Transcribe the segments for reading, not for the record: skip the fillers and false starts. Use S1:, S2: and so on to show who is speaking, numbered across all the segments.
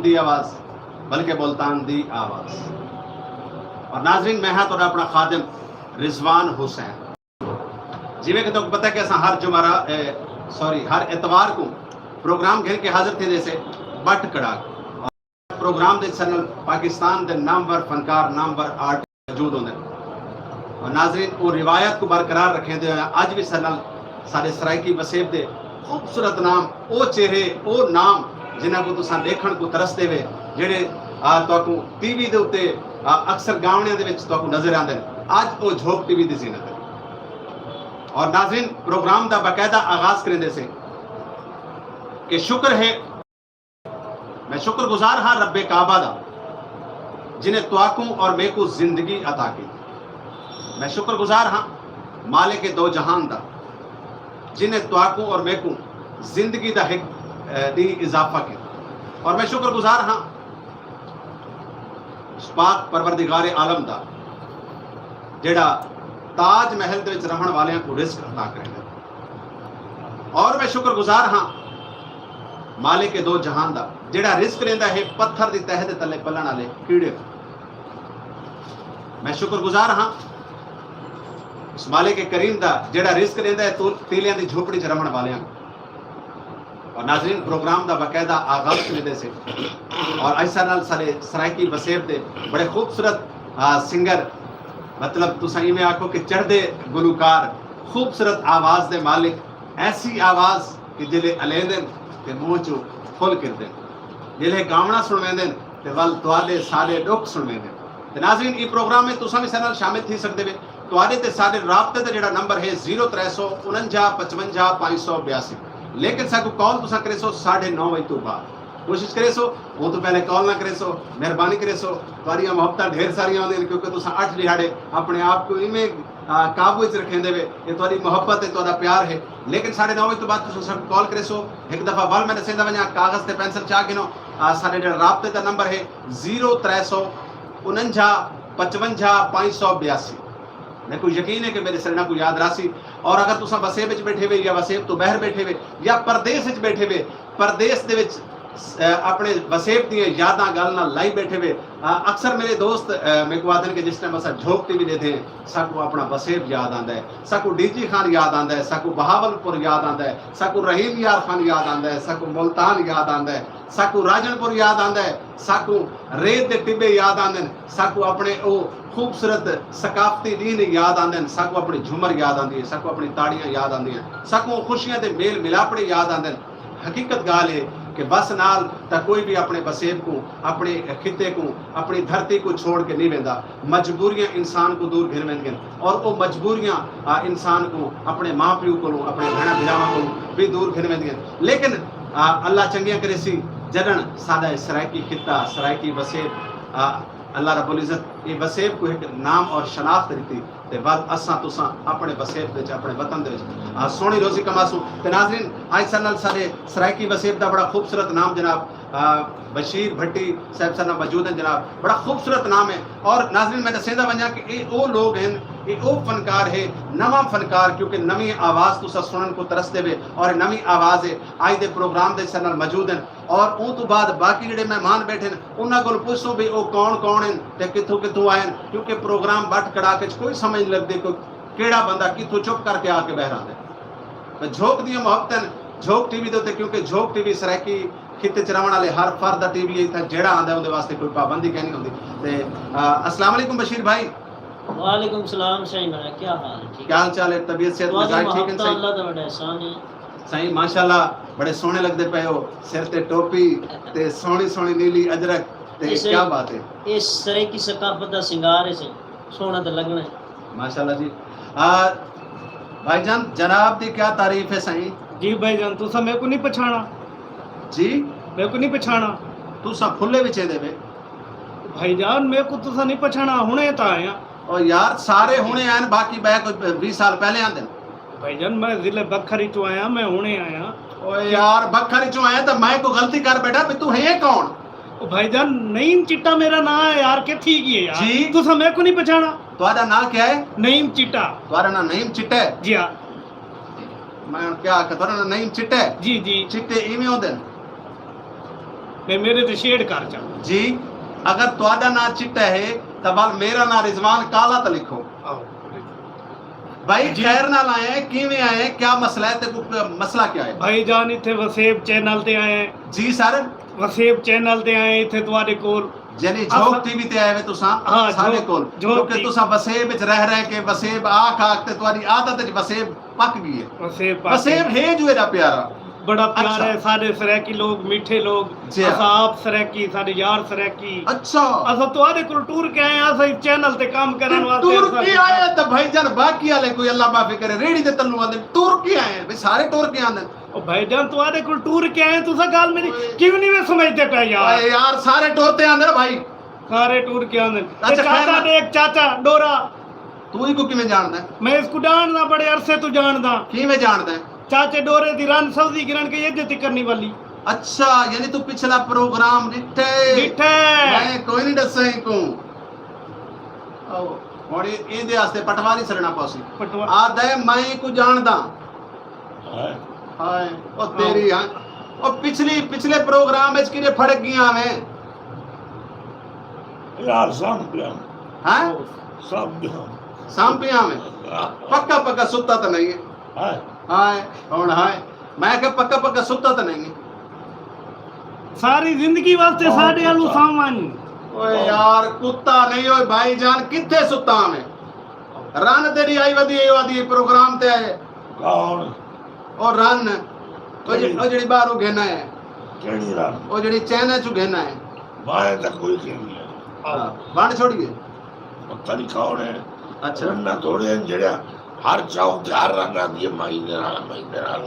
S1: दी आवाज़ बल्कि मुल्तान दी आवाज़। और नाज़रीन मैं हाँ तो अपना खादिम रिजवान हुसैन जिमें कि तो पता है कि असा हर जुमारा हर एतवार को प्रोग्राम घेर के हाजिर थे जैसे बट कड़ाक और प्रोग्राम दे चैनल पाकिस्तान के नामवर फनकार नामवर आर्ट मौजूद होंगे और नाज़रीन वो रिवायत को बरकरार रखें दे अज भी चैनल सारे सरायकी वसेब दे खूबसूरत नाम वो चेहरे वो नाम जिन्हों को तुसा देखने को तरसते वे जेडे टीवी के उत्ते अक्सर गावणियां दे विच तुहानू नजर आते हैं। अज वो झोंक टीवी की जीनत है और नाज़रीन प्रोग्राम का बाकायदा आगाज करेंदे से कि शुक्र है मैं शुक्रगुजार हाँ रब्बे काबा दा जिन्हें तुआकू और मैं को जिंदगी अता की। मैं शुक्रगुजार हाँ मालिक के दो जहान दा जिन्हें तुआकू और मैं को जिंदगी दा हिक दी इजाफा की। और मैं शुक्रगुजार हाँ पाक परवरदिगार आलम दा जेड़ा ताज महल दे विच रहण वालियां को रिस्क अता करेगा। और मैं शुक्रगुजार हाँ मालिक के दो जहान दा जेड़ा रिस्क रहिंदा है पत्थर दी तह दे तले पलण वाले कीड़े। मैं शुक्रगुजार हाँ उस मालिक के करीम दा जेड़ा रिस्क रहिंदा है तीलियां दी झोपड़ी च रहण वालियां। और नाज़रीन प्रोग्राम का बाकायदा आगाज करने से और ऐसा नाल सारे सरायकी वसेब दे बड़े खूबसूरत सिंगर मतलब तुसा इवें आखो कि चढ़दे गुलूकार खूबसूरत आवाज़ दे मालिक ऐसी आवाज़ कि जिले अलेंदन ते मुँह चो फुल कर दें जिले गावना सुनवेंदन ते वल तुहाडे सारे दुख सुनवेंदन। ते नाज़रीन ये प्रोग्राम में तुसा भी सारे शामिल थी सकते वे तुहाडे ते सारे राबते का जिहड़ा नंबर है 0349 55 582 लेकिन साकू कॉल तुसा करे सो 9:30 बजे तो बाद कोशिश करे सो वो तो पहले कॉल ना करे सो मेहरबानी करे सो तुहारियां मोहब्बत ढेर सारियां होंदियां क्योंकि तुसा 8 दिहाड़े अपने आप को इवें काबू च रखेंदे वे ये तुहारी मोहब्बत है तुहारा प्यार है। लेकिन 9:30 बजे तो बाद तुसा सब कॉल करे सो एक दफा वल मैं दसेंदा वना कागज ते पेंसिल चाह गिनो सारे जो राबते का नंबर है 0349 55 582। मैं को यकीन है कि मेरे सरना को याद राशि। और अगर तुसा वसेब विच बैठे हुए या वसेब तो बहर बैठे हुए या परदेश विच बैठे हुए परदेश दे विच अपने वसेब दी यादां गल नाल लाई बैठे हुए अक्सर मेरे दोस्त मेरे को आदन के जिस टाइम असा झोंक टीवी देते हैं साकू अपना वसेब याद आंदा है साकू डीजी खान याद आंदा है साकू बहावलपुर याद आंदा है साकू रहीम यार खान याद आंदा है साकू मुल्तान याद आंदा है साकू राजनपुर याद आंदा है साकू रेत दे टिब्बे याद आंदे साकू अपने ओ खूबसूरत सकाफती दीन याद आंदे साकू अपनी झूमर याद आंदी है साकू अपनी ताड़ियां याद आंदी साकू खुशियां दे मेल मिलापड़े याद आंदे। हकीकत गाल है कि बस नाल ता कोई भी अपने वसेब को अपने खिते को अपनी धरती को छोड़ के नहीं वेंदा। मजबूरियां इंसान को दूर घिर वेंदियां और वो मजबूरियां इंसान को अपने माँ प्यो को अपने भैन भिरावां को भी दूर घिर वेंदियां। लेकिन अल्लाह चंगियां करे सी जडन सादा सरायकी खिता सरायकी वसेब अल्लाह रब्बुल इज़्ज़त ये वसेब को एक नाम और शनाख्त दी ते बाद असा तुसा अपने वसेब दे अपने वतन दे सोहनी रोजी कमासू। ते नाज़रीन आज साल सारे सरायकी वसेब का बड़ा खूबसूरत नाम जनाब बशीर भट्टी साहब साहब मौजूद हैं जनाब बड़ा खूबसूरत नाम है। और नाज़रीन मैं दसेंदा वना कि ये वो लोग हैं ये वो फनकार है नवा फनकार क्योंकि नवी आवाज़ तुसा सुनन को तरसते वे और नवी आवाज़ है आज के प्रोग्राम के साल मौजूद हैं। और उस तो बाद बाकी जोड़े मेहमान बैठे हैं उन्होंने को पूछो भी वो कौन कौन हैं तो कितों कितों आए क्योंकि प्रोग्राम बट कड़ा के कोई समझ नहीं लगती कोई केड़ा बंदा कितों चुप करके आके बह रहा है। तो झोंक दी मोहब्बत झोंक टीवी के क्योंकि झोंक टीवी सरायकी खिते च रहने वाले हर फर्द टीवी जेड़ा आंदा उनके वास्ते कोई पाबंदी कहनी होती। अस्सलाम वालेकुम बशीर भाई।
S2: वालेकुम सलाम सही मेरा क्या हाल है?
S1: क्या हाल चाल है? तबीयत सेहत मिजाज ठीक है? सही
S2: अल्लाह दा बड़ा एहसान है।
S1: सही माशाल्लाह बड़े सोहने लगदे पे हो सिर ते टोपी ते सोहनी सोहनी नीली अजरक ते क्या बात है
S2: इस सरे की सकाफत दा सिंगार है सही सोहना तो लगना है
S1: माशाल्लाह जी। भाईजान जनाब दी क्या तारीफ है सही
S3: जी भाईजान तुसा मेरे को नहीं पछाना
S1: जी
S3: मेरे को नहीं पछाना
S1: तुसा फुल्ले विचे देवे
S3: भाईजान मेरे को तुसा नहीं पछाना हुने ता आया
S1: और यार सारे हुने आन बाकी बैक 20 साल पहले आंदे
S3: भाईजान मैं जिले बखरी तो आया मैं हुने आया।
S1: ओ यार बखरी चो आया तो मैं को गलती कर बैठा भी तू है कौन?
S3: ओ भाईजान नईम चिट्टा मेरा नाम है यार के ठीक है यार
S1: जी
S3: तुसा मेरे को नहीं पछाना।
S1: तुम्हारा नाम क्या है?
S3: नईम चिट्टा।
S1: तुम्हारा नाम नईम चिट्टा है?
S3: जी हां
S1: मैं क्या तुम्हारा नाम नईम चिट्टा है?
S3: जी जी
S1: चिट्टे इवें होंदे
S3: ਤੇ ਮੇਰੇ ਤੇ ਸ਼ੇਡ ਕਰ ਜਾ
S1: जी अगर ਤੁਹਾਡਾ ਨਾਂ ਚਿੱਟਾ ਹੈ ਤਾਂ ਬਲ ਮੇਰਾ ਨਾਂ ਰਿਜ਼ਵਾਨ ਕਾਲਾ ਤਾਂ ਲਿਖੋ
S3: ਆਓ
S1: ਭਾਈ
S3: ਜੀ।
S1: ਖੈਰ ਨਾਲ ਆਏ हैं, ਕਿਵੇਂ ਆਏ हैं, क्या मसला है ਤੇ ਮਸਲਾ क्या है
S3: ਭਾਈ ਜਾਨ ਇੱਥੇ ਵਸੇਬ ਚੈਨਲ ਤੇ ਆਏ ਹਾਂ।
S1: जी सर
S3: ਵਸੇਬ ਚੈਨਲ ਤੇ ਆਏ ਇੱਥੇ ਤੁਹਾਡੇ ਕੋਲ
S1: ਯਾਨੀ ਜੋਗ ਟੀਵੀ ਤੇ ਆਏ ਵੇ ਤੁਸੀਂ
S3: ਹਾਂ,
S1: ਸਾਡੇ
S3: ਜੋਗ-
S1: ਕੋਲ
S3: ਜੋਗ
S1: ਕਿਉਂਕਿ
S3: TV
S1: ਤੁਸੀਂ ਵਸੇਬ ਵਿੱਚ ਰਹਿ ਕੇ ਵਸੇਬ ਆਖ ਤੇ ਤੁਹਾਡੀ ਆਦਤ ਵਿੱਚ ਵਸੇਬ ਪੱਕ ਗਈ ਹੈ
S3: ਵਸੇਬ
S1: ਵਸੇਬ ਹੈ ਜੋ ਇਹਦਾ ਪਿਆਰਾ
S3: ਬੜਾ ਪਿਆਰ
S1: ਅੱਛਾ।
S3: ਹੈ ਸਾਡੇ ਸਰੈਕੀ ਲੋਕ ਮਿੱਠੇ ਲੋਕ
S1: ਜੀ ਹਾਂ।
S3: ਅਸਾਂ ਆਪ ਸਰੈਕੀ ਸਾਡੇ ਯਾਰ ਸਰੈਕੀ
S1: अच्छा
S3: ਅਸਾਂ ਤੁਹਾਡੇ ਕੋਲ ਟੂਰ ਕੇ ਆਏ ਹਾਂ ਅਸੀਂ ਚੈਨਲ ਤੇ ਕੰਮ ਕਰਨ ਵਾਸਤੇ
S1: तुर्की आए तो भाईजान बाकी वाले कोई अल्लाह माफी करे रेडी ते तल्लू आंदे तुर्की आए हैं, भाई सारे तुर्की आंदे
S3: ਉਹ ਭਾਈਜਾਨ ਤੁਹਾਡੇ ਕੋਲ ਟੂਰ ਕੇ ਆਏ ਤੁਸੀਂ ਗੱਲ ਮੇਰੀ ਕਿਉਂ ਨਹੀਂ ਵੇ ਸਮਝਦੇ ਪਏ ਯਾਰ
S1: ओए यार सारे टोरते आंदे ना भाई
S3: ਸਾਰੇ ਟੂਰ ਕੇ ਆਉਂਦੇ
S1: ਅੱਛਾ,
S3: ਤੇ ਚਾਚਾ
S1: ਖੈਰ-
S3: ਦੇਖ ਚਾਚਾ ਡੋਰਾ
S1: तू ही को किवें जानदा है
S3: ਮੈਂ ਇਸ ਕੁ ਜਾਣਦਾ ਬੜੇ ਅਰਸੇ ਤੋਂ ਜਾਣਦਾ
S1: किवें जानदा है
S3: ਚਾਚੇ ਡੋਰੇ ਦੀ ਰਨ ਸੌਦੀ ਗਿਰਨ ਕੇ ਇੱਜ਼ਤ ਕਰਨੀ ਵਾਲੀ
S1: अच्छा यानी तू पिछला प्रोग्राम डिठे
S3: ਡਿੱਠੇ
S1: मैं कोई नहीं दसा ही को आओ और ਇਹਦੇ ਵਾਸਤੇ ਪਟਵਾਰੀ ਸਰਣਾ ਪਾਸੀ
S3: ਪਟਵਾ
S1: ਆਦੇ ਮੈਂ ਕੋ ਜਾਣਦਾ ਹਾਏ ਉਹ ਤੇਰੀ ਹਾਂ ਉਹ ਪਿਛਲੇ ਪ੍ਰੋਗਰਾਮ ਵਿੱਚ ਕਿਨੇ ਫੜਕ ਗਈਆਂ ਵੇਂ
S4: यार सामने
S1: ਹਾਂ
S4: सामने
S1: ਸਾਂਪੀਆਂ ਵੇਂ ਪੱਕਾ ਸੁੱਤਾ ਤਾਂ ਨਹੀਂ ਹੈ
S4: हाय
S1: ਹਾਏ ਹੁਣ ਹਾਏ ਮੈਂ ਕਿ ਪੱਕਾ ਸੁੱਤਾ ਤਾਂ ਨਹੀਂ ਹੈ
S3: ਸਾਰੀ ਜ਼ਿੰਦਗੀ ਵਾਸਤੇ ਸਾਡੇ ਆਲੂ ਸਾਮਾਨ
S1: ਓਏ ਯਾਰ ਕੁੱਤਾ ਨਹੀਂ ਓਏ ਭਾਈ ਜਾਨ ਕਿੱਥੇ ਸੁੱਤਾ ਮੈਂ ਰਨ ਤੇਰੀ ਆਈ ਵਧੀ ਪ੍ਰੋਗਰਾਮ ਤੇ ਆਏ
S4: कौन
S1: ਉਹ ਰਨ ਉਹ ਜਿਹੜੀ ਬਾਹਰੋਂ ਘੇਨਾ ਹੈ
S4: केड़ी रात
S1: ਉਹ ਜਿਹੜੀ ਚੈਨਾ ਚੋਂ ਘੇਨਾ ਹੈ
S4: बाएं तक कोई नहीं है
S1: ਵੰਡ ਛੋੜੀਏ
S4: पता नहीं कौन है
S1: ਅੱਛਾ
S4: रन्ना थोड़े हैं जेड़ा हर चौक ते हर रन आती है महीने नाल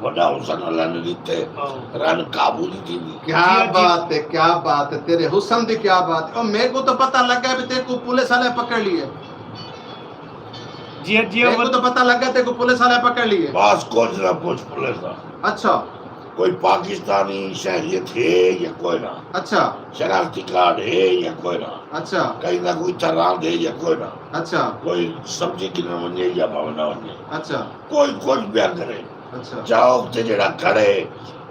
S4: वड्डा हुसन अल्लाह ने दिते रन काबू नहीं थी
S1: क्या बात है तेरे हुस्न दी क्या बात है और मेरे को तो पता लगा भी तेरे को पुलिस वाले पकड़ लिए
S3: ਜੀ ਜੀ
S1: मेरे को तो पता लगा तेरे को पुलिस वाले पकड़ लिए
S4: बस कुछ ना कुछ पुलिस का
S1: अच्छा
S4: कोई पाकिस्तानी शहरियत है या कोई ना
S1: अच्छा
S4: शरारती कार्ड है या कोई ना
S1: अच्छा
S4: कहीं ना कोई तरार दे या कोई ना
S1: अच्छा
S4: कोई सब्जी किन वने या भावना वने
S1: अच्छा
S4: कोई कुछ बयान करे
S1: अच्छा
S4: चौक ते जेड़ा खड़े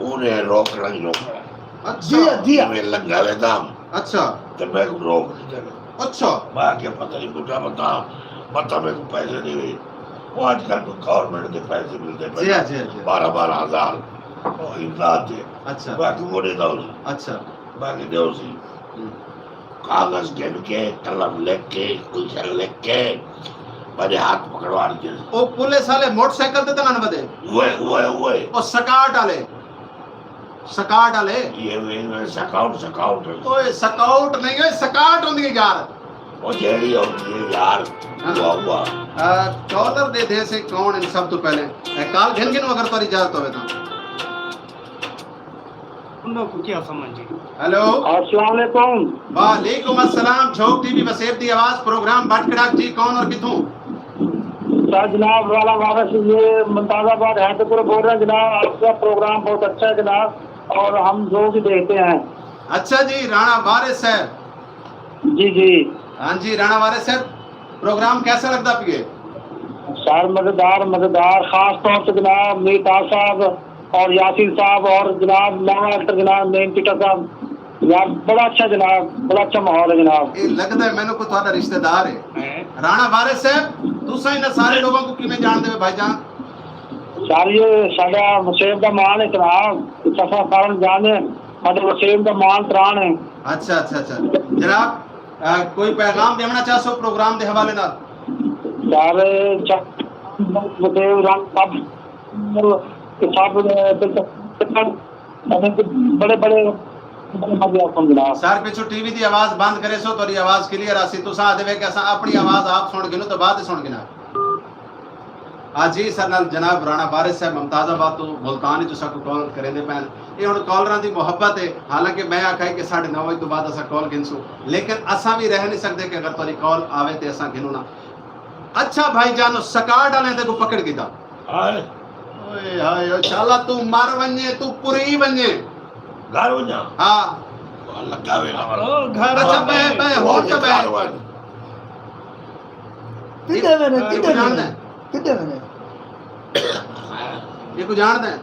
S4: उन्हें रोकना ही रोकना
S1: अच्छा
S4: मैं लगावे दाम
S1: अच्छा
S4: तो मैं को रोक नहीं देना
S1: अच्छा
S4: मैं क्या पता नहीं बुढ़ा बता मेरे को पैसे नहीं हुए वो आजकल तो गवर्नमेंट के पैसे मिलते
S1: जी हाँ, जी हाँ, जी हाँ।
S4: 12,000 इमदाद दे
S1: अच्छा
S4: बाकी वो नहीं दो
S1: अच्छा
S4: बाकी दो सी कागज गिन के कलम लिख के कुछ लिख के मेरे हाथ पकड़वा के
S1: वो पुलिस वाले मोटरसाइकिल ते तना बदे
S4: वो
S1: वो सकाट वाले
S4: ये सकाउट
S1: ओए सकाउट नहीं है सकाट होंदी है यार
S4: वो जेडी होती है यार हुआ
S1: कॉलर दे से कौन इन सब तो पहले काल घिन अगर तोरी इजाजत होवे तो
S3: ਉਹਨਾਂ ਕੋ ਕੀ ਸਮਝੀ
S1: हेलो
S5: अस्सलाम वालेकुम।
S1: वालेकुम अस्सलाम झोंक टीवी वसेब दी आवाज प्रोग्राम भटकड़ाक जी कौन और किथों
S5: सर जनाब वाला वारस ये मुमताजाबाद हैदरपुर बोल रहे हैं जनाब। आपका प्रोग्राम बहुत अच्छा है जनाब और हम जो भी देखते हैं।
S1: अच्छा जी राणा वारिस साहब
S5: जी जी
S1: हाँ जी राणा वारिस साहब प्रोग्राम कैसा लगता पिए
S5: सर मजेदार खास तौर से जनाब मीर ताज साहब और यासीन साहब और जनाब नवा एक्टर जनाब मेन पीटर साहब यार बड़ा अच्छा जनाब बड़ा अच्छा माहौल है जनाब।
S1: ये लगता है मैंने को तुम्हारा रिश्तेदार है राणा वारिस साहब तुसा इन सारे लोगों को किवें जान दे भाईजान
S5: सर ये साडा वसेब दा मान है जनाब सफा कारण जाने साडे वसेब दा मान त्राण है।
S1: अच्छा अच्छा अच्छा जनाब कोई पैगाम देना चाहते हो प्रोग्राम के हवाले नाल
S5: सर वसेब रंग सब सब बड़े बड़े मजे आप जनाब।
S1: सर पिछू टीवी दी आवाज बंद करे सो तोरी आवाज क्लियर आसी तुसा आदे कि असा अपनी आवाज आप सुन गिनो तो बाद सुन गिना आज जी सर नाल जनाब राणा वारिस साहब मुमताजाबाद तो मुल्तान ही तुसा को कॉल करेंदे पैन ये हुण कॉलरां दी मोहब्बत है हालांकि मैं आखा कि 9:30 बजे तो बाद असा कॉल गिनसू लेकिन असा भी रह नहीं सकते कि अगर तोरी कॉल आवे ते असा गिनो ना। अच्छा भाई जानो सकाट वाले ते को पकड़ कीता
S4: हाय
S1: ओए हाय ओ शाला तू मर वने तू पुरी वने
S4: घर हो जा
S1: हां
S4: लगावे ना
S3: ਉਹ ਘਰ
S1: अच्छा मैं हो तो मैं
S6: किधर मैंने
S1: ये
S6: किधर
S1: जानदा
S6: मैंने
S1: है
S6: किधर मैंने
S1: ये को जानदा है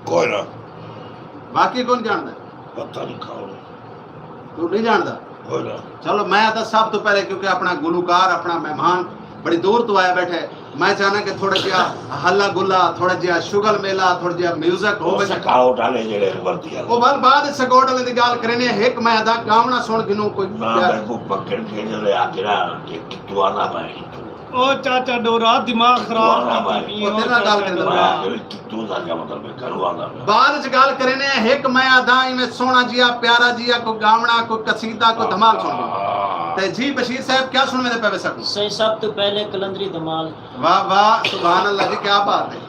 S4: कोई ना
S1: बाकी कौन जानदा है
S4: ਪਤਾ ਨਹੀਂ ਕੌਣ
S1: ਤੂੰ ਨਹੀਂ ਜਾਣਦਾ?
S4: ਹੋਇਆ
S1: ਚਲੋ ਮੈਂ ਤਾਂ ਸਭ ਤੋਂ ਪਹਿਲੇ ਕਿਉਂਕਿ ਆਪਣਾ ਗੁਲੂਕਾਰ ਆਪਣਾ ਮਹਿਮਾਨ ਬੜੀ ਦੂਰ ਤੋਂ ਆਇਆ ਬੈਠਾ ਹੈ, ਮੈਂ ਚਾਹਨਾ ਕਿ ਥੋੜਾ ਜਿਹਾ ਹੱਲਾ ਗੁੱਲਾ, ਥੋੜਾ ਜਿਹਾ ਸ਼ੁਗਲ ਮੇਲਾ, ਥੋੜਾ ਜਿਹਾ ਮਿਊਜ਼ਿਕ
S4: ਉਹ
S1: ਹੋਵੇ।
S4: ਸਕਾਉਟ ਵਾਲੇ ਜਿਹੜੇ ਵਰਤੀ
S1: ਉਹ ਵੱਲ ਬਾਅਦ ਸਕੋਟ ਵਾਲੇ ਦੀ ਗੱਲ ਕਰਨੇ ਇੱਕ ਮੈਂ ਅਦਾ ਗਾਉਣਾ ਸੁਣ ਗਿਨੂੰ ਕੋਈ
S4: ਮੈਂ ਕੋ ਪਕੜ ਕੇ ਜਿਹੜੇ ਆ ਗਿਆ ਕਿ ਕਿਤੋਂ ਆਣਾ ਮੈਂ
S3: ਉਹ ਚਾਚਾ ਡੋਰਾ ਦਿਮਾਗ ਖਰਾਬ ਕੀਤੀ
S1: ਉਹ ਤੇਰੇ ਨਾਲ ਗੱਲ ਕਰਦਾ
S4: ਮੈਂ ਕਿਤੋਂ ਦਾ क्या मतलब मैं करवाना मैं
S1: ਬਾਅਦ ਚ ਗੱਲ ਕਰਨੇ ਇੱਕ ਮੈਂ ਅਦਾ ਇਵੇਂ ਸੋਹਣਾ ਜਿਹਾ ਪਿਆਰਾ ਜਿਹਾ ਕੋਈ ਗਾਉਣਾ ਕੋਈ ਕਸੀਦਾ ਕੋਈ ਧਮਾਲ ਸੁਣ ਤੇ ਜੀ ਬਸ਼ੀਰ ਸਾਹਿਬ ਕੀ ਸੁਣਵੇਂ ਪਵੇ ਸਕ
S2: सही सब तो पहले कलंदरी धमाल।
S1: वाह वाह सुभान अल्लाह जी क्या बात है।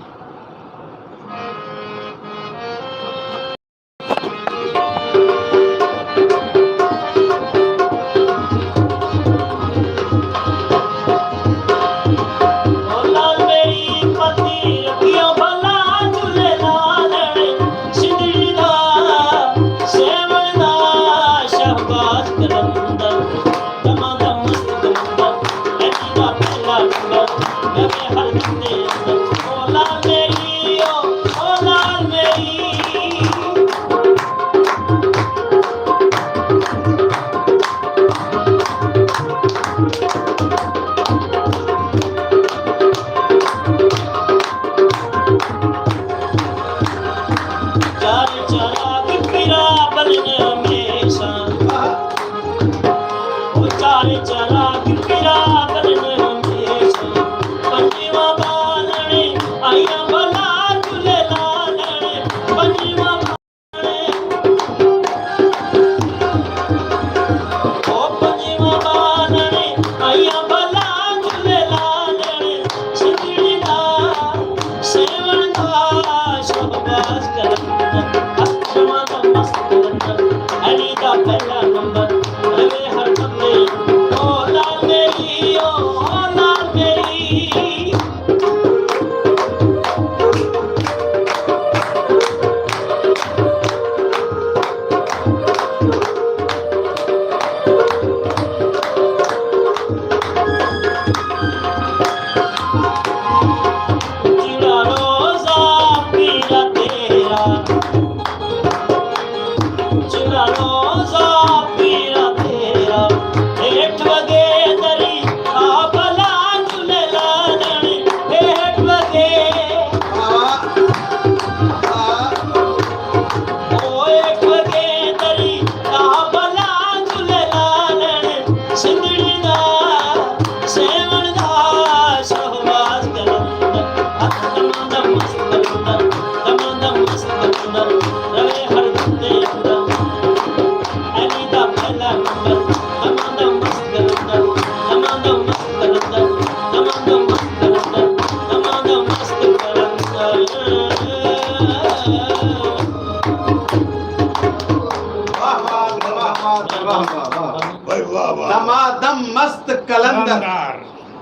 S1: दमादम मस्त कलंदर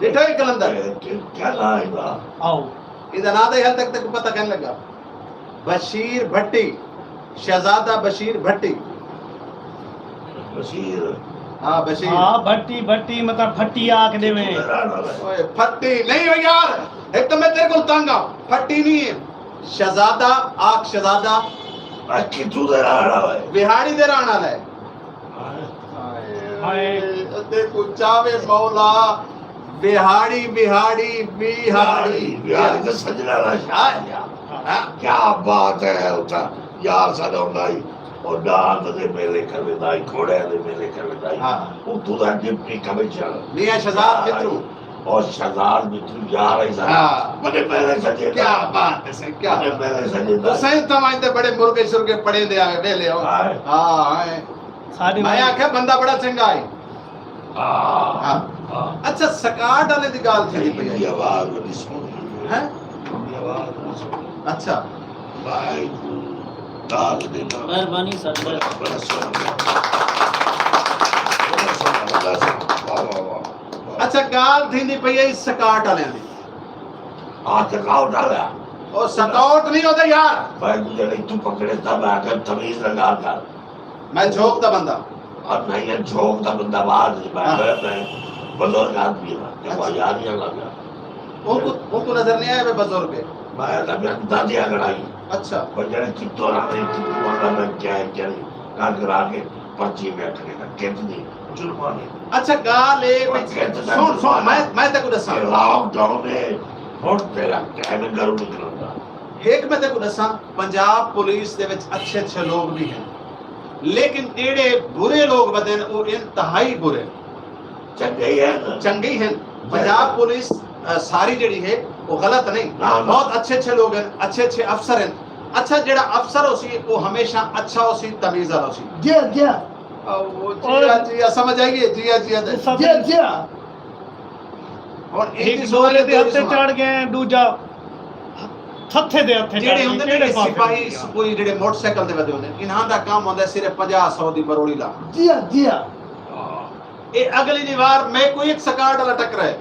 S1: देखो ये कलंदर
S4: क्या लाएगा
S2: आओ
S1: इधर ना दे हल तक पता कहने लगा बशीर भट्टी शहजादा बशीर भट्टी
S4: बशीर
S1: हाँ बशीर
S3: हाँ भट्टी भट्टी मतलब फट्टी आख देवे
S1: ओए फट्टी नहीं हो यार एक तो मैं तेरे को तंग हूं फट्टी नहीं है शहजादा आख शहजादा
S4: कितू दे रहा है
S1: बिहारी दे रहना है
S3: हाय
S1: देखो चावे मौला बिहारी बिहारी बिहारी
S4: बिहारी तो सजना ना शाह क्या बात है होता यार सदाई और डांस दे मेले कर विदाई घोड़े दे मेले कर विदाई
S1: हां
S4: वो तू दा डिप्टी कभी चल
S1: मियां शहजाद मित्रू
S4: और शहजाद मित्रू यार ऐसा
S1: हां
S4: बड़े मेले सजे
S1: क्या बात है सर क्या
S4: बड़े मेले सजे
S1: तो सही तमाइते बड़े मुर्गे सुर्गे पड़े दे आवे वेले हो हां हां
S3: सारे
S1: मैं आखे बंदा बड़ा चंगा है
S4: हां
S1: हां अच्छा सकाट वाले दी गाल थी पई
S4: ये आवाज बड़ी सुन
S1: है
S4: ये आवाज बड़ी सुन
S1: अच्छा
S4: भाई ताल देना
S2: मेहरबानी सर
S4: बड़ा सुन
S1: अच्छा गाल थींदी पई है सकाट वाले दी
S4: हाथ लगाओ डाला
S1: और सकाउट नहीं होता यार
S4: भाई मुझे नहीं तू पकड़े तब आकर तमीज लगा कर
S1: मैं झोंकता बंदा
S4: और नहीं ये झोंक का बंदा बाहर नहीं मैं बुजुर्ग आदमी हूं देखो यार ये लगा
S1: उनको नजर नहीं आया वे बुजुर्ग पे
S4: मैं तब दादी अगड़ाई
S1: अच्छा
S4: बजरे चित्तो ना नहीं चित्तो वाला मैं क्या है क्या नहीं ਗੱਲ ਕਰਾ ਕੇ ਪਰਚੀ ਬੈਠਣੇ ਦਾ ਕਿੰਨੀ ਜੁਰਮਾਨੇ
S1: ਅੱਛਾ ਗੱਲ ਇਹ ਵੀ ਸੁਣ ਮੈਂ ਤੈਨੂੰ ਦੱਸਾਂ
S4: ਲਾਕਡਾਊਨ ਹੈ ਹੁਣ ਤੇਰਾ ਟਾਈਮ ਘਰੋਂ ਨਿਕਲਣ ਦਾ
S1: ਇੱਕ ਮੈਂ ਤੈਨੂੰ ਦੱਸਾਂ ਪੰਜਾਬ ਪੁਲਿਸ ਦੇ ਵਿੱਚ ਅੱਛੇ ਲੋਕ ਵੀ ਹਨ ਲੇਕਿਨ ਜਿਹੜੇ ਬੁਰੇ ਲੋਕ ਬਦਨ ਉਹ ਇੰਤਹਾਈ ਬੁਰੇ ਚੰਗੇ ਹਨ ਪੰਜਾਬ ਪੁਲਿਸ ਸਾਰੀ ਜਿਹੜੀ ਹੈ ਉਹ ਗਲਤ ਨਹੀਂ ਬਹੁਤ ਅੱਛੇ ਲੋਕ ਹਨ ਅੱਛੇ ਅਫਸਰ ਹਨ अच्छा जेड़ा अफसर हो सी वो हमेशा अच्छा हो सी तमीज वाला हो सी
S3: जी
S1: वो जी समझ आइए जी और
S3: एक दोरे दे हत्थे चढ़ गए दूजा थत्थे दे हत्थे
S1: जेड़े हुंदे ने सिपाही कोई जेड़े मोटरसाइकिल ते वदे हुंदे इन्हां दा काम हुंदा सिर्फ 50-100 दी बरोड़ी ला
S3: जी
S1: ए अगली दीवार मैं कोई एक सकाट वाला टकरा है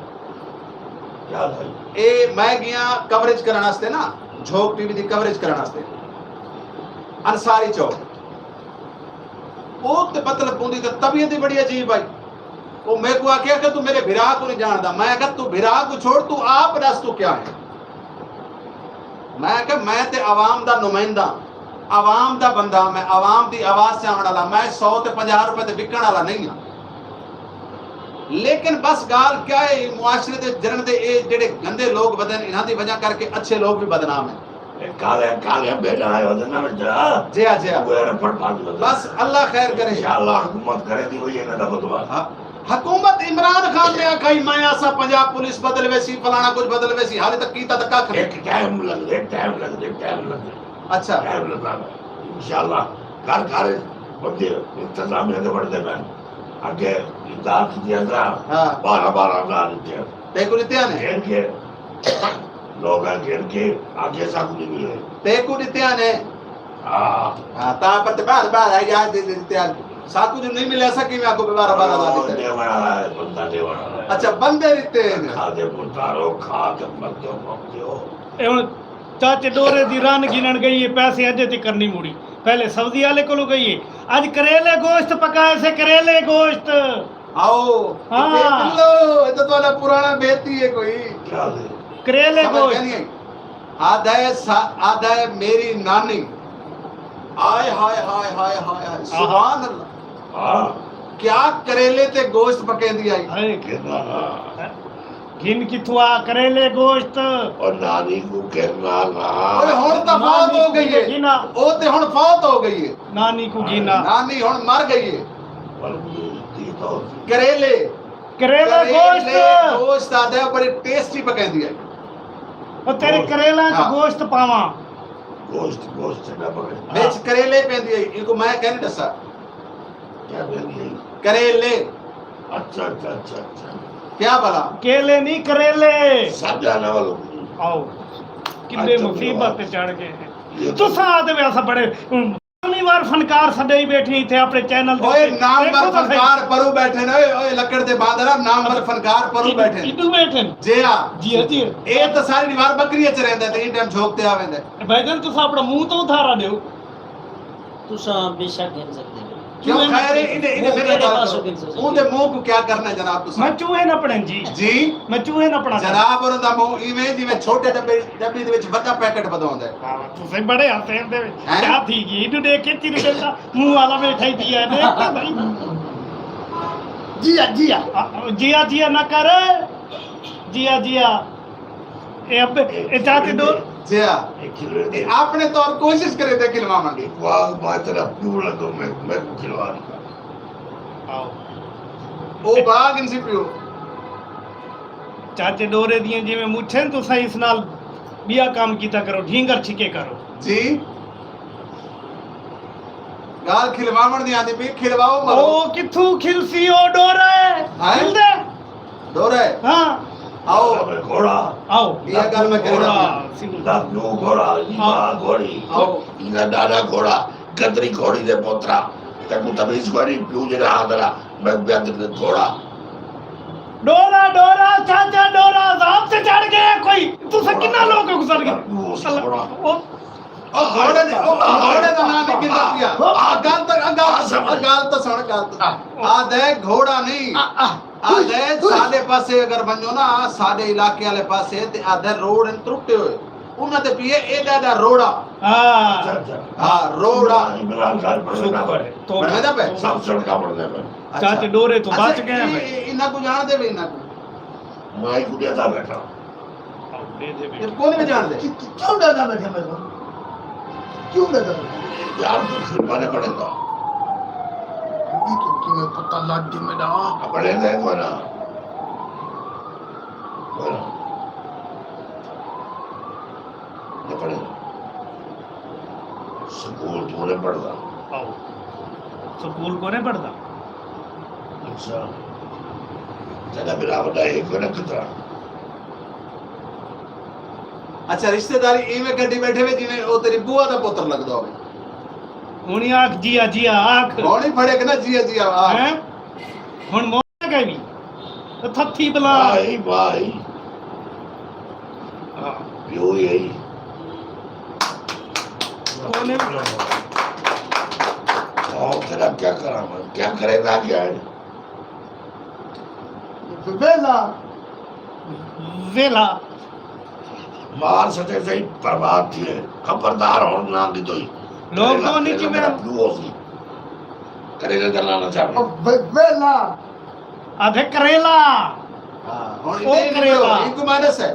S4: क्या भाई
S1: ए मैं गया कवरेज करने वास्ते ना झोंक टीवी दी कवरेज करने वास्ते अंसारी चौक वो ते मतलब पुंदी ते तबीयत ही बड़ी अजीब भाई वो मेरे को आख्या कि तू मेरे भिरा को नहीं जानदा मैं कहा तू भिरा को छोड़ तू आप दस तू क्या है मैं कहा मैं ते आवाम दा नुमाइंदा आवाम दा बंदा मैं आवाम दी आवाज से आने वाला मैं 100 ते 50 रुपए ते विकण वाला नहीं हां लेकिन बस गाल क्या है मुआशरे दे जरन दे ए जेड़े गंदे लोग बदन इन्हां दी वजह करके अच्छे लोग भी बदनाम हैं
S4: काले बेटा आयो ना बेटा
S1: जी
S4: वो पर बात
S1: बस अल्लाह खैर करे
S4: इंशाअल्लाह हुकूमत करे दी होई ना बदवा
S1: हुकूमत इमरान खान ने आखा मैं आसा पंजाब पुलिस बदल वेसी फलाना कुछ बदल वेसी हाले तक कीता तक कख
S4: एक टाइम लग दे
S1: अच्छा
S4: टाइम लगा इंशाअल्लाह कर बंदे इंतजाम है बढ़ते मैं आगे इदार दिया था हां 12 दिया
S1: देखो नित्या ने
S4: घेर के लोग घेर के आगे सब नहीं मिले
S1: देखो नित्या ने हां ता पर ते बार आ गया नित्या साकू जो नहीं मिले ऐसा कि मैं आपको 12
S4: दे वाला है बंदा दे वाला
S1: अच्छा बंदे नित्य ने
S4: खा दे पुतारो खा के मर दो
S3: ए हुन चाचे डोरे दी रन गिनन गई है पैसे अजे तक करनी मुड़ी पहले सब्जी वाले को गई है आज करेले गोश्त पकाए से करेले गोश्त
S1: आओ
S3: हाँ
S1: लो ये तो वाला पुराना बेती है कोई
S4: क्या दे
S3: करेले गोश्त
S1: आधा है मेरी नानी आय हाय सुभान अल्लाह
S4: हां
S1: क्या करेले ते गोश्त पकेंदी आई
S3: अरे
S4: कितना
S3: गिन किथुआ करेले गोश्त
S4: और नानी को कहना ना
S1: ओए हुन तो फौत हो गई है
S3: गिना
S1: ओ ते हुन फौत हो गई है
S3: नानी को गिना
S1: नानी हुन मर गई है
S4: पर दी तो
S1: करेले
S3: गोश्त
S1: आदा बड़ी टेस्टी पकेंदी है
S3: और तेरे करेला च गोश्त पावा
S4: गोश्त ना पके
S1: बेच करेले पेंदी है इनको मैं कहने दसा
S4: क्या बेली
S1: करेले
S4: अच्छा
S1: क्या भला
S3: केले नहीं करेले
S4: सब जाने वालों
S3: आओ किन्ने मुसीबत पे चढ़ गए तो साथ में ऐसा बड़े पहली बार फनकार सदे ही बैठी थे अपने चैनल पे
S1: ओए नामवर फनकार परू बैठे ने ओए लकड़ दे बांदरा नामवर फनकार परू बैठे
S3: इदू बैठे
S1: जी ए तो सारी दीवार बकरी च रहंदे ते इन टाइम झोकते आवेंदे
S3: भाईजान तुसा अपना मुंह तो उधारा देओ
S2: तुसा बेशक गिन सकते हो
S1: क्यों खैर इने मेरे पास उनदे मुंह को क्या करना है जनाब तुसा
S3: मैं चूहे न पड़न जी मैं चूहे न पड़ा
S1: जनाब और दा मुंह इवें जिवें छोटे डब्बी दे विच बड़ा पैकेट बदौंदा है
S3: तुसे बड़े हसे दे क्या थी गई इदू देख के चिर देता मुंह वाला बैठा ही दिया देख भाई जिया ना कर जिया ए अब ए चाहते दो
S1: जिया आपने तो और कोशिश करे थे खिलवा मांगे
S4: वाह बात तेरा प्यू लगो मैं खिलवा
S3: आओ
S1: ओ बाग इनसे पियो
S3: चाचे डोरे दिए जिवें मुछे तो सही इस नाल बिया काम कीता करो ढींगर छिके करो
S1: जी गाल खिलवावण दी आंदी भी खिलवाओ मरो
S3: ओ किथू खिलसी ओ डोरे हिल दे
S1: डोरे
S3: हां
S1: आओ
S4: घोड़ा
S3: आओ
S1: ये गल मैं कह रहा
S4: दादू घोड़ा जीवा घोड़ी
S1: आओ
S4: इना दादा घोड़ा गदरी घोड़ी दे पोतरा तक तमीज घोड़ी प्यू जे हादरा मैं बेद दे घोड़ा
S3: डोरा चाचा डोरा साहब से चढ़ गया कोई तू से कितना लोग गुजर गए
S1: ओ घोड़े दा नाम की दिया गाल तो सुन आ दे घोड़ा नहीं आधे साडे पासे अगर बनो ना साडे इलाके वाले पासे ते आधे रोड इन त्रुटे हुए ਉਹਨਾਂ ਤੇ ਪੀਏ ਇਹਦਾ ਰੋੜਾ
S3: ਹਾਂ
S1: ਹਾਂ ਰੋੜਾ
S4: इमरान खान पढ़ना
S3: ਸ਼ੁਕਰ
S4: पड़े
S3: ਤੋਂ
S1: ਬਣਦਾ ਪਏ
S4: सब सड़का पढ़ने पे
S3: ਚਾਚੇ ਡੋਰੇ ਤੋਂ ਬਚ ਗਏ ਆ ਬਈ
S1: ਇਹਨਾਂ ਕੋ ਜਾਣਦੇ ਵੇ ਇਹਨਾਂ ਕੋ
S4: माई को देता बैठा
S1: ਇਹ ਕੋਣ ਵੀ ਜਾਣਦੇ
S6: क्यों दादा बैठे मेरे को क्यों दादा बैठे
S4: यार तो सिर्फ पड़ेगा
S6: ये तो तुम्हें पता लग गया मेरा
S4: पढ़े दे कोना ये पढ़े स्कूल तूने पढ़ता
S3: ਆਓ ਸਕੂਲ ਕੋਨੇ ਪੜਦਾ
S4: अच्छा तेरा मेरा बड़ा एक कोना कितना
S1: ਅੱਛਾ ਰਿਸ਼ਤੇਦਾਰੀ ਇਵੇਂ ਗੱਡੀ ਬੈਠੇ ਵੇ ਜਿਵੇਂ ਉਹ ਤੇਰੀ ਬੂਆ ਦਾ ਪੁੱਤਰ ਲੱਗਦਾ ਹੋਵੇ
S3: ਹੁਣ ਆਖ ਜੀਆ ਜੀਆ ਆਖ
S1: ਕੌਣ ਹੀ ਫੜੇ ਕਿ ਨਾ ਜੀ ਆ
S3: ਹੈ ਹੁਣ ਮੋਹ ਗਈ ਵੀ ਉਹ ਥੱਥੀ ਬਲਾ
S4: भाई भाई
S3: ਹਾਂ
S4: यो यही
S3: ਕੋਨੇ
S4: और तेरा क्या करा मैं क्या करेगा क्या है
S6: वेला
S3: ਵੇਲਾ
S4: मार सके सही बर्बाद थी खबरदार हो ना की तो
S3: लोग तो नहीं कि मेरा
S4: करेगा चलाना चाहे
S6: वेला
S3: ਆਧੇ ਕਰੇਲਾ
S1: ਹਾਂ ਹੁਣ
S3: ਉਹ ਕਰੇਗਾ।
S1: ਇਹ ਗੁਮਾਨਸ ਹੈ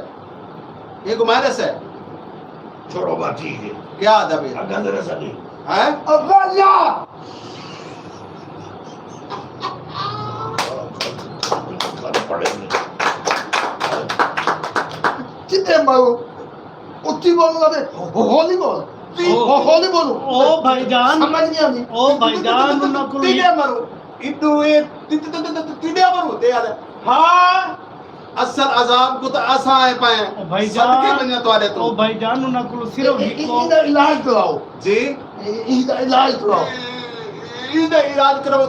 S1: ਇਹ ਗੁਮਾਨਸ ਹੈ
S4: छोड़ो बात ठीक है
S1: क्या अदब है
S4: अगर तेरे सनी
S1: हैं
S6: वेला
S4: कर पड़ेंगे
S6: कितने मारो उच्ची बोलूंगा मैं होली बोल होली बोलूं
S3: ओ भाईजान
S6: समझ नहीं आती
S3: ओ भाईजान उन्ना को
S1: तिने मरो इतु ये तिने मरो ते याद हां असल अजाब को तो असा है पाए
S3: ओ भाईजान
S1: सदके बन्या तोड़े तो
S3: ओ भाईजान उन्ना को सिर्फ हिको
S6: इधर इलाज कराओ
S1: जी
S6: इधर इलाज कराओ
S1: इधर इलाज करो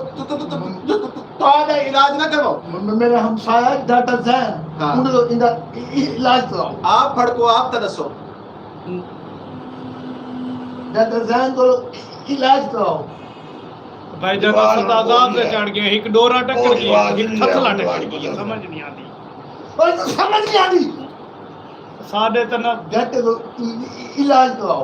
S1: तोड़ा इलाज ना करवाओ
S6: मेरे हमसाया डॉक्टर जैन
S1: हाँ।
S6: उनको इधर इलाज कराओ
S1: आप फड़को आप तदसो
S6: डॉक्टर जैन को इलाज कराओ
S3: भाईजान का सतादाब से चढ़ गया एक डोरा टक्कर गया एक थथला टक्कर गया समझ नहीं आती
S6: और तो समझ नहीं आती
S3: साढ़े तना
S6: डॉक्टर को इलाज कराओ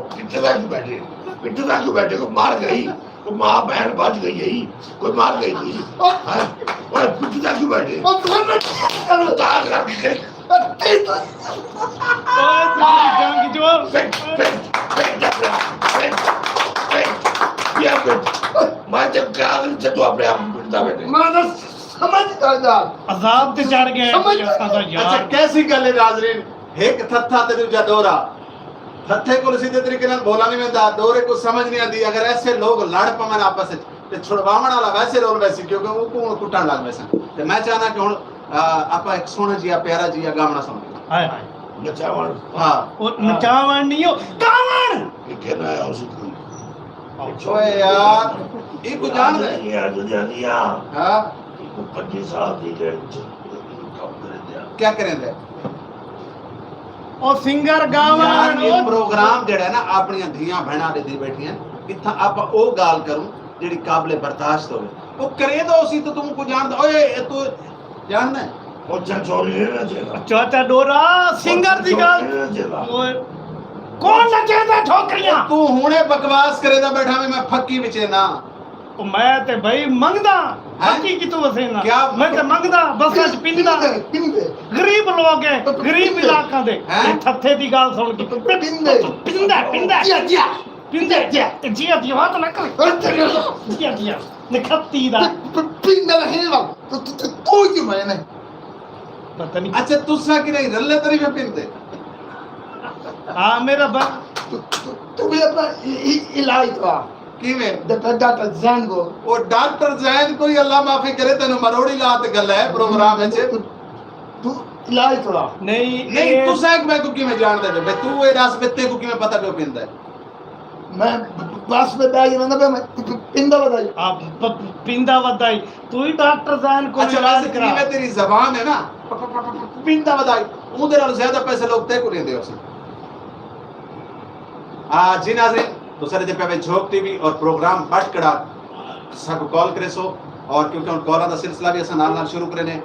S4: पिट्ठे तक बैठे को मार गई कोई माँ बहन बच गई यही कोई मार गई थी और पिट्ठे तक बैठे
S6: और समझ करो
S4: तार करके
S3: ओए तेरी जान की जो
S4: फेंक फेंक फेंक फेंक फेंक या फेंक मैं जब क्या से तो अपने आप पिटता बैठे
S6: मैं समझ करदा
S3: अजाब ते चढ़ गया
S6: समझ-
S3: सादा
S1: अच्छा
S3: यार
S1: कैसी गल है नाजरीन एक थत्था ते दूजा डोरा थत्थे को सीधे तरीके नाल बोला नहीं वेंदा डोरे को समझ नहीं आती अगर ऐसे लोग लड़ पवन आपस में ते छुड़वावण वाला वैसे रोल वैसे क्योंकि वो को कुटण लग वैसे ते मैं चाहना कि हुन आपा एक सोहना जिया प्यारा जिया गावना सुन
S3: हाय हाय
S4: नचावन
S1: हां
S3: ओ नचावन नहीं हो कावन
S4: ये कहना है उसे कोई
S1: ओए यार ये को जान दे
S4: यार जो जानिया
S1: हां
S4: को 25 साल दी गए काम करे दिया
S1: क्या करें दे
S3: ओ सिंगर
S1: यार
S3: गावन
S1: ये
S3: ओ
S1: प्रोग्राम जेड़ा ना अपनी धियां बहना दे दी बैठियां इत्था आप ओ गाल करूं जेड़ी काबिल बर्दाश्त होवे वो करे दो उसी तो तुमको जान दो ओए तू जानना है
S4: और चल चोरी लेना चाहिए
S3: चाचा डोरा सिंगर दी गल ओए कौन नचेदा ठोकरियां
S1: तू हुणे बकवास करेदा बैठा मैं फक्की विचे ना
S3: ओ मैं ते भाई मंगदा
S1: हैं?
S3: हकी की तू वसेना
S1: क्या?
S3: मैं ते मंगदा बसां च पिंदा
S6: पिंदे
S3: गरीब लोग है गरीब इलाका दे
S1: हैं?
S3: ये थत्थे दी गल सुन के
S6: पिंदे
S3: पिंदा पिंदा
S6: जिया जिया
S3: पिंदा जिया दी बात ना कर जिया निखत्ती दा
S6: पिंदे नहीं वाल तो क्यों मैंने
S3: पता नहीं
S1: अच्छा तुसा की नहीं रल्ले तरी में पिंदे
S3: हां मेरा बा
S6: तू भी अपना इलाज करा
S1: किवें
S6: डॉक्टर जैन को
S1: ओ डॉक्टर जैन कोई अल्लाह माफी करे तेनु मरोड़ी लात गल है प्रोग्राम विच
S6: तू इलाज करा
S3: नहीं
S1: नहीं तुसा एक मैं को किवें जान दे बे तू ए रस बित्ते को किवें पता क्यों पिंदा है
S6: मैं बस में बैग में ना मैं पिंदा बताई
S3: आप पिंदा वदाई तू ही डॉक्टर जैन को
S1: अच्छा
S3: इलाज
S1: वैसे
S3: करा
S1: किवें तेरी जबान है ना पिंदा बधाई उहदे नाल ज्यादा पैसे लोग ते को लेंदे उसे जी नाज़रीन दूसरे पे पे झोंक टीवी और प्रोग्राम बट कड़ा सब कॉल करे सो और क्योंकि उन कॉलों का सिलसिला भी असा नाल शुरू करे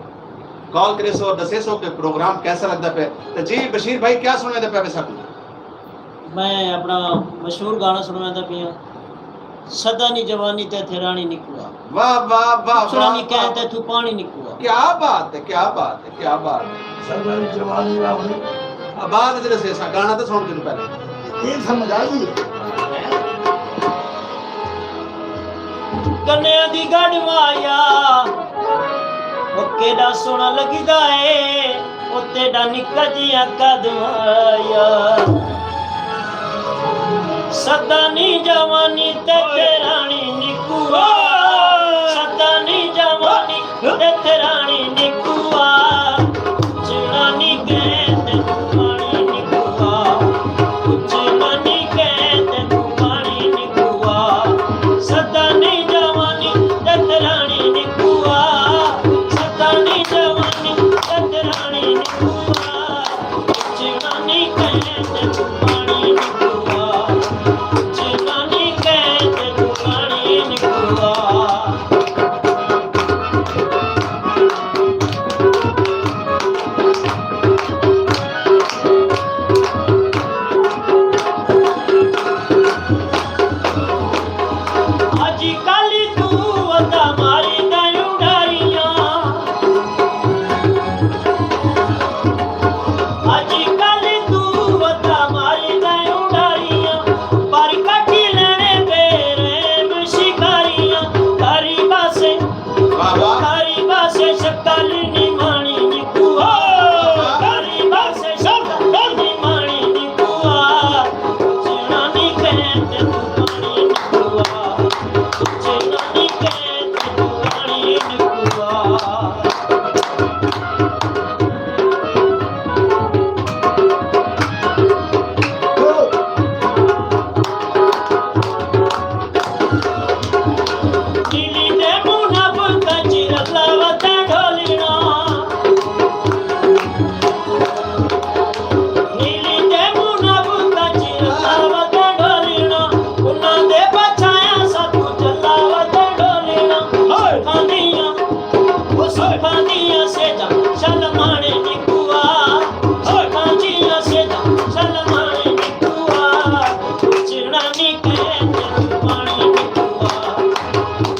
S1: कॉल करे सो और दसे सो के प्रोग्राम कैसा लगता पे तो जी बशीर भाई क्या सुने दे पे सब
S2: मैं अपना मशहूर गाना सुनवाता पिया सदा नी जवानी ते थे रानी निकुआ
S1: वाह वाह वाह
S2: सुना नी
S1: वाह,
S2: कहते
S1: वाह।
S2: तू पानी निकुआ
S1: क्या बात है, क्या बात है, क्या बात है।
S4: सरदारी जवानी वाली
S1: अब बाद च दसे गाना तो सुन के पहले
S6: ये समझ आ गई
S2: कन्या दी गढ़ माया ओ केड़ा सोना लगदा ए ओ तेरा निक्का जिया कदम आया सदा नी जवानी ते रानी निकुआ सदा नी जवानी ते रानी निकुआ जनानी कहते पानी निकुआ जनानी कहते पानी निकुआ सदा नी जवानी ते रानी निकुआ सदा नी जवानी ते रानी निकुआ जनानी कहते पानी निकुआ जनानी कहते पानी निकुआ अजी काली तू अदा मारी दयूं डारियां अजी काली तू अदा मारी दयूं डारियां पर काटी लेने तेरे शिकारियां तारी बासे
S1: वाह वाह
S2: तारी बासे शक्ल निमाणी निकुआ तारी बासे शक्ल निमाणी निकुआ जनानी कहते तू पानी निकुआ जनानी कहते तू पानी निकुआ नीली दे मुनाफिक चिरला वता ढोलिना नीली दे मुनाफिक चिरला वता ढोलिना उन्हां दे बचाया साधु चला वता ढोलिना सुखांदियां सेजा शलमाने निकुआ सुखांदियां सेजा शलमाने निकुआ जनानी कहते तू पानी निकुआ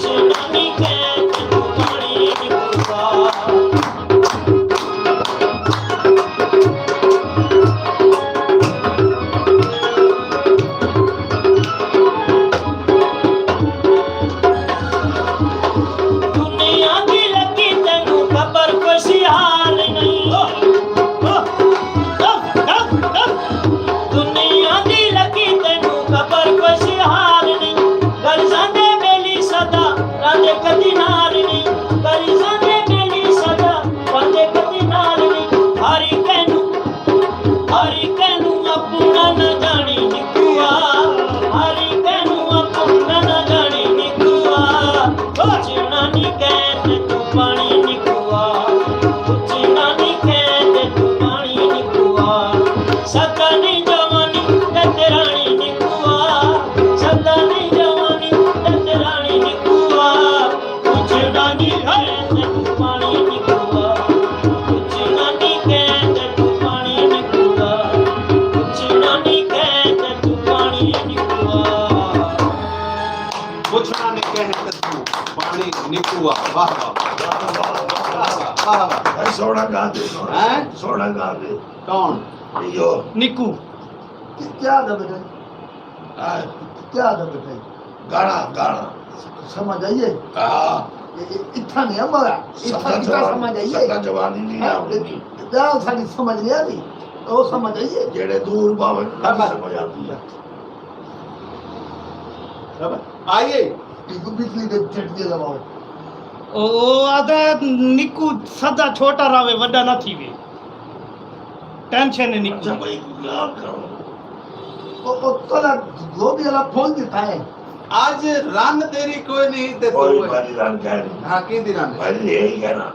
S2: जनानी कहते तू पानी निकुआ दुनिया की लगी तेनू खबर खुशी हाल नहीं दुनिया की लगी तेनू खबर खुशी हाल नहीं गलजां दे बेली सदा रांदे कदी नाल नहीं गलजां दे बेली सदा रांदे कदी नाल नहीं हरी कहनू अपना न जानी निकुआ हरी कहनू अपना न जानी निकुआ जनानी कहते तू पानी निकुआ जनानी कहते तू पानी निकुआ सदा नहीं जवानी ते रानी निकुआ सदा नहीं जवानी ते रानी निकुआ जनानी कहते तू पानी निकुआ जनानी कहते तू पानी निकुआ जनानी कहते तू पानी निकुआ
S1: पूछना नहीं कहते तू पानी निकुआ वाह वाह वाह वाह।
S4: सोना गा दे
S1: हैं?
S4: सोना गा दे
S1: कौन
S4: यो
S3: निकू
S6: क्या था बेटा
S4: हाँ,
S6: क्या था बेटा
S4: गाना गाना
S6: समझ आइए
S4: हाँ
S6: इतना नहीं हमारा
S4: सदा
S6: इतना समझ
S4: जवानी
S6: आइए
S4: सदा जवानी नहीं आती
S6: दाल सारी समझ नहीं आती वो समझ आइए
S4: जेड़े दूर पावे समझ आती है
S1: आइए
S6: बिजली के झटके लगाओ
S3: ओ आदे निकू सदा छोटा रहे वड्डा न थी वे टेंशन है
S4: अच्छा
S3: निकू
S4: भाई क्या करूं
S6: वो तोला गोभी वाला फोन देता है
S1: आज रन तेरी कोई नहीं दे
S4: कोई
S1: तू
S4: बारी रन कह नहीं
S1: हाँ की दी रन
S4: भाई यही कहना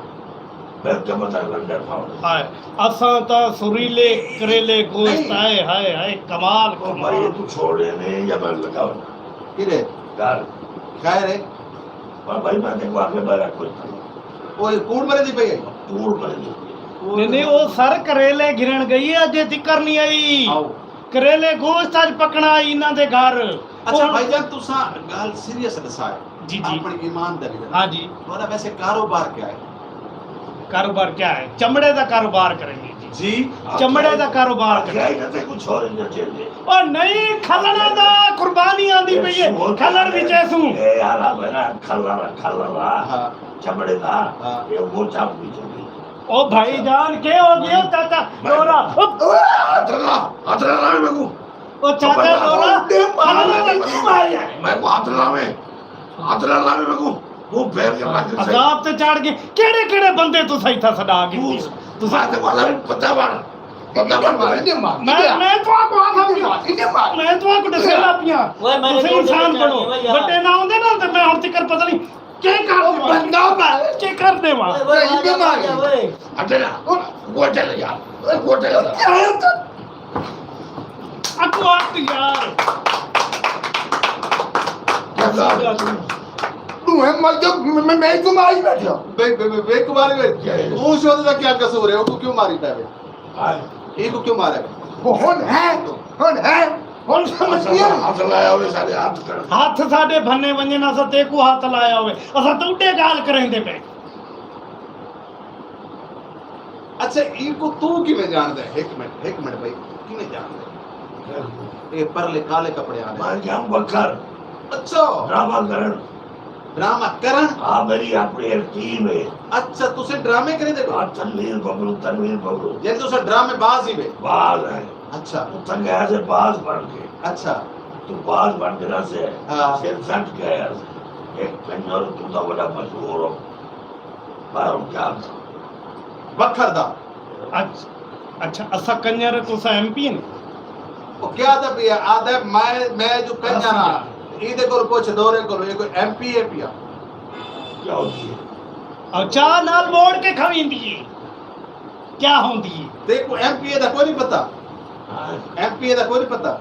S4: मैं जब तक लंडन था
S3: हाय असां ता सुरीले करेले गोश्त आए हाय हाय कमाल
S4: तो भाई
S3: कमाल
S4: तू छोड़े ने या मैं लगाओ
S1: किरे
S4: यार
S1: खैर है
S4: पर भाई मैं देखो आगे मेरा कोई
S1: ओए कूड़ मरे दी पई है
S4: टूर पर
S3: नहीं नहीं वो सर करेले गिरन गई है अजे तिकर नहीं आई
S1: आओ
S3: करेले गोश्त आज पकना इन्हां दे घर
S1: अच्छा भाईजान तुसा गल सीरियस दसाए
S3: जी जी
S1: अपनी ईमानदारी दा
S3: हाँ जी
S1: तुम्हारा वैसे कारोबार क्या है
S3: कारोबार क्या है चमड़े का कारोबार करेंगे जी
S1: जी
S3: चमड़े का कारोबार
S4: क्या
S3: करेंगे
S4: ही ना ते कुछ और नहीं चाहिए
S3: और नहीं खलड़ा दा कुर्बानी आंदी पई है खलड़ विच ऐसू
S4: ए यारा मेरा खल्ला
S1: हाँ
S4: चमड़े दा
S1: हाँ।
S4: ये वो चाप भी चली
S3: ओ भाईजान के हो गया चाचा डोरा
S4: अतरा मेरे को
S3: ओ चाचा डोरा
S4: मैं को अतरा मेरे को वो पैर के रख से
S3: अजाब ते चढ़ गए केड़े केड़े बंदे तू सही था सदा के
S4: तू साथ वाला भी पता बन
S6: इन्हें मार
S3: मैं तो आपको आधा भी
S6: इन्हें मार
S3: मैं तो आपको दसेला पिया
S2: ओए मैंने
S3: तुसे इंसान बनो बटे ना होंदे ना ते मैं हम तिकर पता नहीं के कर दे
S6: बंदा मार
S3: के कर दे मां
S2: ओए ओए
S4: अटला वो चले यार वो चले
S3: अको आत यार
S6: तू है मर जो मैं तो मारी बैठा
S1: बेकुमारी में वो शोध का क्या कसूर है उसको क्यों मारी पावे ये को क्यों मारा
S6: कौन है कौन समझ गया
S4: हाथ लाया हुए सारे हाथ कर
S3: हाथ साडे भन्ने वंजे ना सा तेको हाथ लाया होवे असा तो उडे गाल करेंदे पे
S1: अच्छा इनको तू किवें जानदा है एक मिनट भाई किवें जानदा है ये परले काले कपड़े आ
S4: मैं क्या बकर
S1: अच्छा
S4: ड्रामा करण
S1: ड्रामा करण
S4: हाँ मेरी अपनी एक टीम है
S1: अच्छा तुसे ड्रामे करे देखो
S4: तनवीर बबलू
S1: ये तुसे ड्रामे बाज ही वे
S4: बाज है
S1: अच्छा
S4: तू तंग ऐसे बाज बन के
S1: अच्छा
S4: तू बाज बन के ना से
S1: हाँ।
S4: सिर सट के एक कंजर तू तो बड़ा मशहूर हो पर क्या
S1: बखरदा
S3: अच्छा असा कंजर तो सा एमपी ने
S1: वो क्या था भैया आधा मैं जो कंजा ना इधे को पूछ दौरे को ये कोई एमपी है पिया
S4: क्या होती है
S3: और चा नाल मोड़ के खवींदी है क्या होंदी है
S1: देखो एमपी दा कोई नहीं पता
S4: हाँ।
S1: एमपी दा कोई नहीं पता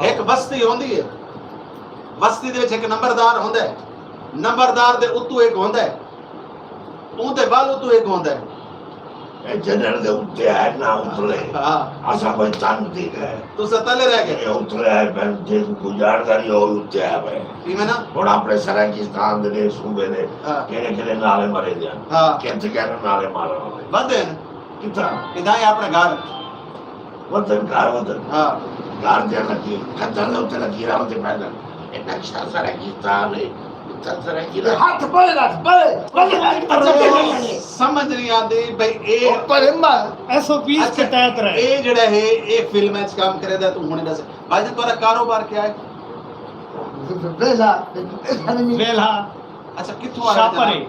S1: एक बस्ती होंदी है बस्ती दे विच एक नंबरदार होंदा है नंबरदार दे उत्तू एक होंदा है उनदे बाल उत्तू एक होंदा है
S4: ये जनरल दे उत्ते है ना उतले
S1: हां
S4: आशा कोई चांद दी है
S1: तू सतले रह गए
S4: ये उतले है मैं जे गुजारदारी हो उत्ते है मैं
S1: इमे ना
S4: ਹੁਣ ਆਪਣੇ ਸਰਾਇਕਿਸਤਾਨ ਦੇ ਸੂਬੇ ਦੇ
S1: ਹਾਂ।
S4: ਕਿਹੜੇ ਕਿਹੜੇ ਨਾਲੇ ਮਰੇ ਜਾਂ
S1: ਹਾਂ।
S4: ਕਿੱਥੇ ਕਿਹੜੇ ਨਾਲੇ ਮਾਰਨ ਵਾਲੇ
S1: बंदे
S4: ਕਿੱਥਾ
S1: इधर है अपने घर
S4: ਵਤਨ ਘਰ ਵਤਨ
S1: हां
S4: ਘਰ ਦੇ ਲੱਗੀ ਖੱਦਰ ਦੇ ਉੱਤੇ ਲੱਗੀ ਰਾਮ ਦੇ ਪੈਦਲ ਇਹ ਨਕਸ਼ਾ ਸਰਾਇਕਿਸਤਾਨ ਹੈ ਉੱਤਰ ਸਰਾਇਕਿਸਤਾਨ
S6: हाथ पर रख
S1: अच्छा समझ नहीं आती भाई ए
S6: पर मार
S3: एसओपी के तहत रहे
S1: ਇਹ ਜਿਹੜਾ ਹੈ ਇਹ ਫਿਲਮਾਂ 'ਚ ਕੰਮ ਕਰਦਾ ਤੂੰ ਹੁਣੇ ਦੱਸ ਭਾਈ ਜੀ ਤੁਹਾਡਾ ਕਾਰੋਬਾਰ ਕੀ ਹੈ
S6: बेला ऐसा नहीं
S3: वेला
S1: ਅੱਛਾ ਕਿੱਥੋਂ ਆਇਆ
S3: शापरे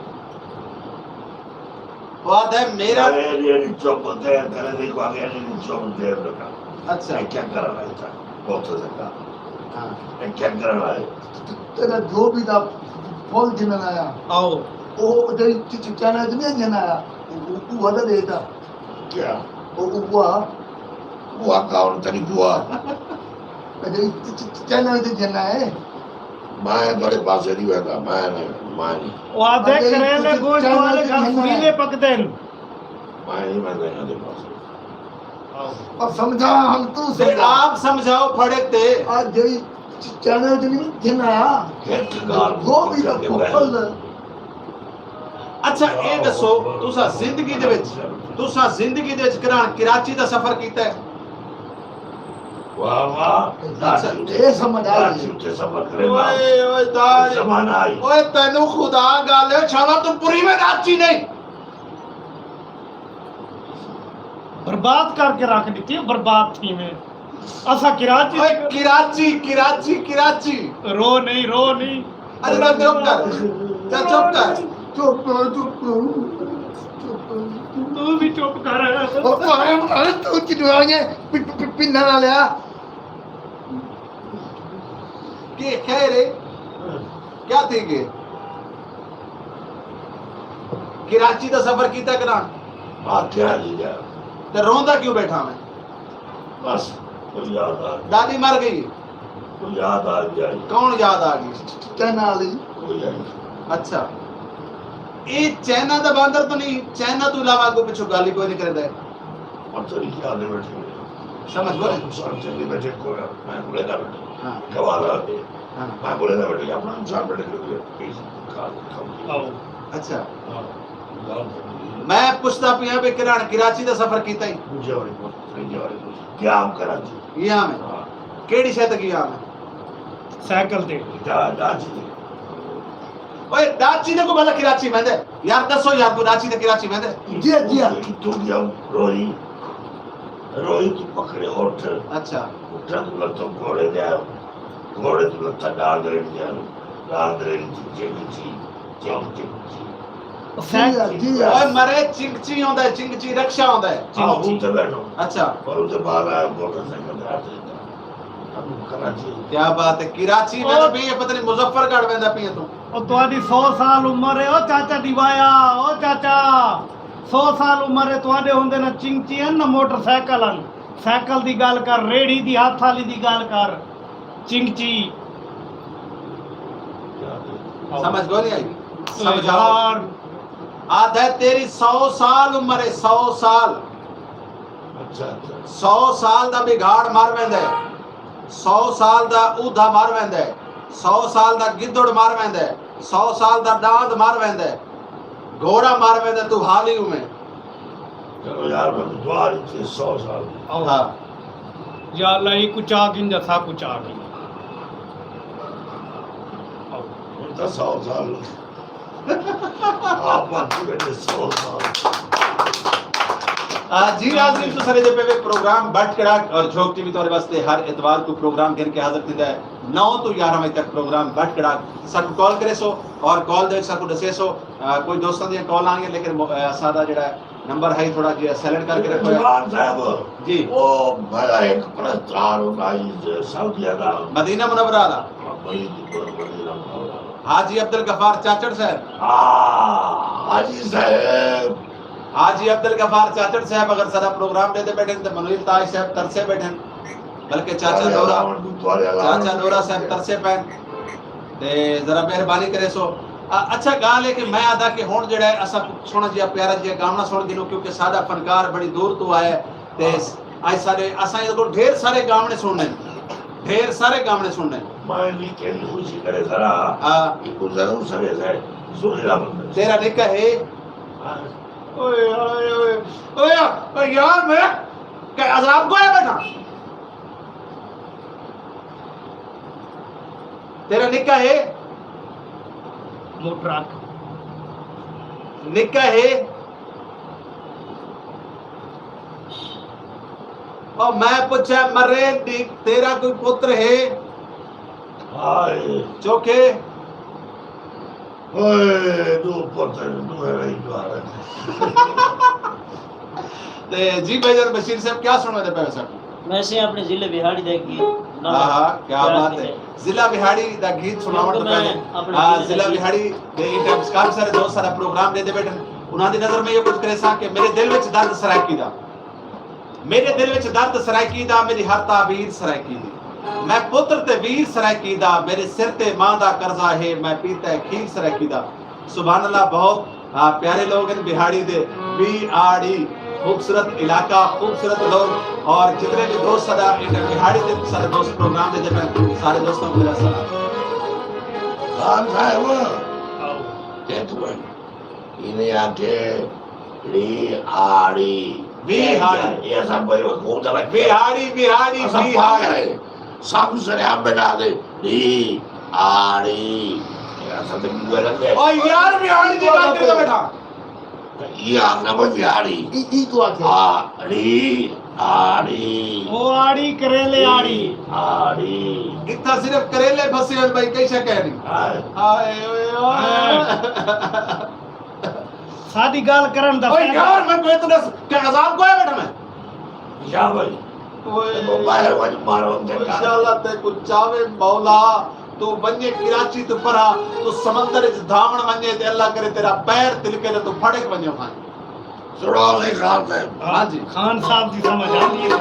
S1: ਬਾਤ ਹੈ ਮੇਰਾ
S4: ਇਹ ਚੁੱਪ ਤੇ ਕਰੇ ਦੇਖੋ ਆਗੇ ਨਹੀਂ ਚੁੱਪ ਦੇ ਰਹਾ
S1: ਅੱਛਾ
S4: ਇਹ ਕੀ ਕਰ ਰਹਾ ਹੈ ਬਹੁਤ ਜ਼ਿਆਦਾ
S1: ਹਾਂ
S4: ਇਹ ਕੀ ਕਰ ਰਹਾ ਹੈ
S6: तेरा जो भी था फॉल जिन आया
S3: आओ
S6: ओ दे चिचाना जिन जन आया वो वाला देता
S4: ਕੀ
S6: ओ वो
S4: ਉਹ ਅਕਾਊਂਟ ਤਰੀ ਬੁਆ
S6: दे चिचाना जन आए
S4: ਮੈਂ ਤੁਹਾਡੇ ਪਾਸੇ ਨਹੀਂ ਹੋਇਆ ਮੈਂ ਨਹੀਂ
S3: वो आधे करेले गोश्त वाले घर फुरीले पकदे न
S4: ਮੈਂ ਨਹੀਂ ਮੈਂ ਦੇ ਪਾਸੇ
S6: और समझा हम तू
S1: ਤੇ
S6: समझा
S1: ਆਪ ਸਮਝਾਓ ਫੜੇ ਤੇ
S6: आज दे चिचाना जन आया
S4: ਇੱਕ ਗੱਲ
S6: वो भी था फॉल
S1: ਅੱਛਾ ਇਹ ਦੱਸੋ ਤੁਸੀਂ ਜ਼ਿੰਦਗੀ ਦੇ ਵਿੱਚ ਕਰਾਚੀ ਦਾ ਸਫ਼ਰ ਕੀਤਾ ਹੈ
S4: ਵਾਹ ਵਾਹ
S6: ये समझ आ
S4: ਰਾਜੀ ਉੱਤੇ ਸਫਰ ਕਰੇ ਨਾ
S1: ਓਏ ਦਾਈ
S4: ਜ਼ਮਾਨਾ ਆਈ
S1: ਓਏ ਤੈਨੂੰ ਖੁਦਾ ਗੱਲ ਹੈ ਛਾਲਾ ਤੂੰ ਪੂਰੀ में ਰਾਚੀ नहीं
S3: बर्बाद करके रख दी बर्बाद थी में असा कराची
S1: ਓਏ कराची
S3: रो नहीं
S1: अरे ना चुप कर चल चुप कर
S6: चुप
S3: तू भी चुप कर
S6: अरे तू चिड़वाने पिन्ना ना लिया
S1: के खैर है क्या थी के कराची ਦਾ ਸਫ਼ਰ ਕੀਤਾ ਕਰਾਂ
S4: ਆਖਿਆ ਜੀ ਜਾ
S1: ਤੇ ਰੋਂਦਾ ਕਿਉਂ ਬੈਠਾ ਮੈਂ
S4: ਬਸ ਕੋਈ ਯਾਦ ਆ
S1: ਦਾਦੀ ਮਰ ਗਈ
S4: ਕੋਈ ਯਾਦ ਆ ਜਾਈ
S1: ਕੌਣ ਯਾਦ ਆ ਗਈ
S6: कहना ली
S4: ਕੋਈ ਆਈ
S1: ਅੱਛਾ ਇਹ ਚਾਈਨਾ ਦਾ ਬਾਂਦਰ ਤਾਂ ਨਹੀਂ ਚਾਈਨਾ ਤੋਂ ਇਲਾਵਾ ਕੋਈ ਪਿੱਛੋਂ ਗੱਲ ਹੀ ਕੋਈ ਨਹੀਂ ਕਰਦਾ
S4: ਮਤਰੀ ਖਿਆਲ ਬੈਠੇ
S1: समझ गए
S4: इंसान चंगी बैठे को मैं बोले ना बैठे
S1: हाँ
S4: कवाला
S1: हाँ
S4: मैं बोले ना बैठे अपना इंसान बैठे खा
S3: आओ
S1: अच्छा
S3: आओ
S1: मैं पुछदा पिया भी किरण कराची दा सफर कीता ही
S4: क्या हम कराची
S1: यहाँ में केड़ी शहर तक यहाँ में
S3: साइकिल ते
S1: ओए डाची ने को भला कराची में दे यार दसो यार को डाची ने कराची में दे
S6: जी जी
S4: तू जाओ रोई रोई तू पकड़े होटल
S1: अच्छा
S4: होटल तू लगता घोड़े दे घोड़े तू लगता डाल दे
S6: जी
S1: ओए मरे चिंगची होंदा है चिंगची रक्षा होंदा है अच्छा क्या बात है कराची में तो भी ये पता नहीं मुजफ्फरगढ़ में दा पिया तू
S3: ओ तुहाडी 100 साल उम्र है ओ चाचा दिवाया ओ चाचा 100 साल उम्र है तुहाडे हुंदे ना चिंगची है ना मोटरसाइकिल हन साइकिल दी गल कर रेड़ी दी हाथ वाली दी गल कर चिंगची
S1: समझ गो नहीं आई समझाओ
S3: यार
S1: आधा तेरी 100 साल उम्र है 100 साल 100 साल दा बिगाड़ मार वेंदा है 100 साल दा ऊधा मार वेंदा है 100 साल दा गिद्धड़ मार वेंदा है 100 साल दा डांद मार वेंदा है घोड़ा मार वेंदा तू हाल ही में
S4: चलो यार मैं दुआ थी 100 साल
S3: आओ
S1: हाँ
S3: या अल्लाह ही कुछ आ गिन जसा कुछ आ गिन आओ
S4: उनका 100 साल आप बाकी बैठे 100 साल
S1: जी नाज़रीन तो सरे दे पे प्रोग्राम बट कड़ाक और झोंक टीवी तोरे वास्ते हर इतवार को प्रोग्राम करके हाजिर थींदा है 9 तो 11 बजे तक प्रोग्राम बट कड़ाक साकू कॉल करे सो और कॉल दे साकू दसे सो कोई दोस्तों दी कॉल आएंगे लेकिन सादा जेड़ा नंबर है थोड़ा जी साइलेंट करके रखो
S4: जवान साहब
S1: जी
S4: वो बड़ा एक प्रस्ताव होगा इस सऊदी अरब
S1: मदीना मुनव्वरा दा हाजी अब्दुल गफार चाचड़ साहब
S4: हाजी साहब
S1: हाजी अब्दुल गफार चाचड़ साहब अगर सारा प्रोग्राम देते बैठे तो मनोज ताज साहब तरसे बैठे बल्कि चाचा नोरा साहब तरसे पैन ते जरा मेहरबानी करे सो अच्छा गाल है कि मैं आदा कि हुन जेड़ा है असा सोना जिया प्यारा जिया गाना सुन गिनो क्योंकि सादा फनकार बड़ी दूर तो आया ते आज सारे असा इधर को ढेर सारे गाने सुनने
S4: मैं लिखे खुशी करे जरा इको जरूर सवे है सुन ला
S1: तेरा निका है ओए ओए ओए ओए यार मैं क्या अजाब को है बेटा तेरा निका है
S3: मोटराक
S1: निका है और मैं पूछा मरे तेरा कोई पुत्र है
S4: हाय
S1: चौके
S4: ओए दो पुत्र दो है द्वार
S1: ते जी भाईजान बशीर साहब क्या सुनवा दे पे साहब
S2: मैं से अपने जिले बिहाड़ी देखी
S1: हां क्या बात है जिला बिहाड़ी दा गीत सुनावण तो पहले जिला बिहाड़ी दे टाइम्स काफी सारे दोस्त सारा प्रोग्राम देते बैठे उन्हां दी नजर में ये कुछ करे सा कि मेरे दिल विच दर्द सरायकी दा मेरे दिल विच दर्द सरायकी दा मेरी हर ताबीर सरायकी दी मैं पुत्र ते वीर सरायकी दा मेरे सिर ते मां दा कर्जा है मैं पीता है खीर सरायकी दा सुभान अल्लाह बहुत प्यारे लोग इन बिहाड़ी दे बिहाड़ी खूबसूरत इलाका खूबसूरत लोग और जितने भी दोस्त सदा बिहाड़ी के सारे दोस्त प्रोग्राम देते हैं सारे दोस्तों को मेरा सलाम
S4: खान साहब
S3: आओ
S4: एक मिनट इन्हें आके बिहाड़ी
S1: बिहाड़ी
S4: ये सब भाई वो दवा
S1: बिहाड़ी बिहाड़ी बिहाड़ी
S4: सब सरे आप बना दे बिहाड़ी ऐसा तो बुआ लगे
S1: ओ यार बिहाड़ी की बात करके बैठा
S4: ये आपने वो बिहाड़ी
S6: ई तो आके
S4: आड़ी आड़ी
S3: ओ आड़ी करेले आड़ी
S4: आड़ी
S1: इतना सिर्फ करेले फंसे हैं भाई कैसे कह रही हाय ओए
S3: सादी गाल करन दा
S1: ओए यार मैं कोई तो क्या अजाब को है बेटा मैं
S4: या भाई
S1: ओए
S4: वो बाहर वाली मारो
S1: इंशाल्लाह ते कुछ चावे मौला तू वन्ने कराची तो परा तू समंदर इच धावण वन्ने ते अल्लाह करे तेरा पैर तिलके ते तू फड़क वन्यो खान
S4: सुनो ले खान साहब
S1: हां जी
S3: खान साहब की समझ आंदी है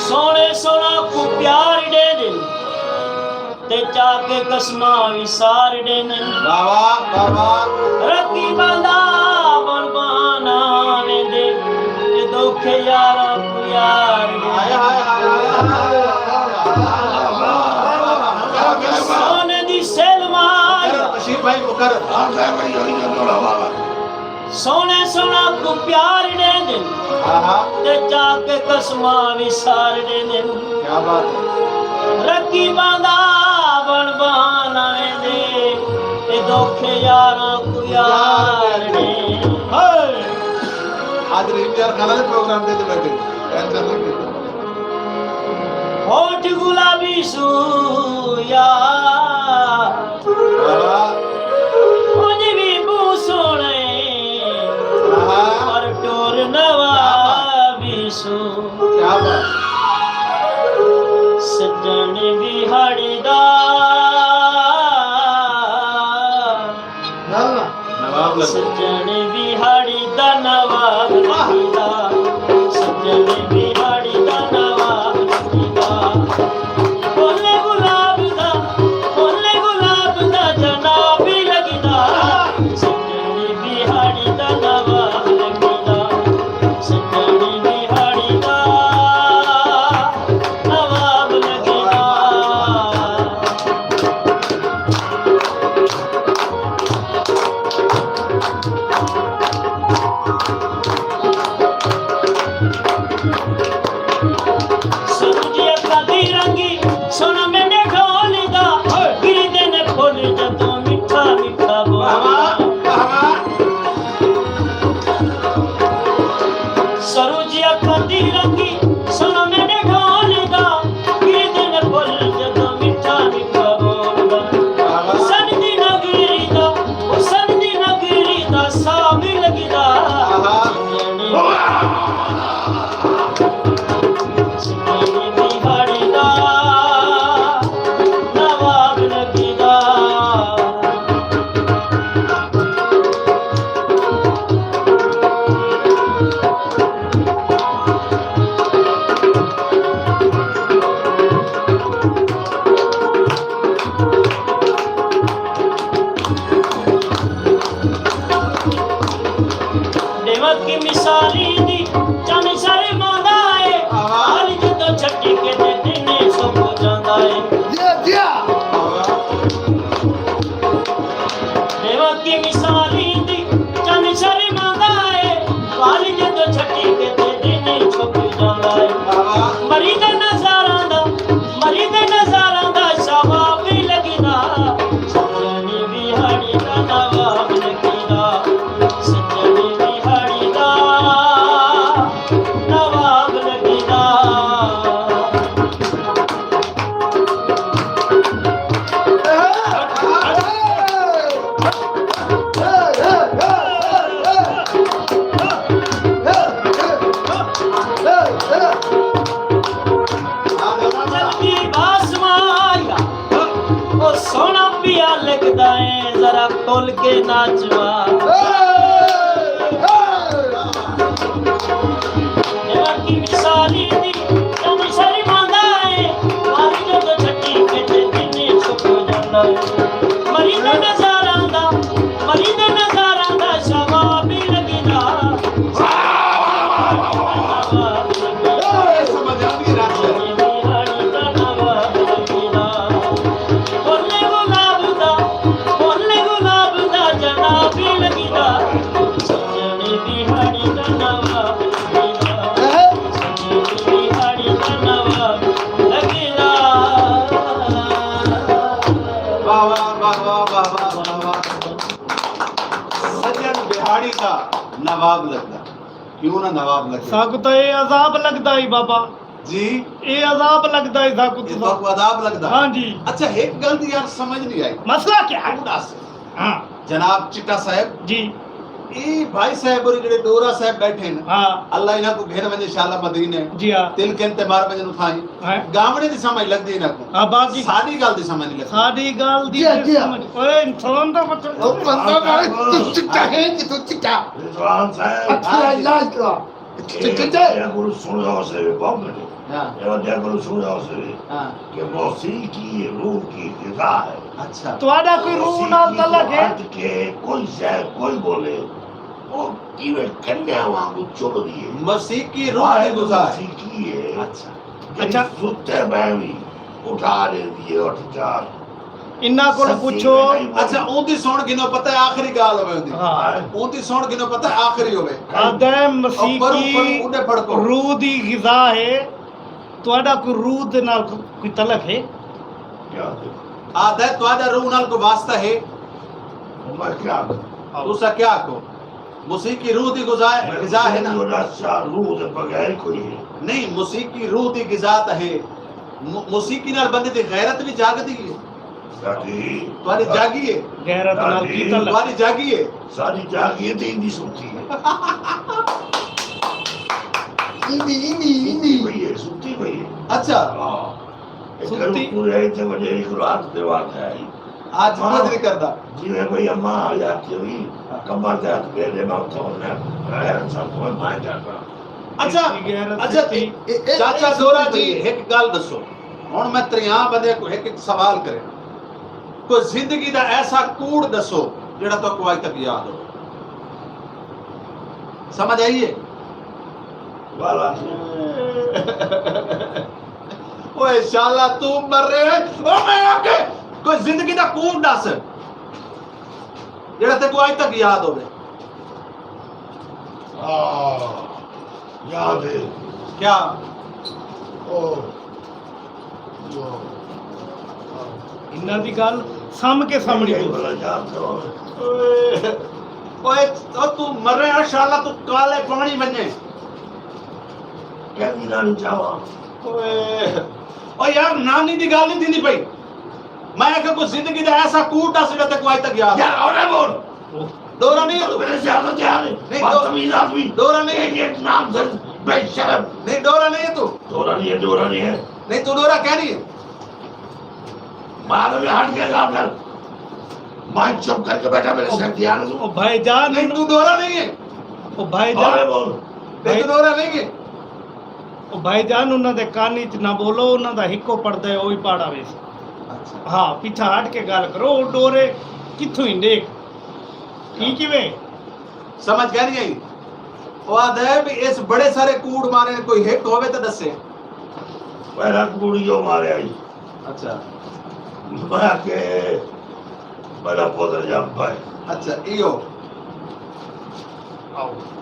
S2: सोने सोना को प्यार दे दे ते चाके कसमा विसारड़े ने
S1: बाबा बाबा
S2: रखी बांदा बनबाना वेंदे ते दोखे यारा को यार
S1: हाय हाय हाय
S2: सोने दी सेलमार
S1: बशीर भाई मुकर
S2: सोने सोना को प्यार दे दे
S1: हाँ
S2: ते जाके कसमा विसार दे दे
S1: क्या बात है
S2: रखी बांदा बनबाना दे ते दोखे यारा को यार दे
S1: आज रिवियर खाना प्रोग्राम दे बैठे टेंशन लगे
S2: होठ गुलाबी सूया
S1: बाबा
S2: मुझे भी बू सोने
S1: हाँ
S2: और टोर नवाबी सू
S1: क्या बात
S2: सजन बिहाड़ी दा
S1: नवाब लग
S2: सजन बिहाड़ी दा नवाब लगीदा सजन बिहाड़ी दा नवाब लगीदा बोले गुलाब दा जनाब लगीदा सजन बिहाड़ी दा नवाब लगीदा सजन बिहाड़ी दा नवाब लगीदा सुरजिया कदी रंगी सोना मैंने ढोली दा गिरी देने फूल जदों मिठा मिठा
S1: बाबा
S2: बोला
S1: बाबा
S2: सुरजिया कदी रंगी सोना मैंने ढोली दा गिरी देने फूल जदों मिठा मिठा बोला
S1: बाबा
S2: सनदी नगरी दा सामी लगीदा सजनी बिहाड़ी दा नवाब लगीदा देवा की मिसाली दी चन सारे मांदा है हाल जदों छट्टी के दे दिने सो हो जांदा है देवा की मिसाली दी चन सारे मांदा है हाल जदों छट्टी के दे दिने सो हो जांदा है मरी दे नजारा दा शबाब भी लगीदा सजनी बिहाड़ी दा नवाब लगीदा सजनी बिहाड़ी दा नवाब लगीदा जल्दी बासमाया ओ सोना पिया लगदा है जरा खोल के नाचवा देवा की मिसाली दी चन सारी मांदा है वाली जदों छट्टी के ते दिने सुख हो जांदा है मरी दे नजारा दा शबाब भी लगीदा
S1: समझ आ गई रात में
S2: बिहाड़ी दा नवाब लगीदा बोले गुलाब दा जनाब भी लगीदा सजनी बिहाड़ी दा नवाब लगीदा सजनी बिहाड़ी दा नवाब लगीदा
S1: बाबा बाबा बाबा बाबा सजन बिहाड़ी का नवाब लगता क्यों ना नवाब लगता
S3: साकू तो ये अजाब लगता ही बाबा
S1: जी
S3: ये अजाब लगता ही साकू
S1: ये
S3: तो
S1: तो अदाब लगता
S3: हाँ जी
S1: अच्छा एक गलती यार समझ नहीं आई
S3: मसला क्या है
S1: थोड़ा सा।
S3: हाँ
S1: जनाब चिट्टा साहब
S3: जी
S1: ये भाई साहब और जेडे डोरा साहब बैठे न
S3: हाँ
S1: अल्लाह इन्हां को घेर वंदे इंशाअल्लाह मदीने
S3: जी हाँ
S1: तिल के ते मार वंदे उठाई
S3: हाँ
S1: गावड़े दी समझ लगदी इन्हां को
S3: हाँ बाकी
S1: साडी गल दी समझ नहीं लगदी
S3: साड़ी गाल दी
S6: जी, जी।
S3: समझ ओए इंसान तो मतलब
S6: तू चिट्टा है कि तू चिट्टा
S4: रिजवान साहब
S6: अच्छा इलाज करा
S4: ये गुरु सुनने से बहुत बड़े
S1: हाँ
S4: ये वजह गुरु सुनने से
S1: हाँ
S4: कि मौसीकी रूह की ग़िज़ा है
S1: अच्छा
S3: ਤੁਹਾਡਾ ਕੋਈ ਰੂਹ ਨਾਲ ਤਲਕ ਹੈ
S4: बात के कोई शायद कोई बोले वो कीवे कन्या वांगू चुभ दिए
S1: मौसीकी रूह की गुज़ा है
S4: मौसीकी है
S1: अच्छा
S4: अच्छा सुते में भी उठा दे दिए उठ जा
S3: ਇਹਨਾਂ ਕੋਲ ਪੁੱਛੋ
S1: अच्छा ऊंधी सुन किनो पता है आखिरी गाल होवे ऊंधी
S3: ਹਾਂ
S1: ऊंधी सुन किनो पता है आखिरी होवे
S3: ਆਦਮ
S1: और
S3: ਮਸੀਹ
S1: पर
S3: ਕੀ
S1: उन्हें फड़को
S3: ਰੂਹ ਦੀ ਗਿਜ਼ਾ ਹੈ ਤੁਹਾਡਾ ਕੋਈ ਰੂਹ ਦੇ ਨਾਲ ਕੋਈ ਤਲਕ ਹੈ
S4: क्या
S1: आदा तुआदा रूह नाल को वास्ता है
S4: मैं क्या
S1: तुसा क्या को मौसीकी रूह दी गुज़ा है ना
S4: रूह के बगैर कोई है
S1: नहीं मौसीकी रूह दी गिज़ा है मौसीकी नाल बंदे दी गैरत भी जागदी है
S4: साडी
S1: तुम्हारी जागी है
S3: ਗੈਰਤ ਨਾਲ ਕੀ ਤਲਕ
S1: तुम्हारी जागी है
S4: सारी जागिए तो इंदी सुती है
S6: इनी
S4: भई है सुती भई है
S1: अच्छा
S4: हाँ एक
S3: सुती-
S4: पूरे इतने बजे एक रात के बाद है
S1: आज मदद नहीं करता
S4: जिन्हें भई अम्मा आ जाती हुई कमर दर्द मेरे माउथ होने सब कोई मार जाता
S1: अच्छा
S3: गैरत
S1: अच्छा
S3: दी।
S1: चाचा दोरा जी एक गल दसो हुन मैं 53 बंदे को एक सवाल करे कोई जिंदगी दा ऐसा कूड़ दसो जेड़ा तो को आज तक याद हो समझ आइए
S4: वाला
S1: ओए शाला तू मर रहे है ओ मैं आके कोई जिंदगी दा कूड़ दस जेड़ा ते को आज तक याद होवे
S4: याद है
S1: क्या
S4: ओ
S3: ਇਹਨਾਂ ਦੀ ਗੱਲ ਸਾਹਮ ਕੇ ਸਾਹਮਣੇ ਬੋਲ
S4: वाला याद करो
S1: ओए ओ तू मर रहे है शाला तू काले पानी बने
S4: क्या नहीं चाहवा
S1: ओए ओ यार नानी दी गल नहीं थी भाई मैं आखे कोई जिंदगी दा ऐसा कूट आ जेड़ा ते को आज तक याद
S4: क्या और बोल
S1: दोरा नहीं है
S4: तो
S1: तू
S4: मेरे ज्यादा ध्यान है
S1: नहीं,
S4: बदतमीज आदमी
S1: दोरा नहीं है।
S4: एक नाम से बेशरम
S1: नहीं डोरा नहीं है तू
S4: दोरा नहीं है
S1: नहीं तू डोरा क्या नहीं है
S4: मार में हट के काम कर माइक चुप करके बैठा मेरे से ध्यान दो
S3: ਉਹ ਭਾਈਜਾਨ
S1: नहीं तू डोरा नहीं है
S3: ਉਹ ਭਾਈਜਾਨ
S4: और बोल
S1: नहीं तू डोरा नहीं है
S3: ਉਹ ਭਾਈਜਾਨ ਉਹਨਾਂ ਦੇ ਕੰਨ 'ਚ ਨਾ ਬੋਲੋ ਉਹਨਾਂ ਦਾ ਹਿੱਕੋ ਪੜਦਾ ਹੈ ਉਹ ਹੀ ਪਾੜਾਵੇ
S1: अच्छा
S3: ਹਾਂ ਪਿੱਛਾ ਹਟ ਕੇ ਗੱਲ ਕਰੋ ਉਹ ਡੋਰੇ ਕਿੱਥੋਂ ਹੀ ਦੇਖ ਕੀ ਕਿਵੇਂ
S1: समझ गया नहीं आई वो आदा है भी इस बड़े सारे कूड़ मारे ने कोई हिट होवे तो दसे
S4: पहला कुड़ियों मारे आई
S1: अच्छा
S4: मैं के बड़ा पोतर जम पाए
S1: अच्छा इयो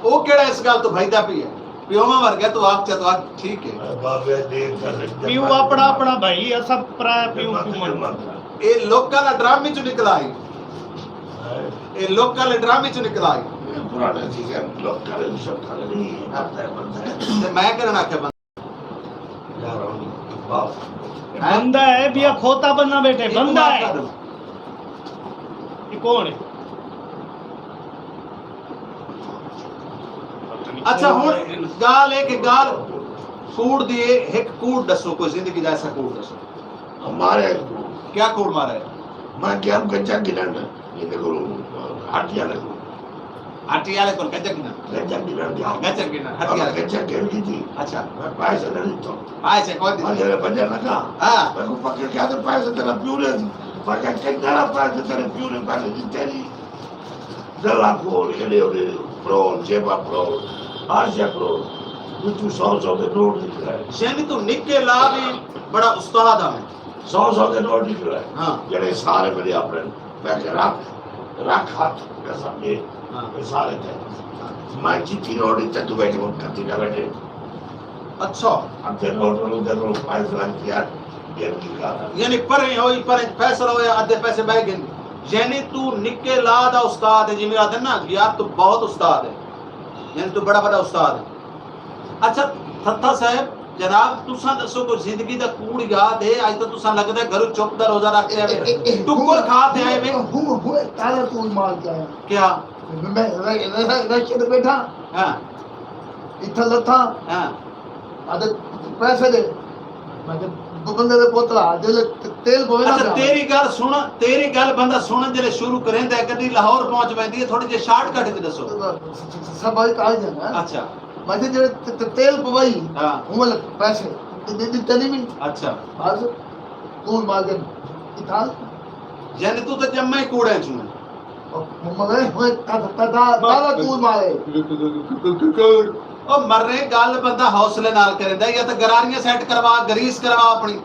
S1: ओ केड़ा इस गल तो भाईदा पी है पियोमा मर गया तो आप चा तो आप ठीक है
S4: बाबे देख कर
S3: ਪਿਓ ਆਪਣਾ ਆਪਣਾ ਭਾਈ ਆ ਸਭ ਪਰਾਇਆ ਪਿਓ ਕਿਉਂ ਮੰਨ
S1: ये लोकल ड्रामे चो निकला आई ये लोकल ड्रामे चो निकला आई
S4: पुराने चीज है लोग करे सब करे नहीं बनता है
S1: ते मैं करना के
S4: यार बाप
S3: ਬੰਦਾ ਹੈ ਵੀ ਆ ਖੋਤਾ ਬੰਨਾ ਬੈਠੇ ਬੰਦਾ ਹੈ ਇਹ ਕੌਣ ਹੈ
S1: अच्छा हुन गाल है कि गाल कूड़ दिए एक कूड़ दसो कोई जिंदगी दा ऐसा कूड़ दसो
S4: हमारे
S1: क्या कूड़ मारा है
S4: मैं क्या हम कच्चा गिरन ये देखो हटिया लगो
S1: हटी वाले को कच्चा गिना
S4: कच्चा गिरन दिया
S1: कच्चा गिना हटी वाले
S4: कच्चा गिर की थी
S1: अच्छा
S4: मैं पैसे नहीं तो
S1: आए से कोई
S4: मैं जरा बजा लगा
S1: हां
S4: मैं को पकड़ के आते पैसे तेरा प्यूरे पकड़ के तेरा पैसे तेरे प्यूरे पैसे दी तेरी दला को ले प्रो जेबा प्रो आशा प्रो तू 100 के नोट दिख रहा है
S1: यानी तू निके ला भी बड़ा उस्ताद है
S4: 100 के नोट दिख रहा है
S1: हां
S4: जेडे सारे मेरे अपने मैं के रख हाथ के सामने
S1: हां
S4: ये सारे थे मैं जीती नोट इतने तू बैठे वो करती ना बैठे
S1: अच्छा
S4: अब ते नोट लो दे लो पैसे लग गया ये की कहा
S1: यानी पर होई पर पैसा होया आधे पैसे बह गए यानी तू निके ला दा उस्ताद है जिमें आते ना यार तू बहुत उस्ताद है यानी तू बड़ा बड़ा उस्ताद है अच्छा थत्था साहब जनाब तुसा दसो को जिंदगी दा कूड़ याद है आज तो तुसा लगदा है घर चुप दा रोजा रख के आवे टुकुर खाते आए वे
S6: हुए तारा तू मार के आया
S1: क्या
S6: मैं रखे तो बैठा
S1: हां
S6: इतना लथा
S1: हां
S6: आधे पैसे दे मैं बंदे दे पोतला दिल तेल पवे ना
S1: अच्छा तेरी गल बंदा सुनन जले शुरू करेंदा है कदी लाहौर पहुंच वेंदी है थोड़ी जे शॉर्टकट भी दसो
S6: सब भाई काल जाना
S1: अच्छा
S6: मैं जो तेल पवाई
S1: हाँ
S6: वो पैसे दिते नहीं भी
S1: अच्छा
S6: बस तू मालकन इथा
S1: यानी तू तो जम्मे ही कूड़े चूं
S6: मगर होए ताला तू मारे
S1: ओ मरने गल बंदा हौसले नाल करेंदा या तो गरारियां सेट करवा गरीस करवा अपनी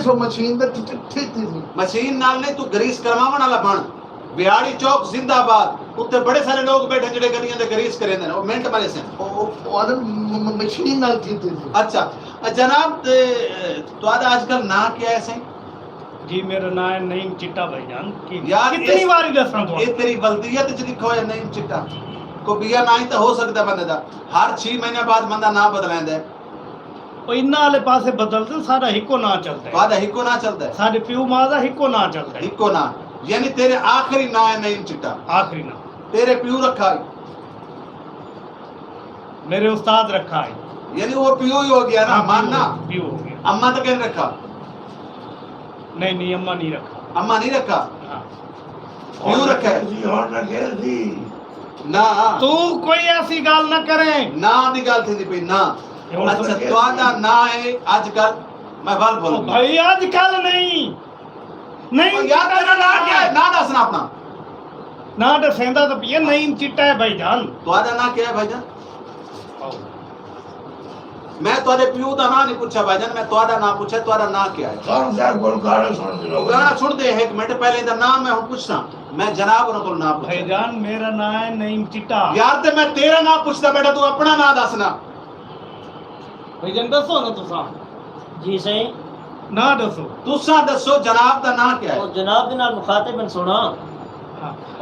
S6: सो मशीन दा ठीक थी
S1: मशीन नाल नहीं तू गरीस करवावन वाला बन बिहाड़ी चौक जिंदाबाद उत्ते बड़े सारे लोग बैठे जेडे गलियां दे गरीस करेंदे ने ओ मिनट मारे से
S6: ओ मशीन नाल ठीक थी
S1: अच्छा जनाब तुहादा आजकल ना क्या है सही
S3: जी मेरा नाम है नईम चिट्टा भाईजान की
S1: यार
S3: कितनी बारी दसना तो
S1: ये तेरी बल्दियत च लिखो है नहीं चिट्टा को बिया ना ही तो हो सकता बंदे दा हर 6 महीने बाद बंदा ना बदलैंदा है
S3: ਉਹ ਇਨਾਂ ਵਾਲੇ ਪਾਸੇ ਬਦਲਦੇ ਸਾਡਾ ਇੱਕੋ ਨਾਂ ਚੱਲਦਾ ਹੈ
S1: वादा हिको ना चलता है
S3: ਸਾਡੇ ਪਿਓ ਮਾਂ ਦਾ ਇੱਕੋ ਨਾਂ ਚੱਲਦਾ ਹੈ
S1: हिको ना यानी तेरे आखिरी ना है नहीं चिट्टा
S3: ਆਖਰੀ ਨਾਂ
S1: तेरे प्यू रखा है
S3: ਮੇਰੇ ਉਸਤਾਦ ਰੱਖਾ ਹੈ
S1: यानी वो प्यू ही हो गया ना मानना
S3: ਪਿਓ ਹੋ ਗਿਆ
S1: अम्मा तो कहने रखा
S3: ਨਹੀਂ ਨਹੀਂ ਅੰਮਾ ਨਹੀਂ ਰੱਖਾ
S1: अम्मा नहीं रखा
S3: ਹਾਂ।
S1: प्यू रखा है
S4: और रखे थी
S1: ना
S3: ਤੂੰ ਕੋਈ ਐਸੀ ਗੱਲ ਨਾ ਕਰੇ
S1: ना दी गल थी पई ना
S3: ਹੁਣ
S1: अच्छा तुहादा ना है आजकल मैं गल बोल
S3: ਭਾਈ ਅੱਜ ਕੱਲ ਨਹੀਂ ਨਹੀਂ
S1: यार तेरा ना क्या है ना दसना अपना
S3: ਨਾ ਦੱਸਦਾ ਤਾਂ ਪੀਏ ਨਈਮ ਚਿੱਟਾ ਹੈ ਭਾਈਜਾਨ
S1: तुहादा ना क्या है भाईजान मैं तुहादे प्यू दा ना नहीं पूछा भाईजान मैं तुहादा ना पूछा तुहादा ना क्या है
S4: कौन सा बोल गाना सुन लो
S1: गाना सुन दे एक मिनट पहले इधर नाम मैं हूं पूछना मैं जनाब उनको ना पूछा
S3: ਭਾਈਜਾਨ ਮੇਰਾ ਨਾਮ ਹੈ ਨਈਮ ਚਿੱਟਾ
S1: यार ते मैं तेरा ना पूछता बेटा तू अपना ना दसना
S3: ਭਾਈਜਾਨ ਦੱਸੋ ਨਾ ਤੁਸੀਂ
S2: जी सही
S3: ਨਾ ਦੱਸੋ
S1: तुसा दसो जनाब दा ना क्या है
S2: और जनाब दे नाल मुखातिबन सुना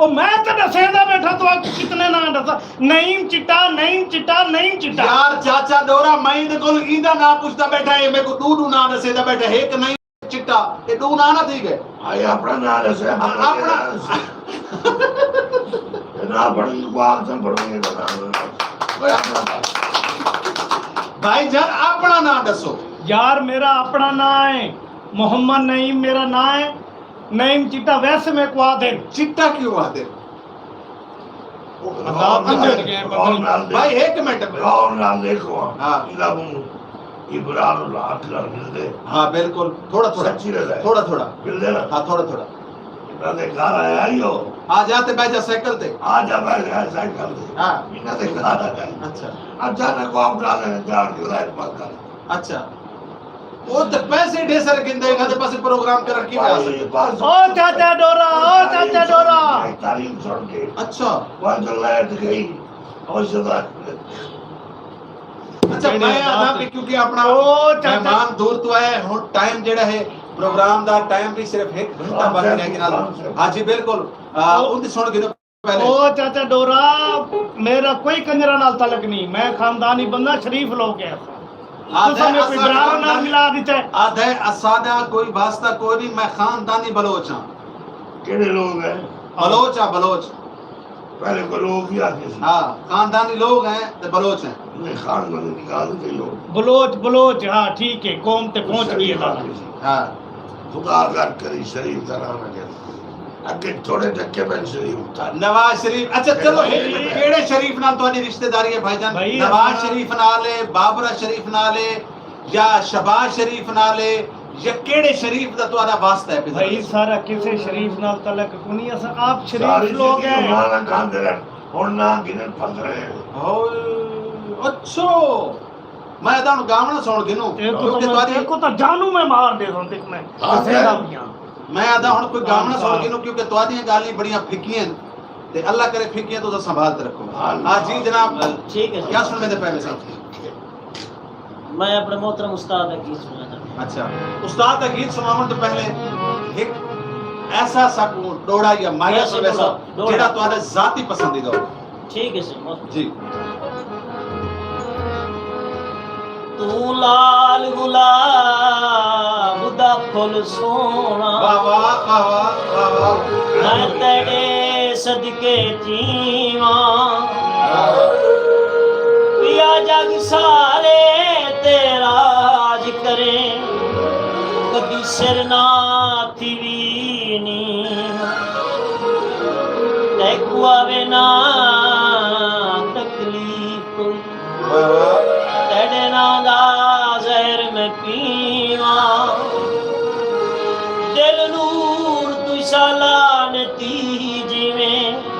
S3: ਉਹ ਮੈਂ ਤਾਂ ਦੱਸਦਾ ਬੈਠਾ ਤੂੰ ਕਿਤਨੇ ਨਾਂ ਦੱਸ ਨਈਮ ਚਿੱਟਾ ਨਈਮ ਚਿੱਟਾ ਨਈਮ ਚਿੱਟਾ
S1: यार चाचा डोरा मैं इधर कोल इंदा ना पूछता बैठा है मेरे को दू ना दसेदा बैठा है एक नहीं चिट्टा ये दू ना ना ठीक है
S4: आई अपना नाम से
S1: अपना
S4: ना पढ़ी बात से पढ़ेंगे कोई अपना
S1: भाईजान अपना ना दसो
S3: यार मेरा अपना नाम है मोहम्मद नईम मेरा नाम है नईम चिट्टा वैसे में कुआ दे
S1: चिट्टा क्यों आते
S3: अजाब में चढ़ गए मतलब।
S1: भाई एक मिनट
S4: और नाम देखो
S1: हाँ।
S4: इब्राहिम लाख कर मिलते
S1: हाँ बिल्कुल थोड़ा थोड़ा
S4: सच्ची रहता है
S1: थोड़ा थोड़ा
S4: मिलते ना
S1: हाँ थोड़ा थोड़ा
S4: इन्होंने घर आया ही हो
S1: आ जाते बैठा साइकिल ते
S4: आज अब आया साइकिल से
S1: हाँ
S4: इन्होंने घर आया
S1: अच्छा
S4: अचानक को आप डाले जान के लाइट बंद कर
S1: अच्छा वो तो पैसे ढेर सारे गिनते हैं इन्होंने पास प्रोग्राम कर रखी है
S3: ओ चाचा डोरा ओ चाचा डोरा
S4: तारीफ सुन के
S1: अच्छा
S4: वहाँ तो लाइट गई और सदा
S1: अच्छा मैं आधा भी क्योंकि अपना
S3: ओ चाचा
S1: मेहमान दूर तो आए हुन टाइम जेड़ा है प्रोग्राम दा टाइम भी सिर्फ 1 घंटा बाकी रह गया हां जी बिल्कुल उनकी सुन गिनो पहले
S3: ओ चाचा डोरा मेरा कोई कंजरा नाल तलक नहीं मैं खानदानी बंदा शरीफ लोग है
S1: आधे
S3: में कोई ड्रामा नाल मिला देता है
S1: आधे असादा कोई वास्ता कोई नहीं मैं खानदानी बलोच हां
S4: केड़े लोग हैं
S1: बलोच हां बलोच
S4: पहले को लोग ही आते थे
S1: हां खानदानी लोग हैं ते बलोच हैं
S4: मैं खान में निकाल के लोग
S3: बलोच बलोच हाँ ठीक है कौम ते पहुंच गई है
S1: हां
S4: खुदा कर करी शरीफ तरह में के अगे थोड़े टक्के में शरीफ था
S1: नवाज शरीफ अच्छा चलो केड़े शरीफ नाल तोनी रिश्तेदारी है भाईजान
S3: भाई,
S1: नवाज
S3: अपना-
S1: शरीफ नाल है बाबरा शरीफ नाल है या शबाज शरीफ नाल है या केड़े शरीफ दा तोड़ा वास्ता है
S3: भाई सारा किसे शरीफ नाल तलक कोनी अस आप
S4: सारी
S3: शरीफ लोग हैं
S4: हमारा काम दे रहे और ना गिने फंस रहे हैं
S1: ओए अच्छो मैं दान गावना सुन गिनो क्योंकि तोरी
S3: एको तो जानू में मार दे दो देख मैं
S4: हाँ,
S3: सेदा
S4: है।
S3: पिया
S1: मैं आदा हुन कोई गावना सुन गिनो क्योंकि तोरी गाली बढ़िया फिकियां ते अल्लाह करे फिकियां तो संभालते रखो हां जी जनाब
S2: ठीक है
S1: क्या सुन में पहले साहब
S2: मैं अपने मोहतरम उस्ताद का गीत सुना था
S1: अच्छा उस्ताद का गीत सुनावन तो पहले एक ऐसा सा को डोड़ा या माया
S2: ऐसा
S1: वैसा
S2: डोड़ा।
S1: जेड़ा तुम्हारे जाती पसंदीदा हो
S2: ठीक है सर
S1: जी
S2: तू लाल गुलाब दा फुल सोना
S1: वाह वाह वाह वाह वाह
S2: मैं तेरे सदके जीवा पिया जग सारे तेरा राज करे कदी सिर ना थी नी तैकू आवे ना तक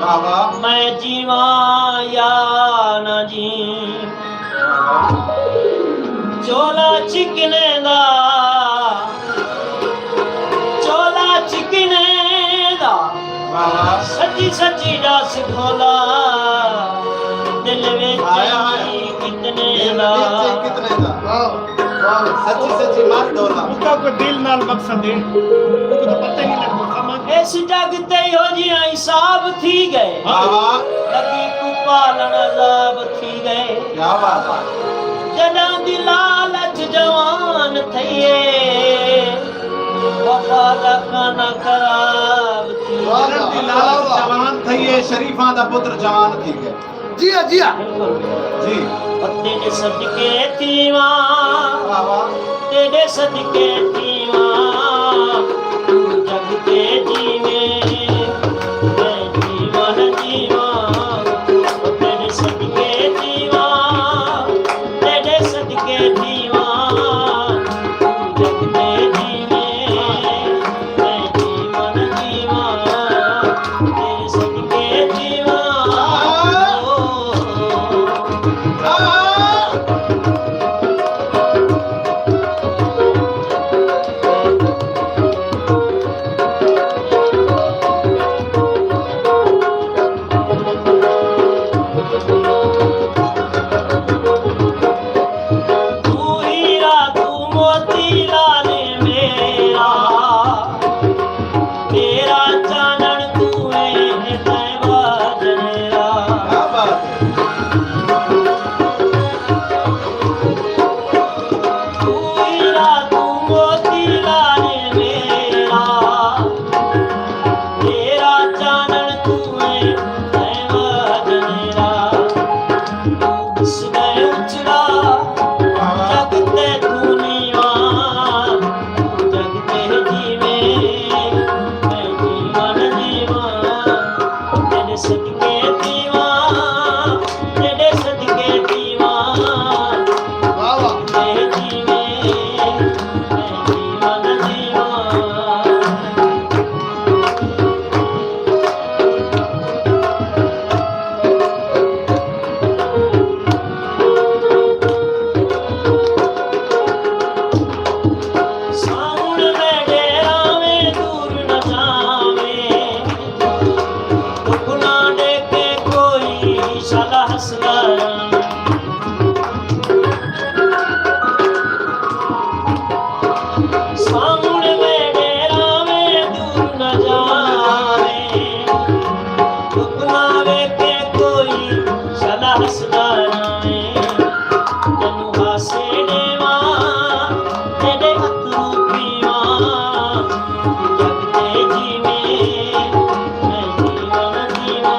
S1: वाह वाह
S2: मैं जीवा या ना जी चोला चिकने दा
S1: वाह वाह
S2: सच्ची सच्ची रस घोला दिल में
S1: आया आया
S2: कितने
S1: कितने दा सच्ची सच्ची मार डोला
S3: उसका कोई दिल नाल मकसद है उसको तो पता ही नहीं लगता समझ
S2: इस जग ते हो जिया हिसाब थी गए
S1: वाह वाह
S2: लगी तू पालन अजाब थी गए
S1: क्या बात है
S2: जदा दी लालच जवान थिए वफा दा खाना खराब थी
S1: जनम दी लालच जवान थी है शरीफा दा पुत्र जवान थी गए
S6: जिया जिया
S1: जी
S2: तेरे सदके थीवा
S1: वाह वाह
S2: तेरे सदके थीवा तू जग के जीवे मैं जीवन जीवा तेरे सदके जीवा तेरे सदके जीवा तू जग के जीवे मैं जीवन जीवा तेरे सदके जीवा तू हीरा तू मोती लाल मेरा तेरा चानन तू है बाजनेरा
S1: क्या बात है
S2: तू हीरा तू मोती लाल मेरा तेरा चानन तू है बाजनेरा तू किस गए उचरा जगते दुनिया जगते जीवे मैं जीवन जीवा तेरे सदके दीवा तेरे सदके दीवा
S6: वाह वाह
S2: मैं जीवे मैं जीवन जीवा साउंड में डेरावे दूर न जावे दुख ना देखे कोई सदा हंसदा साउंड में डेरावे दूर न जावे दुख ना देखे कोई सदा हंसदा तनु हासे देवा तेरे अतरू पीवा जगते जीवे मैं जीवन जीवा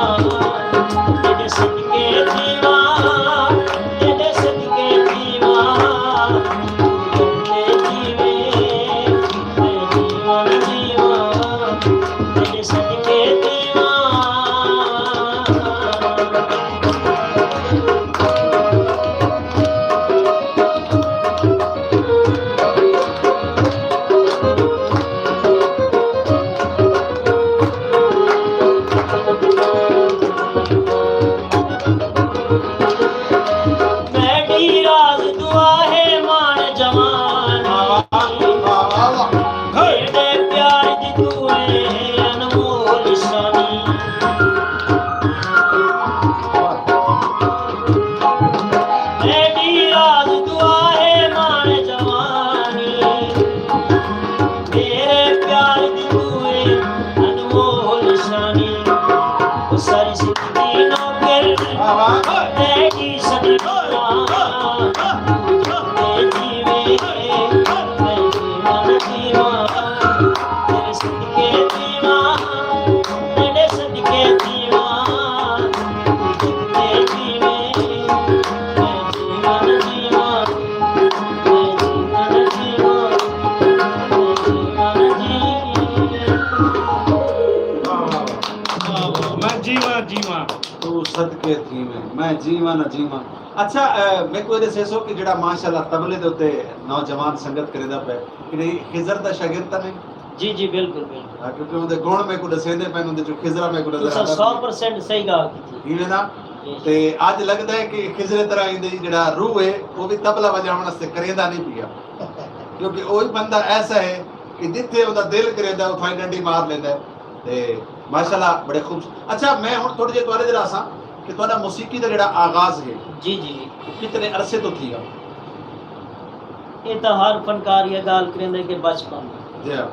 S2: तेरे सदके जीवा तेरे सदके जीवा जगते जीवे मैं जीवन जीवा तेरे सदके जीवा मैडी राज दुआ है मान जवानी तेरे प्यार दी तू है अनमोल शानी मैडी राज दुआ है मान जवानी तेरे प्यार दी तू है अनमोल शानी वो सारी जिंदगी नौकर
S1: वाह वाह
S2: तेरी सदका जीवे मैं जीवन जीवा तेरे सदके जीवा तेरे सदके जीवा जगते जीवे मैं जीवन जीवा मैं जीवन जीवा मैं जीवन जीवा
S3: मैं जीवा जीवा
S1: तू सदके थी मैं जीवा ना जीवा अच्छा मैं कोई दसे सो कि जेड़ा माशाल्लाह तबले दे उत्ते नौजवान संगत करेदा पे कि नहीं खिजर दा शागिर्द ता नहीं
S2: जी जी बिल्कुल बिल्कुल
S1: क्योंकि उनके गुण में को दसेंदे पैन उनके जो खिजरा में को नजर
S2: तुसा
S1: आता
S2: 100% सही गल कीती
S1: इवें ना ते आज लगता है कि खिजरे तरह इंदी जड़ा रूह है वो भी तबला बजावन से करेंदा नहीं पिया क्योंकि वही बंदा ऐसा है कि जिथे उदा दिल करेंदा वो फाइन डंडी मार लेंदा है ते माशाल्लाह बड़े खूब। अच्छा मैं हुन थोड़ी जे तुआरे जरा सा कि तुहाडा मौसीकी दा जड़ा आगाज है
S2: जी जी
S1: वो कितने अरसे तो थी
S2: ये तो हर फनकार ये गल करेंदे कि बचपन
S1: जी हाँ।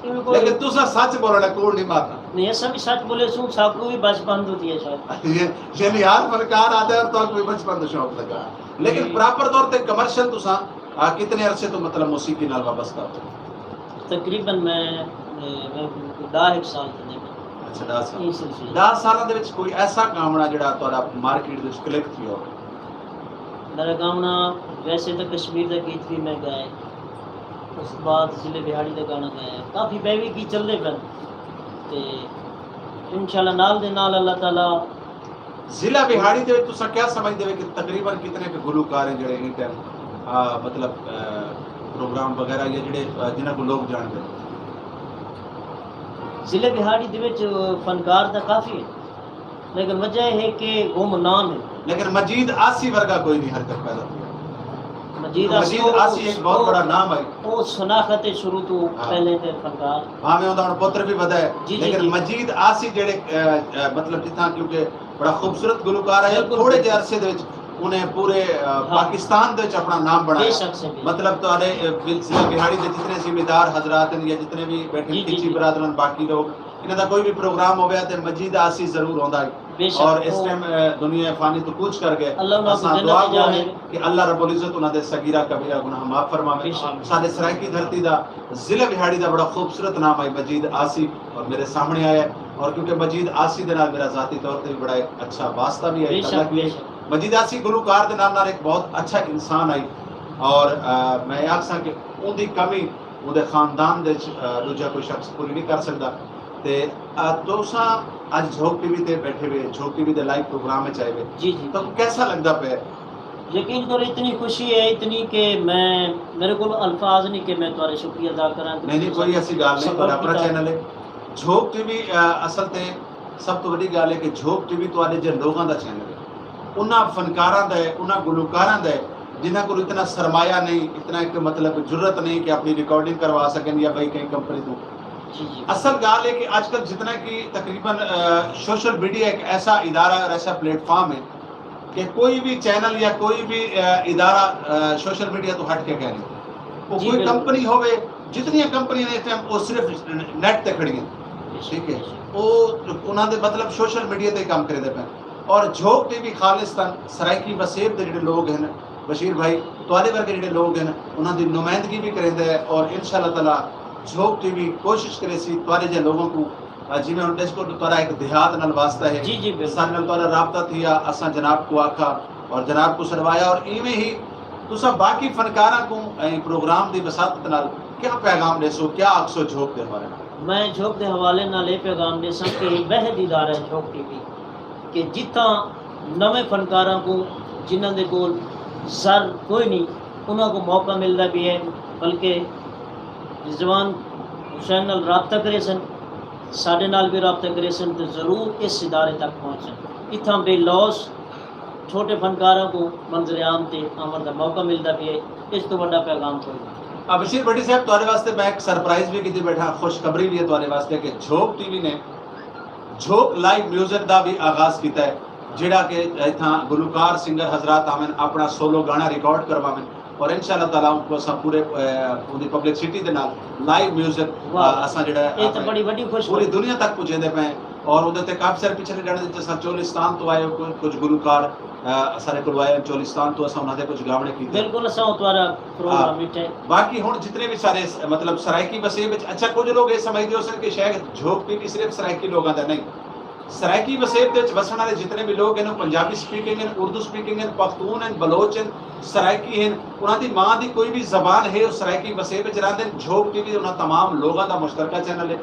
S2: इनमें कोई
S1: लेकिन तुसा सच बोलना कूड़ नहीं मारना
S2: नहीं ऐसा भी सच बोले सू सबको भी बचपन तो दिए शायद
S1: यानी हर फनकार आता है और तो कोई बचपन तो शौक लगा लेकिन प्रॉपर तौर पे कमर्शियल तुसा कितने अरसे तो मतलब मौसीकी नाल वाबस्ता हो?
S2: तकरीबन मैं 10 साल थे
S1: अच्छा 10 साल
S2: इस सिलसिले
S1: 10 सालों ਦੇ ਵਿੱਚ ਕੋਈ ਐਸਾ ਗਾਣਾ ਜਿਹੜਾ ਤੁਹਾਡਾ ਮਾਰਕੀਟ ਦੇ ਵਿੱਚ ਕਲਿੱਕ ਥੀ ਹੋਵੇ
S2: मेरा गाना वैसे तो कश्मीर का गीत भी मैं गाए उस बाद जिले बिहाड़ी का गाना गाया काफ़ी बैवी की चलते पे ते इंशाल्लाह नाल दे नाल अल्लाह ताला
S1: ਜ਼ਿਲ੍ਹਾ ਬਿਹਾੜੀ ਦੇ ਵਿੱਚ ਤੁਸੀਂ ਕੀ ਸਮਝਦੇ ਹੋ ਕਿ ਤਕਰੀਬਨ ਕਿਤਨੇ ਕੁ ਗੁਲੂਕਾਰ ਹੈ ਜਿਹੜੇ ਇਹ ਟਾਈਮ मतलब प्रोग्राम वगैरह या ਜਿਹੜੇ ਜਿਨ੍ਹਾਂ को लोग जानते हैं
S2: जिले बिहाड़ी दे विच फनकार तो काफ़ी है लेकिन वजह है कि गुमनाम है
S1: लेकिन मजीद आसी वर्गा कोई नहीं हरकत पैदा हुआ
S2: मजीद
S1: मजीद आसी एक बहुत बड़ा नाम है
S2: वो शनाखत है शुरू तो पहले थे फनकार
S1: भावे उनका पुत्र भी वधा है
S2: जी,
S1: लेकिन
S2: जी।
S1: मजीद आसी जेड़े मतलब जितना क्योंकि बड़ा खूबसूरत गुलकार है थोड़े जे अरसे दे विच उन्हें पूरे पाकिस्तान दे विच अपना नाम बनाया
S2: बेशक से भी।
S1: मतलब तुम्हारे जिला बिहाड़ी के जितने जिम्मेदार हजरात हैं या जितने भी बैठे
S2: जी, जी,
S1: किची
S2: जी।
S1: बरादरन बाकी लोग इन्हां दा कोई भी प्रोग्राम हो गया तो मजीद आसी जरूर होंदा है
S2: बेशक,
S1: और इस
S2: वो-
S1: टाइम दुनिया फानी तो कूच कर गए
S2: अल्लाह उन्हां को
S1: असां
S2: जन्नत
S1: दुआ
S2: में
S1: गो है
S2: जाने।
S1: कि अल्लाह रब्बुल इज्जत उन्हां दे सगीरा कबीरा गुनाह माफ फरमावे
S2: बेशक।
S1: साडे सराइकी धरती दा जिला बिहाड़ी दा बड़ा खूबसूरत नाम है मजीद आसी और मेरे सामने आया है और क्योंकि मजीद आसी दे नाल मेरा जाती तौर पे भी बड़ा एक अच्छा वास्ता भी है
S2: बेशक,
S1: अल्लाह की
S2: बेशक।
S1: मजीद आसी गुलूकार दे नाल एक बहुत अच्छा इंसान आई और मैं आखसा कि उनकी कमी उहदे खानदान दे दूजा कोई शख्स पूरी नहीं कर सकता ते तुसा आज झोंक टीवी ते बैठे हुए झोंक टीवी दे लाइव प्रोग्राम में चाहे हुए
S2: जी जी
S1: तो कैसा लगता पे
S2: यकीन करो इतनी खुशी है इतनी कि मैं मेरे को अल्फाज नहीं कि मैं तुम्हारे शुक्रिया अदा करा
S1: नहीं कोई ऐसी गाल नहीं पर अपना चैनल है झोंक टीवी असल ते सब तो बड़ी गाल है कि झोंक टीवी तुहाडे जे लोगों दा चैनल है उन्हां फनकारां दा है उन्हां गुलकारां दा है जिन्हां को इतना सरमाया नहीं इतना एक मतलब जरूरत नहीं कि अपनी रिकॉर्डिंग करवा सकें या भाई कहीं कंपनी तो
S2: जी जी
S1: असल गाल है कि आजकल जितना कि तकरीबन सोशल मीडिया एक ऐसा इदारा और ऐसा प्लेटफॉर्म है कि कोई भी चैनल या कोई भी इदारा सोशल मीडिया तो हट के कह नहीं वो
S2: जी,
S1: कोई
S2: बिल्कुल।
S1: कंपनी होवे जितनी कंपनी ने इस टाइम वो सिर्फ नेट ते खड़ी है ठीक है वो उन्होंने मतलब सोशल मीडिया ते काम करे पे और झोंक टीवी खालिस्तान सराइकी वसेब दे जिहड़े लोग हैं बशीर भाई तुहाडे वर्गे जिहड़े लोग हैं उन्होंने नुमाइंदगी भी करेंदे है और इंशाअल्लाह ताला झोंक टीवी कोशिश करे सी तुहाडे जे लोगों को जिवें हुण डिस्को तुहाडा एक देहात नाल वास्ता है
S2: जी, जी, बिल्कुल।
S1: साडे नाल तुहाडा राबता थिया असां जनाब को आखा और जनाब को सरवाया और इवें ही तुसां बाकी फनकारां को प्रोग्राम दी वसातत नाल क्या पैगाम देसो क्या आखसो झोंक दे बारे में
S2: मैं झोंक के हवाले नाल ये पैगाम दे सक कि वह दीदार है झोंक टीवी कि जिथा नवे फनकारां को जिन्हां दे कोल सर कोई नहीं उन्हां को मौका मिलता भी है बल्कि जवान हुसैन नाल राबता करे सन साडे नाल भी राबता करे सन तो ज़रूर इस इदारे तक पहुँचन इत्थां बेलौस छोटे फनकारां को मंजर आम ते आमन का मौका मिलता भी है इस तो बड़ा पैगाम कोई नहीं।
S1: बशीर भट्टी साहब तुहाडे वास्ते मैं एक सरप्राइज भी की बैठा खुशखबरी भी है तुहाडे वास्ते कि झोंक टीवी ने झोंक लाइव म्यूजिक का भी आगाज किया है जिहड़ा कि इत्थां गुलकार सिंगर हजरात आवन अपना सोलो गाना रिकॉर्ड करवावन और इंशाअल्लाह ताला उनको असां पूरे उनकी पब्लिसिटी दे नाल लाइव म्यूजिक असां जिहड़ा
S2: ये तो बड़ी बड़ी खुश
S1: पूरी दुनिया तक पहुंचाते पे और उहदे ते काफी सारे पिछले गाने जिस चोलिस्तान तो आए कुछ गुलकार सारे को आए चोलिस्तान तो असां उन्हां दे कुछ गावणे कीते
S2: बिल्कुल असां तुम्हारा प्रोग्राम मिटे
S1: बाकी हुण जितने भी सारे मतलब सराइकी वसीब विच अच्छा कुछ लोग ये समझदे हो सन कि शायद झोंक टीवी सिर्फ सराइकी लोगों का नहीं सराइकी वसेब दे विच वसण वाले जितने भी लोग हैं पंजाबी स्पीकिंग हैं उर्दू स्पीकिंग हैं पख्तून हैं बलोच हैं सराइकी हैं उन्हां दी मां दी कोई भी जबान है उस सराइकी वसेब विच रहंदे हैं झोंक टीवी उन्हां तमाम लोगों का मुश्तरका चैनल है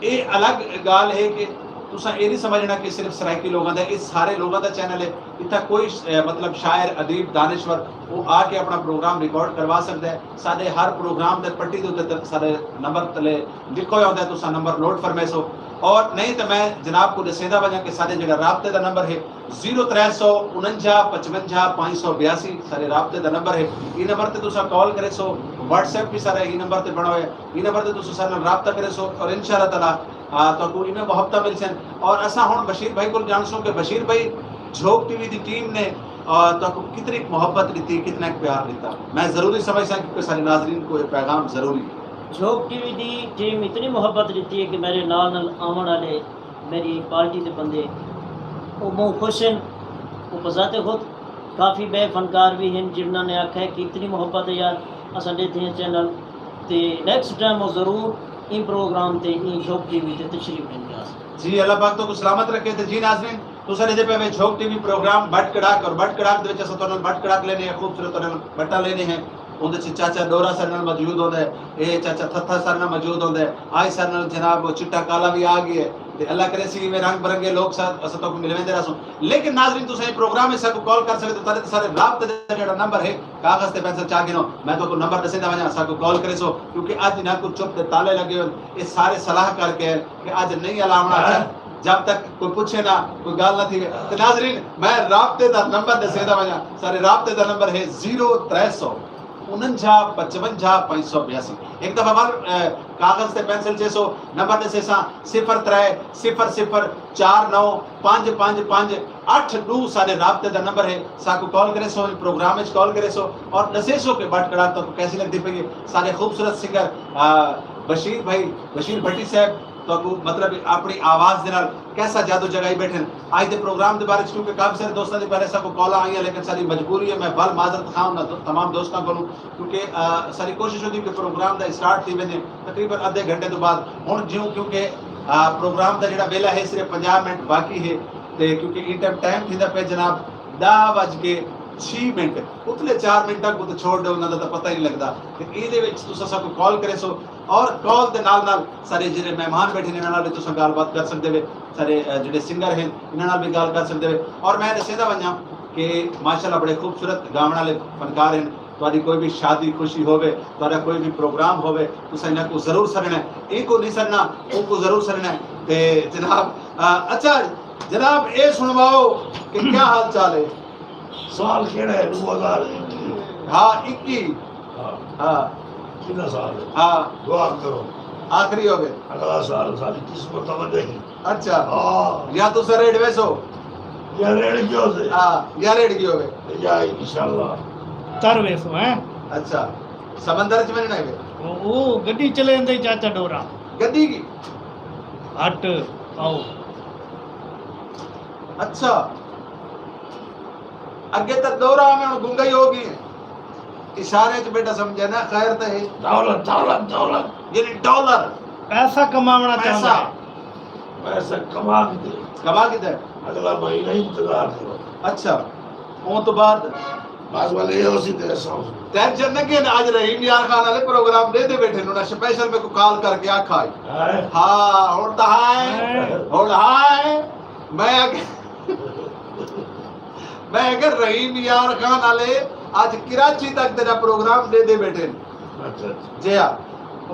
S1: ये अलग गाल है कि तुसा ये नहीं समझना कि सिर्फ सराइकी लोगों का, ये सारे लोगों का चैनल है। इतना कोई मतलब शायर अदीब दानिश्वर वो आके अपना प्रोग्राम रिकॉर्ड करवा सकता है। सारे हर प्रोग्राम के पट्टी के उत्ते सारे नंबर तले लिखो होता है, तुसा नंबर नोट फरमाइसो। और नहीं तो मैं जनाब को दसेंदा वजा कि सारे जो राबते का नंबर है 0349 55 582 सारे राबते का नंबर है। ये नंबर ते तुसा कॉल करे सो, व्हाट्सएप भी सारा ये नंबर ते बनो है, ये नंबर ते तुसा सारे राबता करे सो और इंशाअल्लाह ताला तो कोई में मोहब्बत मिल सन। और असा हुन बशीर भाई को जानसो कि बशीर भाई झोंक टीवी की टीम ने तो कितनी मोहब्बत दी, कितना प्यार दिता। मैं जरूरी समझता कि सारे नाजरीन को ये पैगाम जरूरी है।
S2: झोंक टीवी दी टीम इतनी मोहब्बत दी है कि मेरे नाल आवन वाले मेरी पार्टी के बंदे वो बहुत खुश हैं। वो बजाते खुद काफ़ी बे फनकार भी हैं जिन्होंने आखा है कि इतनी मोहब्बत है यार असा देते हैं चैनल ते नेक्स्ट टाइम वो ज़रूर इन प्रोग्राम ते इन झोंक टीवी ते तशरीफ लेंगे।
S1: जी अल्लाह पाक तो को सलामत रखे। ते जी नाज़रीन तुसा दे पे झोंक टीवी प्रोग्राम बट कड़ाक और बट कड़ाक दे विच अस तुहानू बट कड़ाक लेने हैं, खूबसूरत तुहानू बट्टा लेने हैं। उनके च चाचा डोरा सर नाल मौजूद होंदा है, ये चाचा थत्था सर नाल मौजूद होंदा है, आज सर नाल जनाब वो चिट्टा काला भी आ गया है। ते अल्लाह करे सी में रंग बिरंगे लोग साथ अस तो मिलवेंदे रहसो। लेकिन नाज़रीन तुसा ये प्रोग्राम में सबको कॉल कर सकते, तारे सारे राब्ते दा जेड़ा नंबर है कागज ते पेंसिल चा गिनो, मैं तो नंबर दसेंदा वजा सबको कॉल करे सो, क्योंकि आज ना कुछ चुप ते ताले लगे हो। ये सारे सलाह करके कि आज नहीं अलावना जब तक कोई पूछे ना कोई गाल ना थी। तो नाज़रीन मैं राब्ते दा नंबर दसेंदा वजा, सारे राब्ते दा नंबर है 0349 55 582। एक दफा बार कागज से पेंसिल चेसो नंबर दे सेसा 03 00 49 555 82 सारे राब्ते दा नंबर है। साको कॉल करे सो, प्रोग्राम में कॉल करे सो और दसे सो के बट कड़ा तो कैसी लगती पई सारे खूबसूरत सिंगर बशीर भाई बशीर भट्टी साहब तो मतलब अपनी आवाज़ दे नाल कैसा जादू जगाई बैठे। आज के प्रोग्राम के बारे में क्योंकि काफ़ी सारे दोस्तों की पहले सबको कॉल आई है, लेकिन सारी मजबूरी है मैं बल माजरत खाऊँ ना तमाम दोस्तों को, क्योंकि सारी कोशिश होती कि प्रोग्राम का स्टार्ट थी वेंदे तकरीबन आधे घंटे तो बाद हुण ज्यों क्योंकि प्रोग्राम का जो वेला है सिर्फ 50 मिनट बाकी है। तो क्योंकि इन टाइम थी पे जनाब 10:06 उतले 4 मिनट तक तो छोड़ दो उन्होंने तो पता ही नहीं लगता। ये सबको कॉल करे सो और कॉल के नाल नाल सारे जो मेहमान बैठे ने इन्होंने भी गलबात कर सकते हो, सारे जो सिंगर हैं इन्होंने भी गल कर सकते हो। और मैं दसेंदा वजा कि माशाल्लाह बड़े खूबसूरत गावन वाले फनकार हैं। तुम्हारी कोई भी शादी खुशी होवे, तुम्हारा कोई भी प्रोग्राम होवे, तुसा इन्हां को जरूर सरना है, इनको नहीं सरना उनको जरूर सरना है। ते जनाब अच्छा जनाब ये सुनवाओ कि क्या हाल चाल है।
S4: साल केड़ा है 2021?
S1: हाँ 21 हाँ
S4: कितना साल है?
S1: हाँ
S4: दुआ करो
S1: आखिरी हो गए।
S4: अगला साल सारी किस्मत बदलेगी।
S1: अच्छा
S4: हाँ
S1: या तो सर रेड वैसो
S4: या रेड क्यों से?
S1: हाँ या रेड की हो गए
S4: या इंशाल्लाह
S3: तरवे सो हैं।
S1: अच्छा समंदर च में नहीं
S3: वो गड्डी चले अंदर चाचा डोरा
S1: गद्दी की।
S3: हट आओ।
S1: अच्छा अगे तक दौरा में गुंगा ही होगी इशारे च बेटा समझे ना खैर तो है
S4: दौलत दौलत दौलत
S1: यानी डॉलर
S3: पैसा कमावना चाहता
S1: पैसा
S3: है।
S4: पैसा कमा के दे,
S1: कमा के दे।
S4: अगला महीना इंतजार करो।
S1: अच्छा वो तो बाद
S4: बस वाले ये उसी तरह समझ
S1: टेंशन न के आज रहीम यार खान वाले प्रोग्राम दे दे बैठे ना स्पेशल में को कॉल करके आखा
S4: है।
S1: हाँ और हाय मैं अगर रहीम यार खान वाले आज कराची तक तेरा प्रोग्राम दे दे बैठे।
S4: अच्छा
S1: जी हाँ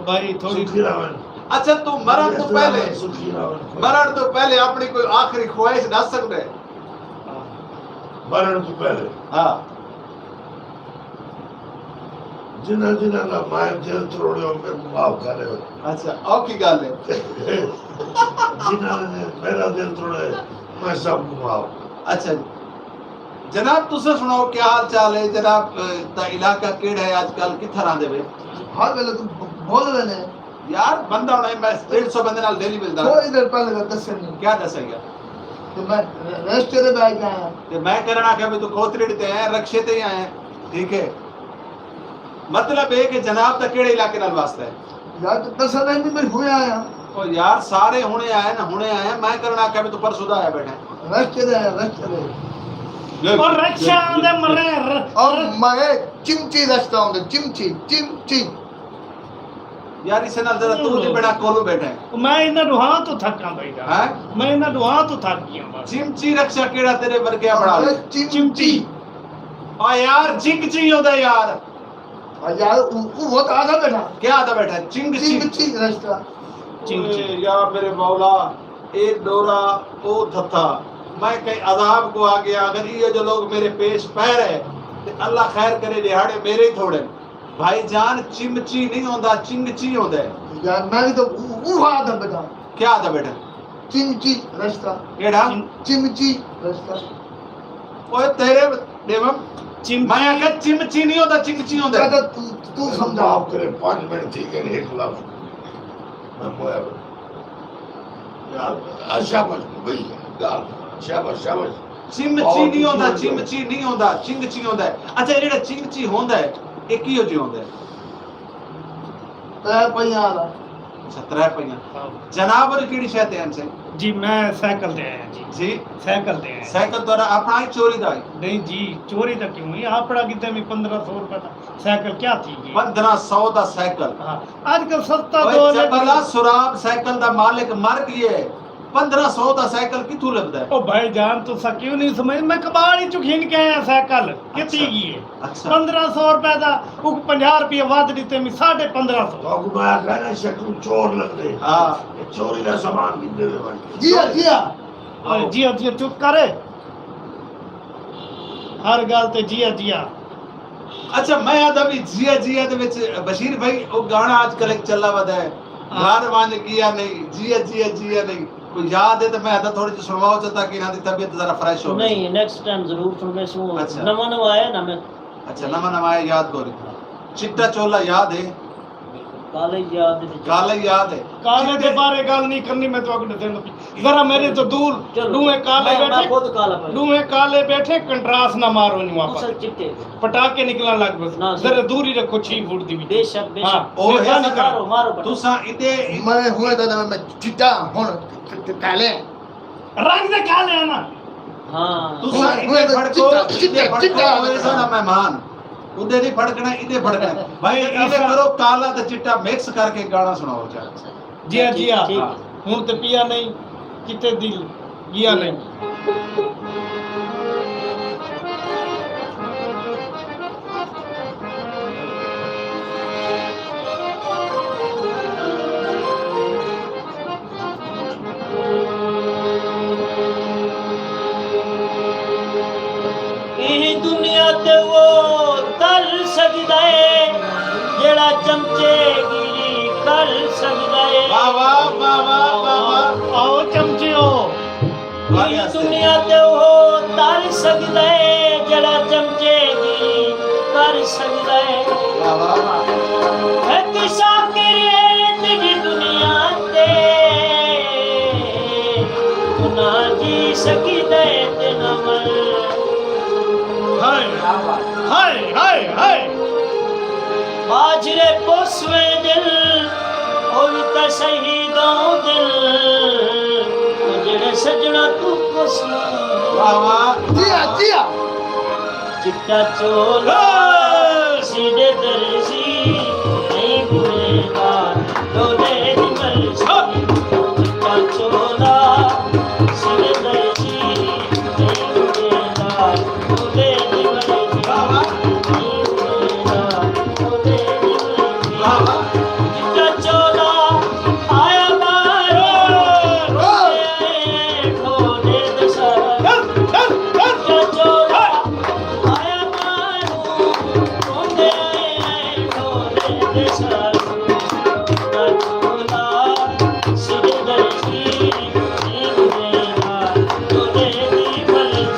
S3: भाई थोड़ी
S4: सुखी रावण
S1: अच्छा तू मरण तो पहले
S4: सुखी रावण
S1: मरण तो पहले अपनी कोई आखिरी ख्वाहिश दस सकते है।
S4: मरण तो पहले
S1: हाँ
S4: जिन्हें जिन्हें ना माए दिल तोड़े हो मैं माफ करे हो।
S1: अच्छा और की गल है
S4: जिन्होंने मेरा दिल तोड़े मैं सबको माफ।
S1: अच्छा जी जनाब तुसे सुनाओ क्या हाल चाल है जनाब ता इलाका केड़ा है आजकल किथर आंदे वे
S6: हर वेले तू बोल रहे ने
S1: यार बंदा होना है मैं 150 बंदे नाल डेली मिलदा
S6: थोड़ी देर पहले का दस नहीं
S1: क्या दसेगा
S6: तो मैं रेस्ट दे बैठ गया
S1: ते मैं करना कि तू खोतरी ते हैं रक्षे ते ही आए ठीक है मतलब है कि जनाब दा केड़े इलाके नाल वास्ता है
S6: यार तो दस नहीं मैं हुए आया
S1: और यार सारे हुणे आए ना हुणे आए मैं करना कि तू परसों दा आया बैठा
S6: रेस्ट दे
S3: और रक्षा आंदे मरे
S6: और मैं चिमची रखता हूँ चिमची चिमची
S1: यार इसे नाल जरा तू नहीं बड़ा कोलो बैठा है
S3: मैं इन्हां नुहां तो थकां बई जा
S1: हैं
S3: मैं इन्हां नुहां तो थक गया बस
S1: चिमची रक्षा केड़ा तेरे वर्गया बड़ा
S6: अरे चिमची
S1: ओ यार चिंगची होदा यार
S6: यार वो तो आधा बैठा
S1: क्या आदा बैठा है चिंगची
S6: चिमची रास्ता
S3: चिंगची
S1: यार मेरे मौला ए डोरा ओ थथा मैं कई अजाब को आ गया अगर ये जो लोग मेरे पेश पैर है ते अल्लाह खैर करे दिहाड़े मेरे ही थोड़े भाईजान चिमची नहीं होता चिंगची होता है
S6: यार मैं भी तो वो आधा बैठा
S1: क्या आदा बेटा
S6: चिमची रास्ता
S1: केड़ा
S6: चिमची रास्ता
S1: ओए तेरे देवम
S3: चिम
S1: मैं आखिर चिमची नहीं होता चिंगची होता है
S6: दादा तू समझा
S4: आप करे 5 मिनट ठीक है एक लफ्ज मैं मोया यार शाबाश भैया गाल शाबाश शाबाश
S1: चिमची नहीं होता चिमची नहीं होता चिंगची होता है अच्छा जेड़ा चिंगची होता है ये की हो जी होता है
S6: तै पहिया दा
S1: 17 पहिया जनाब और केड़ी शय ते हैं
S3: जी मैं साइकिल ते आया जी
S1: जी
S3: साइकिल ते आया
S1: साइकिल तोरा अपना ही चोरी दा
S3: नहीं जी चोरी तो क्यों ही आपड़ा कितने में 1500 रुपए का साइकिल क्या थी जी
S1: 1500 दा साइकिल
S3: हाँ आजकल सस्ता
S1: ओए
S3: दो
S1: चबला सुराब साइकिल दा मालिक मर गया है 1500 दा साइकिल किथों लभदा है
S3: ओ भाई जान तो सा क्यों नहीं समझ मैं कबाड़ ही चुखिन के आया साइकिल कितनी
S1: अच्छा।
S3: की है
S1: अच्छा
S3: 1500 रुपए दा उ 50 रुपए वाद दिते में 1550
S4: तो मैं कहना शक्ल चोर लग दे
S1: हां
S4: चोरी का सामान भी दे दे
S6: जिया जिया
S3: और जिया जिया चुप करे हर गल ते जिया जिया
S1: अच्छा मैं आदा भी जिया जिया दे विच बशीर भाई ओ गाना आजकल एक चला वदा है घर वन किया नहीं जिया जिया जिया नहीं कोई याद है तो मैं आदा थोड़ी सी सुनवाओ चाहता कि इन्हां दी तबीयत जरा फ्रेश हो
S2: नहीं नेक्स्ट टाइम जरूर सुनने सु
S1: अच्छा।
S2: नवा नवा आया ना मैं
S1: अच्छा नवा आया याद गोरी चिट्टा चोला याद है
S2: काले याद दे
S1: काला याद है
S3: काले के बारे गल नहीं करनी मैं तो अगले दिन जरा मेरे तो दूर लूहे काले
S2: मैं
S3: बैठे
S2: खुद काला पर
S3: लूहे काले बैठे कंट्रास्ट ना मारो नहीं वापस
S2: असल चिट्टे
S3: पटाखे निकलने लग
S2: ना,
S3: बस
S2: सर।
S3: जरा दूर ही रखो 6 फुट दी भी
S2: बेशक
S3: हाँ
S2: बेशक
S1: ओ
S3: मेहरबानी
S1: ऐसा
S3: करो।
S2: मारो मारो पटा।
S1: तुसा इते
S6: मैं हुए दादा मैं चिट्टा हुन काले
S3: रंग से काले है ना
S2: हां
S1: तुसा
S6: ओए,
S1: इते
S6: ओए,
S1: फड़को
S6: चिट्टा,
S1: इते
S6: चिट्टा,
S1: फड़को
S6: चिट्टा।
S1: होए साडा मेहमान उदे नहीं फड़कना इते फड़कना भाई इवे करो काला ते चिट्टा मिक्स करके गाना सुनाओ चाचा
S3: जिया जिया
S2: ठीक।
S3: हूं तो पिया नहीं किते दिल जिया नहीं
S2: ਇਹ ਦੁਨੀਆ ਤੇ ਉਹ ਤਰ ਸਕਦਾ ਏ ਜਿਹੜਾ ਚਮਚੇਗਿਰੀ ਕਰ ਸਕਦਾ ਏ
S1: वाह वाह वाह वाह वाह वाह
S3: आओ चमचियो
S2: ਇਹ ਦੁਨੀਆ ਤੇ ਉਹ ਤਰ ਸਕਦਾ ਏ ਜਿਹੜਾ ਚਮਚੇਗਿਰੀ ਕਰ ਸਕਦਾ ਏ
S1: वाह वाह वाह
S2: ਹੈ ਕਿਸਾ ਕਰੇ ਤੇ ਦੁਨੀਆ ਤੇ ਨਾ ਜੀ ਸਕਦਾ ਏ ਤੇ ਨਾ ਮਰ
S3: हाय हाय हाय हाय
S2: बाजरे पोसवे दिल होई ता शहीदों दिल जेड़े सजना तू पोसना
S1: वाह वाह
S6: जिया जिया
S2: चिट्टा चोला सीधे दर्जी नहीं गुनेगार डोले दी मर्जी चिट्टा चोला सीधे दर्जी नहीं गुनेगार डोले दी मर्जी
S1: वाह वाह
S2: नहीं गुनेगार डोले दी मर्जी
S1: वाह वाह
S2: चिट्टा चोला आया बारो ढोले दशा चिट्टा चोला आया बारो ढोले दशा चिट्टा चोला सिर दर्जी निगरेगा ढोले दी मर्जी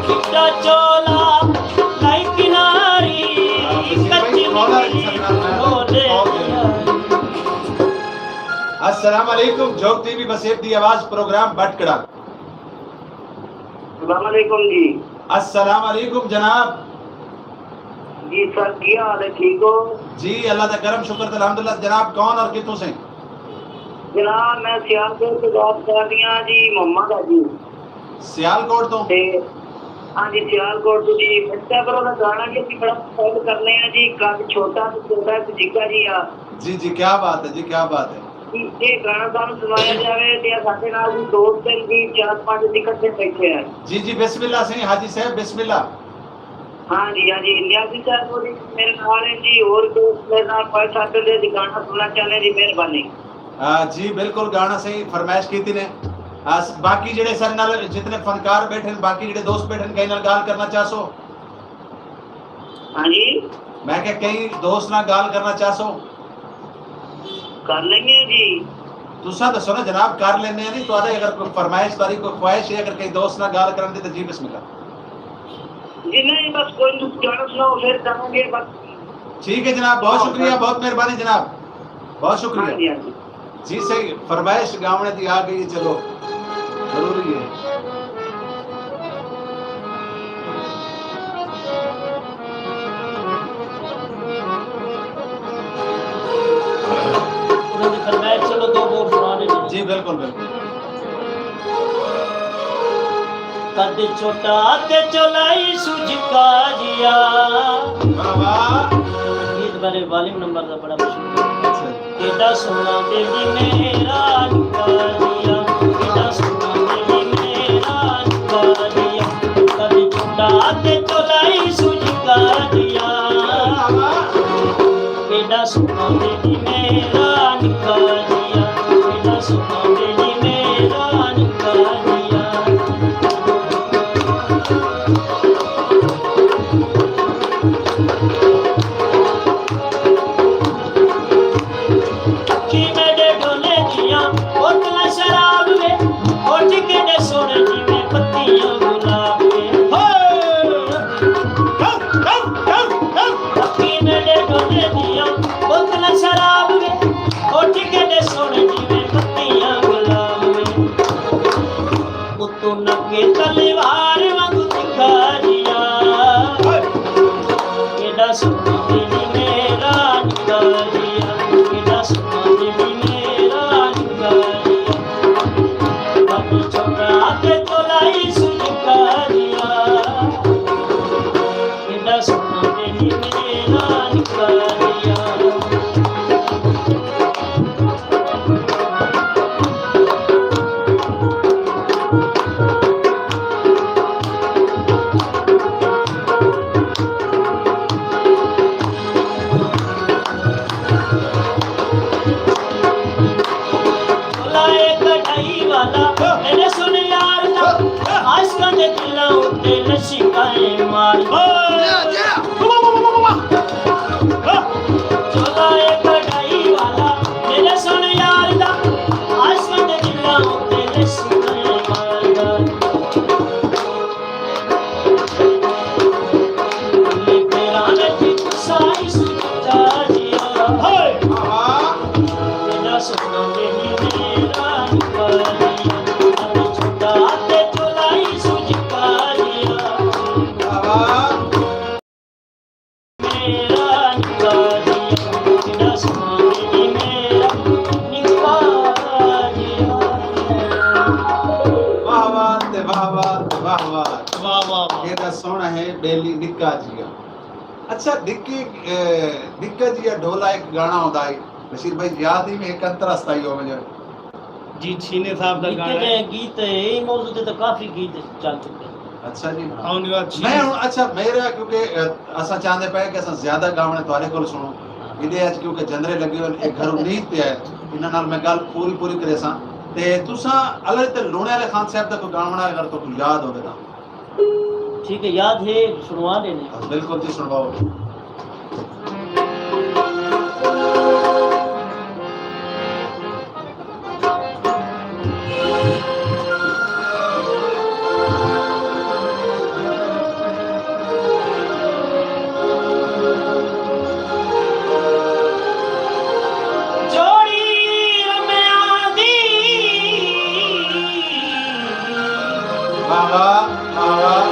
S2: चिट्टा चोला लाई किनारी कच्ची ढोले
S1: अस्सलाम वालेकुम जोग टीवी बसेर दी आवाज प्रोग्राम बटकड़ा
S5: सलाम अलैकुम जी
S1: अस्सलाम वालेकुम जनाब।
S5: जी सर, क्या हाल है? ठीक हो?
S1: जी अल्लाह का करम शुक्र अल्हम्दुलिल्लाह। जनाब कौन और कितों से?
S5: जनाब मैं सियालकोट से बात कर रही हूँ जी, मोहम्मद है जी।
S1: सियालकोट तो?
S5: ते हाँ जी, सियालकोट तो जी। बच्चा करो ना गाना जी, ਅਸੀਂ बड़ा पसंद करने हैं जी। कद छोटा तो छोटा है जिक्का जी आ
S1: जी क्या बात है जी, क्या बात है।
S5: ये गाना सानू सुनाया जावे ते साडे नाल भी दोस्त हैं जी, 4-5 इकट्ठे बैठे हैं।
S1: जी बिस्मिल्लाह से हाजी साहब बिस्मिल्लाह।
S5: हाँ जी न्याजी साहब वो जी मेरे नाल है जी, और दोस्त मेरे नाल पाए साडे दे गाना सुनना चाहने जी, मेहरबानी।
S1: जी बिल्कुल गाना सही फरमाइश की ने। बाकी जेड़े सर नाल जितने फनकार बैठे बाकी जेड़े दोस्त बैठे कई नाल गाल करना चाहसो?
S5: हाँ जी
S1: मैं क्या कई दोस्त नाल गाल करना चाहसो?
S5: कर लेंगे जी।
S1: तुसा दसो ना जनाब, कर लेने नहीं तो आदे अगर कोई फरमाइश बारी कोई ख्वाहिश है अगर कई दोस्त नाल गाल करन दी तो जी बिस्मिल्लाह।
S5: जी नहीं, बस कोई गाना सुनाओ फिर जाएंगे बस।
S1: ठीक है जनाब, बहुत शुक्रिया, बहुत मेहरबानी जनाब, बहुत
S5: हाँ
S1: शुक्रिया।
S5: जी हाँ जी।
S1: जी सही फरमाइश गावने दी आ गई, चलो जरूरी है।
S2: उन्होंने फरमाया चलो दो बोल सुनाने दो।
S1: जी बिल्कुल बिल्कुल।
S2: कद छोटा ते चलाई सुझका जिया।
S1: वाह वाह।
S2: गीत बारे वालिम नंबर का बड़ा मशहूर है।
S1: अच्छा।
S2: केड़ा सोना बेबी मेरा निका जिया, केड़ा सोना बेबी मेरा निका जिया। कद छोटा ते चलाई सुझका जिया, केड़ा सोना बेबी मेरा निका जिया, केड़ा सोना बेबी मेरा निका जिया। कि मेरे डोले दिया बोतला शराब में, होठ के दे सोने जी में पत्तियां गुलाब में। कि मेरे डोले दिया बोतला शराब में, होठ के दे सोने जी में पत्तियां गुलाब में। उतो नके तलवार वांगू दिखा दिया, केड़ा सोना बेली मेरा निका जिया, केड़ा सोना बेली मेरा निका जिया। बाबू छोटा के तोलाई सुझका जिया, केड़ा सोना बेली मेरा निका जिया। लाए कढ़ाई वाला मैंने सुन यार ना, आजकल दे दिला उते लशिकाएं मार। लाए कढ़ाई वाला मैंने सुन यार ना, आजकल दे दिला उते लशिकाएं मार। ये तेरा नची साई सुझा जिया, केड़ा सोना बेली मेरा निका जिया। अरे छोटा ते चोलाई सुझका जिया, मेरा निका जिया, केड़ा सोना बेली मेरा निका जिया।
S1: वाह वाह ते वाह वाह ते वाह वाह।
S3: वाह वाह
S1: केड़ा सोना है बेली निक्का जिया। अच्छा निक्का जिया ढोला एक गाना होता है बशीर भाई, याद ही में एक अंतरस्ता ही हो मुझे।
S3: जी छीने साहब दा गाना
S2: इतने
S3: है।
S2: गीत यही मौजूद है तो काफी गीत चल चुके हैं।
S1: अच्छा जी।
S3: आउन वाला
S1: मैं
S3: छीने
S1: हुण अच्छा मेरा क्योंकि असा चाहते पे कि असा ज्यादा गावने तुहाडे कोल सुनो इदे अज क्योंकि जंदरे लगे होन एक घरों नीत पे है इन्हां नाल मैं गल पूरी करे सा ते तुसा अलग ते लोणे वाले खान साहब दा कोई गावना अगर तो कोई याद होवे ता
S2: ठीक है, याद है, सुनवा देने।
S1: बिल्कुल जी सुनवाओ।
S2: जोड़ी रम्या दी,
S1: वाह वाह वाह वाह।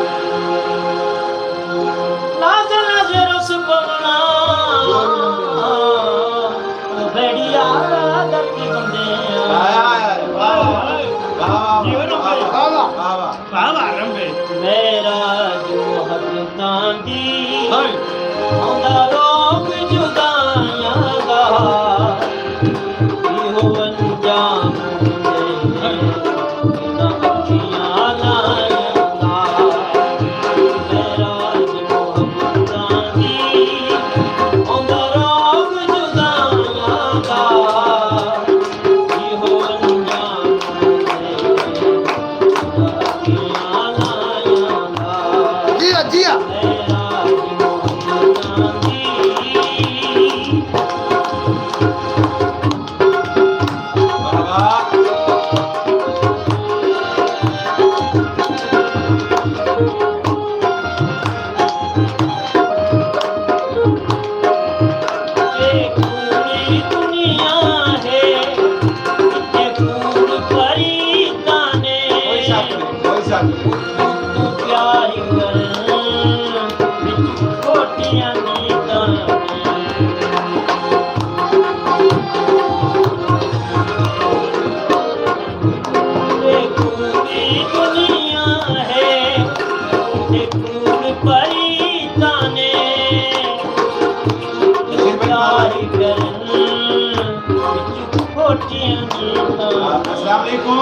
S1: अस्सलाम वालेकुम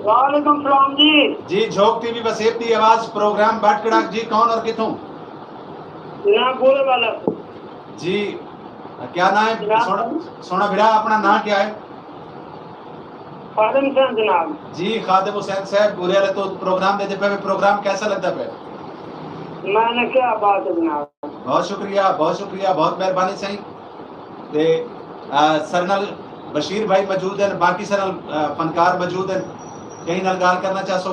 S5: वालेकुम सलाम जी।
S1: जी झोंक टीवी वसेब दी आवाज प्रोग्राम बाट कड़ाक जी कौन और किथों
S5: जनाब बोले वाला
S1: जी क्या नाम है सोना भिड़ा अपना नाम क्या है
S5: खादिम हुसैन जनाब।
S1: जी खादिम हुसैन साहब बोले रहे तो प्रोग्राम देते पे प्रोग्राम कैसा लगता पे
S5: मैंने क्या बात है जनाब।
S1: बहुत शुक्रिया बहुत मेहरबानी सही ते सरनल बशीर भाई मौजूद हैं बाकी सरनल फनकार मौजूद हैं कहीं नाल गाल करना चाहो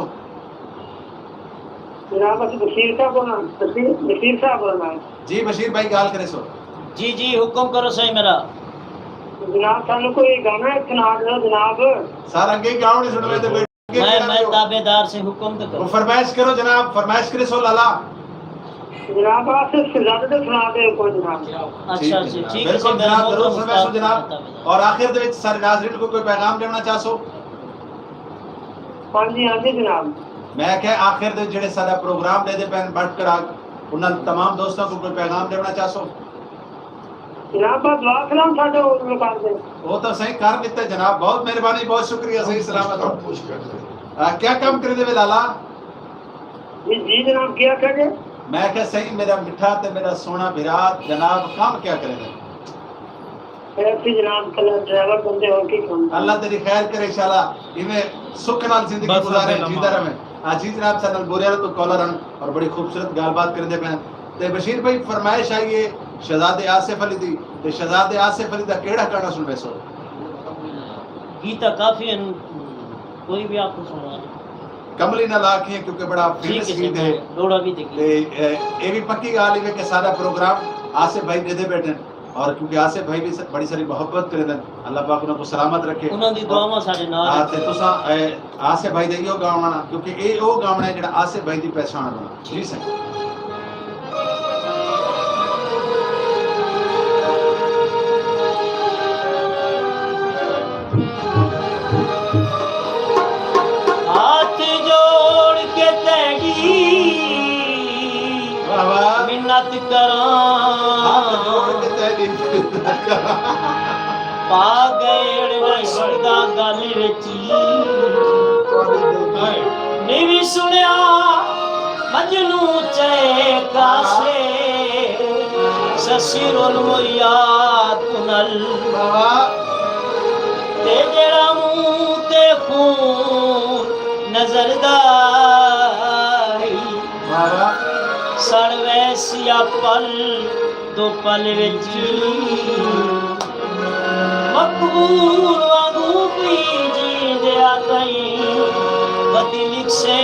S5: जनाब बस बशीर साहब बोलना है।
S1: जी बशीर भाई गाल करे सो
S2: जी जी हुक्म करो सही मेरा
S5: जनाब सानू कोई गाना सुना दो जनाब।
S1: सारा अंगे गाँव नहीं सुनवे तो
S2: मैं ताबेदार से हुक्म तो करो।
S1: फरमाइश करो जनाब फरमाइश करे सो लाला
S5: जनाब आप शहजादे तो सुना दे कोई जनाब।
S2: अच्छा जी ठीक है
S1: बिल्कुल जनाब जरूर फरमाइश जनाब और आखिर दे विच सारे नाज़रीन को कोई पैगाम देना चाहो
S5: हाँ जी जनाब।
S1: मैं कह आखिर दे जेड़े सारा प्रोग्राम दे पैन बट करा उन तमाम दोस्तों को कोई पैगाम देना चाहो
S5: जनाब दुआ सलाम साडे और कर दे
S1: वो तो सही कर लेते जनाब बहुत मेहरबानी बहुत शुक्रिया सही सलामत
S4: सब कुछ कर दे
S1: क्या काम कर दे लाला
S5: जी जनाब क्या करे
S1: मैं कह सही मेरा मिठा ते मेरा सोना बिरात जनाब काम क्या करेगा
S5: ऐसी जनाब कल ड्राइवर बंदे हो की काम
S1: अल्लाह तेरी खैर करे इंशाल्लाह इन्हें सुख नाल जिंदगी गुजारे जीता रहे जी जनाब सनल बोरिया तो कॉलर और बड़ी खूबसूरत गलबात कर दे पे ते बशीर भाई फरमाइश आई है शहजादे आसिफ अली दी ते शहजादे आसिफ अली दा केड़ा गाना सुन बैसो
S2: गीता काफी है कोई भी आपको सुना
S1: कमली ना लाखी है क्योंकि बड़ा फेमस गीत है
S2: लोड़ा भी देखिए
S1: ते ये भी पक्की गाल है कि सारा प्रोग्राम आसिफ भाई दे बैठे और क्योंकि आसिफ भाई भी बड़ी सारी मोहब्बत करे देन अल्लाह पाक उनको सलामत रखे
S2: उन्हां दी दुआवां साडे नाल
S1: हां ते तुसा आसिफ भाई दे यो गावना क्योंकि ये ओ गावना है जेड़ा आसिफ भाई दी पहचान बना जी सही
S2: हाथ जोड़ के तेरी
S1: वाह वाह
S2: मिन्नत
S1: हाथ जोड़
S2: करां
S1: के तेरी
S2: पा गए इश्का गल विच नी भी सुनिया मजनू चे कासे ससिरुल मुरियात कुनल ते जेड़ा मुंह ते खून नजर दाई सड़ वैसिया पल दो पल विच मकबूल वांगू भी जी दिया कई बदी लिखे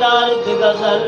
S2: दर्द गजल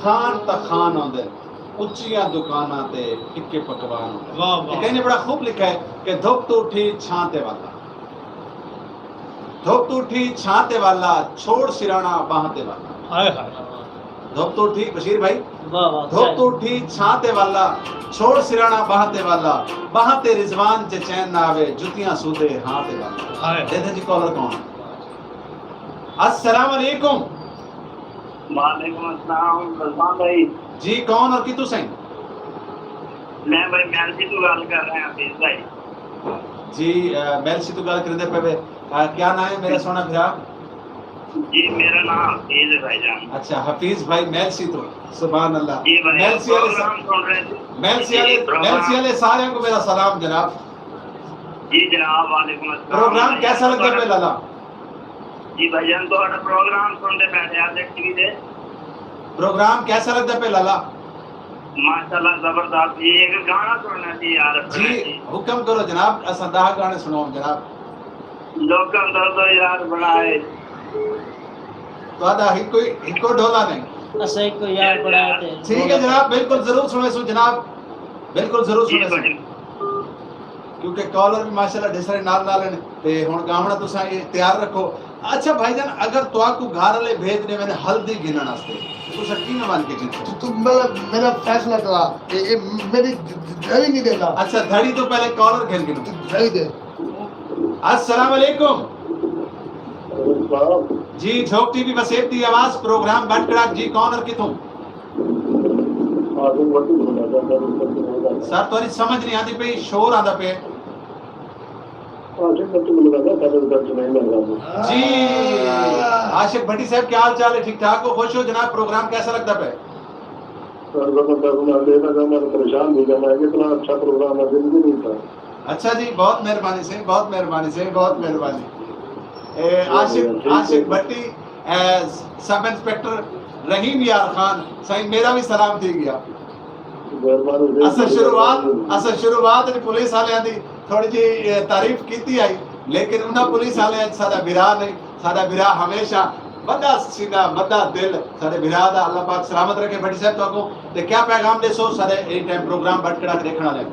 S1: खान ता खान आंदे उच्चियां दुकानां ते टिक्के पकवान आंदे।
S3: वाह वाह
S1: कहने बड़ा खूब लिखा है कि धुप तो उठी छांते वाला, धुप तो उठी छांते वाला, छोड़ सिराना बाहते वाला।
S3: हाय हाय
S1: धुप तो उठी बशीर भाई,
S2: वाह वाह
S1: धुप तो उठी छांते वाला, छोड़ सिराना बाहते वाला, बाहते रिजवान च चैन ना आवे, जुतियां सूदे हाथे वाला।
S3: हाय
S1: देखते जी कॉलर कौन है? अस्सलाम वालेकुम।
S5: वालेकुम अस्सलाम रज़वान भाई।
S1: जी कौन और कितु सही?
S5: मैं भाई मैलसी तो गल कर रहे हैं हफीज भाई।
S1: जी मेलसी तो गल करदे पे क्या नाम है मेरा सोना भरा?
S5: जी मेरा नाम हफीज है भाईजान।
S1: अच्छा हफीज भाई मेलसी तो सुभान अल्लाह।
S5: जी भाई
S1: मेलसी
S5: प्रोग्राम सुन रहे थे।
S1: मेलसी
S5: प्रोग्राम-
S1: वाले सारे को मेरा सलाम जनाब।
S5: जी जनाब वालेकुम अस्सलाम।
S1: प्रोग्राम कैसा लगता है लाला?
S5: जी भाईजान तो प्रोग्राम सुनते बैठे आज टीवी पे।
S1: प्रोग्राम कैसा लगता है लाला?
S5: माशाल्लाह जबरदस्त। ये एक गाना सुनना थी यार
S1: जी हुक्म करो जनाब, असा 10 गाने सुनाओ जनाब।
S5: लोकल दर्द यार बड़ा है।
S1: तो इको ढोला नहीं।
S2: असे को यार बड़ा ते
S1: ठीक है जनाब, बिल्कुल जरूर सुने सु जनाब, बिल्कुल जरूर
S5: जी
S1: सुने सु।
S5: भाई
S1: क्योंकि कॉलर भी माशाल्लाह ढेसरे नाल नाल ने ते हुन गावना तुसा ये तैयार रखो। अच्छा भाईजान अगर तो आपको घर वाले भेजने मैंने हल्दी गिनन वास्ते तुसा की न मान के गिनते?
S6: तू मेरा फैसला करा, ये मेरी धड़ी नहीं देगा।
S1: अच्छा धड़ी तो पहले कॉलर खेल गिनो।
S6: धड़ी दे।
S1: अस्सलाम वालेकुम जी, झोंक टीवी वसेब दी आवाज प्रोग्राम बटकड़ा जी कौन और किथों? सर तोरी समझ नहीं आती पे, शोर आंदा पे। जी आशिक भट्टी साहब क्या हाल चाल है? ठीक ठाक हो? खुश हो जनाब? प्रोग्राम कैसा लगता पे?
S5: परेशान हो गया मैं, इतना अच्छा प्रोग्राम है जिंदगी नहीं था।
S1: अच्छा जी बहुत मेहरबानी से, बहुत मेहरबानी से, बहुत मेहरबानी। आशिक भट्टी सब इंस्पेक्टर रहीम यार खान सही मेरा भी सलाम थी गया। असल शुरुआत पुलिस वाले दी थोड़ी जी तारीफ की आई, लेकिन उन्हें पुलिस वाले साडा बिरा नहीं, साडा बिरा हमेशा बड़ा सीधा बड़ा दिल साडे बिरा दा। अल्लाह पाक सलामत रखे। भट्टी साहब तो को ते क्या पैगाम देसो सारे एक टाइम प्रोग्राम बटकड़ा देखने वाले?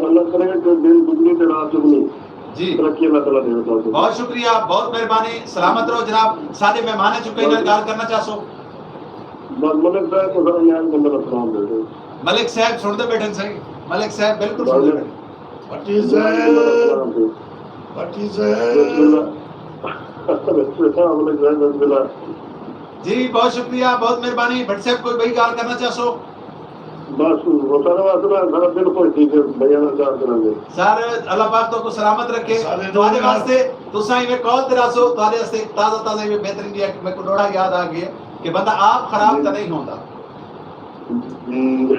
S5: अल्लाह करे कि दिन दुगनी ते रात चुगनी
S1: जी
S5: तरक्की अल्लाह ताला दे।
S1: बहुत शुक्रिया, बहुत मेहरबानी, सलामत रहो जनाब। सारे मेहमान चुके इन्हें गाल करना चाहसो?
S5: मलिक साहब को जरा न्याय बंदे का सलाम दे दो।
S1: मलिक साहब सुनते बैठे सही? मलिक साहब बिल्कुल सुनते बैठे।
S4: What is that?
S1: जी बहुत शुक्रिया, बहुत मेहरबानी। भट्ट साहब कोई भाई गाल करना चाहसो?
S5: बस होता रहा सारा दिल कोई ठीक है भैया ना चार दिन दे
S1: सर अल्लाह पाक तो को सलामत रखे। तुम्हारे वास्ते तुसा इवे कॉल तेरासो तुम्हारे वास्ते ताजा ताजा इवे बेहतरीन दिया मेरे को डोड़ा याद आ गया कि बंदा आप खराब तो नहीं होता,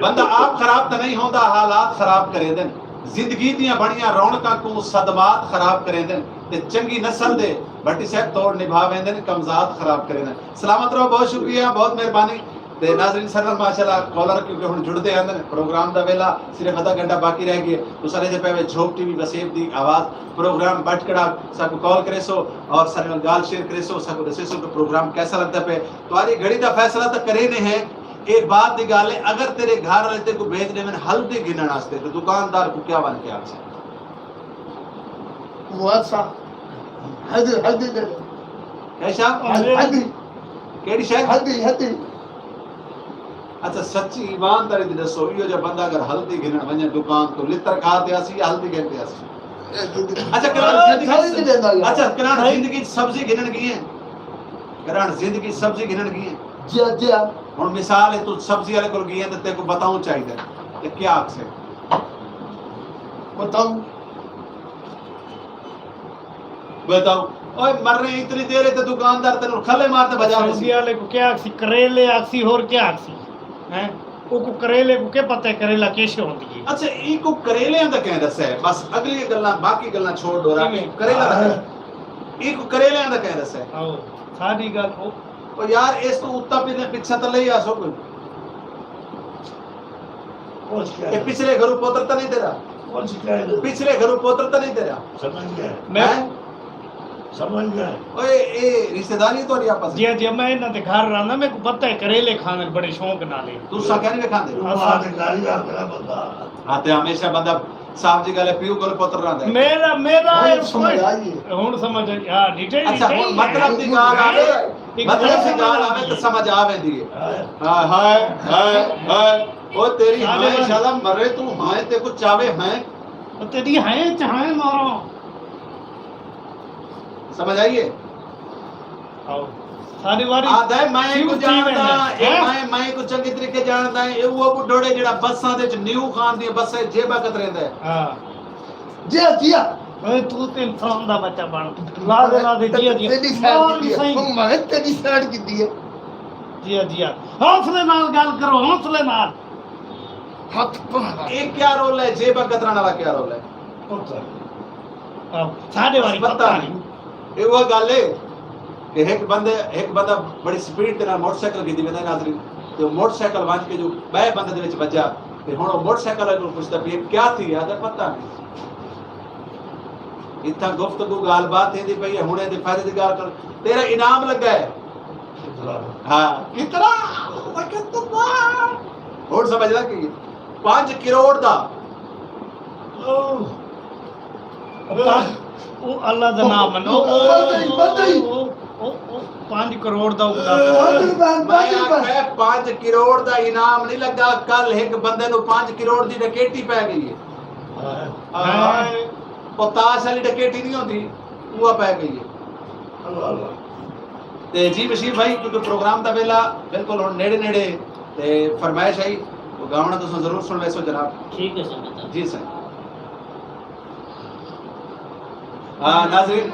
S1: बंदा आप खराब तो नहीं होता, हालात खराब करे देन। जिंदगी दियां बड़ियां रौनकां को सदमात खराब करे देन ते चंगी नस्ल दे भट्टी साहब तोड़ निभावें देन, कमजात खराब करे देन। सलामत रहो, बहुत शुक्रिया, बहुत मेहरबानी। ते नाज़रीन सरल माशाल्लाह कॉलर क्योंकि हुन जुड़दे आंदे ने, प्रोग्राम दा वेला सिर्फ आधा घंटा बाकी रह गया। तो सारे दे पे झोंक टीवी वसेब दी आवाज प्रोग्राम बटकड़ा सब कॉल करे सो और सारे गाल शेयर करे सो, सब दसे सो प्रोग्राम कैसा लगता पे। तुम्हारी घड़ी दा फैसला तो करे ने है। एक बात दी गाल है, अगर तेरे घर वाले ते को भेजने में हल्दी गिनन वास्ते तो दुकानदार को क्या बन के आपसे?
S6: मुआसा हल्दी दे।
S1: कैसा?
S6: हल्दी
S1: केड़ी शय?
S6: हल्दी।
S1: अच्छा सच्ची ईमानदारी दी दसो, इहो जो बंदा अगर हल्दी गिनन वने दुकान तो लित्र खा दियासी या हल्दी गिन दियासी? अच्छा करान जिंदगी सब्जी गिनन की है? करान जिंदगी सब्जी गिनन की है?
S6: जी
S1: हुन मिसाल है तू सब्जी वाले को गई है तो तेरे को बताऊं चाहिए कि क्या आख से बताओ। ओए मर रहे इतनी देर है तो दुकानदार तेरे खले मारते बाजार में।
S3: सब्जी वाले को क्या आखसी? करेले आखसी और क्या आखसी हैं? को करेले को क्या पता है करेला कैसे होती है?
S1: अच्छा ई को करेले दा कह दस है, बस अगली गल्ला बाकी गल्ला छोड़ दो रा करेला दा ई को करेले दा कह दस है।
S3: आओ सारी गल हो
S1: ओ यार इस तो उत्ता पीछे तो ले आसो कोई ये पिछले घरों पोत्र तो नहीं दे रहा, पिछले घरों पोत्र तो नहीं दे रहा।
S3: मैं
S4: समझ गए
S1: ਓਏ ਇਹ ਰਿਸ਼ਤੇਦਾਰੀ ਤੁਹਾਡੀ ਆਪਸ
S3: जी जी मैं इन्हां दे घर रहना मेरे को पता है करेले खाने बड़े शौक नाले
S1: ਤੂੰ ਸਾਕਿਆ ਨਹੀਂ ਵੇਖਾਂਦੇ
S4: तू बात गाली आ तेरा बंदा
S1: ਹਾਂ ਤੇ ਹਮੇਸ਼ਾ ਬੰਦਾ ਸਾਫ ਜੀ ਗੱਲ ਪਿਓ ਕੋਲ ਪੁੱਤਰ ਰਹਿੰਦਾ ਹੈ।
S3: मेरा मेरा
S6: भाई, समझ आई
S3: हुन समझ हां डिटेल
S1: ਅੱਛਾ ਹੁਣ ਮਤਲਬ ਦੀ ਗੱਲ ਆਵੇ ਮਤਲਬ ਦੀ ਗੱਲ ਆਵੇ ਤਾਂ ਸਮਝ ਆਵੇਂਦੀ ਹੈ ਹਾਂ ਹਾਏ ਹਾਏ ਹਾਏ ਉਹ ਤੇਰੀ ਹਾਂ ਇਨਸ਼ਾਅੱਲਾ ਮਰੇ ਤੂੰ ਹਾਂ ਤੇ ਕੁਝ ਚਾਵੇ ਹੈ
S3: तेरी है चाहे मारो
S1: ਸਮਝ ਆਈਏ
S3: आओ सारी वारी
S1: ਆਦਾ ਮੈਂ ਕੁਝ
S3: ਸਿਉਂ ਕੀ
S1: ਜਾਣਦਾ
S3: ਬਣਦਾ,
S1: ਇਹ ਮੈਂ ਕੁਝ ਚੰਗੀ ਤਰੀਕੇ ਜਾਣਦਾ ਇਹ ਉਹ ਬੁੱਢੋੜੇ ਜਿਹੜਾ ਬੱਸਾਂ ਦੇ ਚ ਨਿਊ ਖਾਨ ਦੀਆਂ ਬੱਸਾਂ ਜੇਬਾਂ ਕਤ ਰਹਿੰਦਾ ਹੈ
S3: हां
S6: जिया जिया
S3: ओए तू ते इंसान दा बच्चा बन ला दे जिया जिया
S6: तेरी साइड की है मैं तेरी साइड की है
S3: जिया जिया हौसले नाल गल करो हौसले नाल
S6: हाथ पर
S1: ਇਹ ਕੀ ਰੋਲ ਹੈ ਜੇਬਾਂ ਕਤਰਾਣ ਵਾਲਾ ਕੀ ਰੋਲ ਹੈ
S3: आओ साडे वारी
S1: ਪਤਾ ਨਹੀਂ ਇਹ ਉਹ ਗੱਲ ਹੈ ਕਿ ਇੱਕ ਬੰਦਾ ਬੜੀ ਸਪੀਡ ਦੇ ਨਾਲ ਮੋਟਰਸਾਈਕਲ ਕੀਤੀ ਵੇਂਦਾ ਨਾਜ਼ਰੀਨ ਤੇ ਉਹ ਮੋਟਰਸਾਈਕਲ ਵੱਜ ਕੇ ਜੋ ਬੈ ਬੰਦੇ ਦੇ ਵਿੱਚ ਵੱਜਾ ਤੇ ਹੁਣ ਉਹ ਮੋਟਰਸਾਈਕਲ ਵਾਲੇ ਨੂੰ ਪੁੱਛਦਾ ਵੀ ਇਹ ਕੀ ਥੀ ਆਦਾ ਪਤਾ ਨਹੀਂ इतना गुफ्तगू गाल बात है भाई हुणे दे फायदे दी गाल कर तेरा इनाम लगा है हां कितना और समझ ला कि 5 करोड़ दा
S3: ओ अल्लाह दा नाम मनो
S6: बधाई।
S3: ओ 5 करोड़ दा उगदा
S1: मैं आखे 5 करोड़ दा इनाम नहीं लगा कल एक बंदे नु 5 करोड़ दी डकैती पै गई है हां पोताश वाली डकैती नहीं होती वो पै गई है
S4: अल्लाह अल्लाह
S1: ते जी बशीर भाई क्योंकि प्रोग्राम दा वेला बिल्कुल हुन नेड़े नेड़े ते फरमाइश आई वो गावना तुम जरूर सुन वैसो जनाब
S2: ठीक है सर
S1: जी सर हाँ नाज़रीन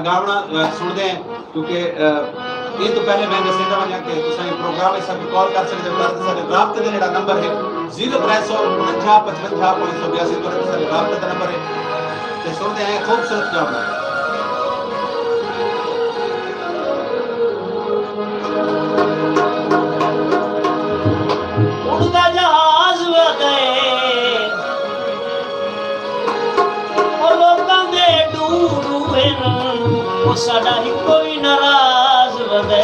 S1: गावना सुनते हैं क्योंकि ये तो पहले मैं दसेंदा वहां कि तुसां ये प्रोग्राम इस सब कॉल कर सकते हो कर सकते राब्ते दे जेड़ा नंबर है 0349 55 582 तो तुसां राब्ते दा नंबर है ते सुनते हैं खूबसूरत गावना
S2: उड़दा जहाज वे गए ओ लोकां दे डूबे ओ साडा ही कोई नाराज वे गए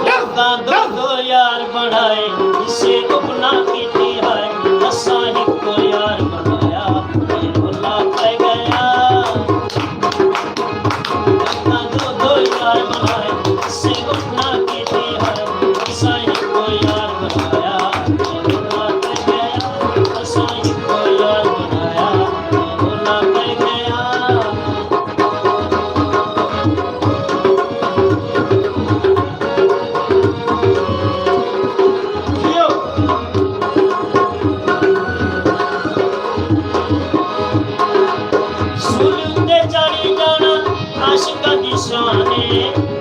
S2: लोकां दो यार बढ़ाए इसे अपना कीती है असा ही कोई यार बनाया ये भुला पै गया लोकां दो यार बढ़ाए इसे अपना कीती है असा ही कोई यार बनाया ये भुला पै गया असा ही कोई यार बनाया ये भुला पै गया सुलते चढ़ी जाना आशिका दी शाने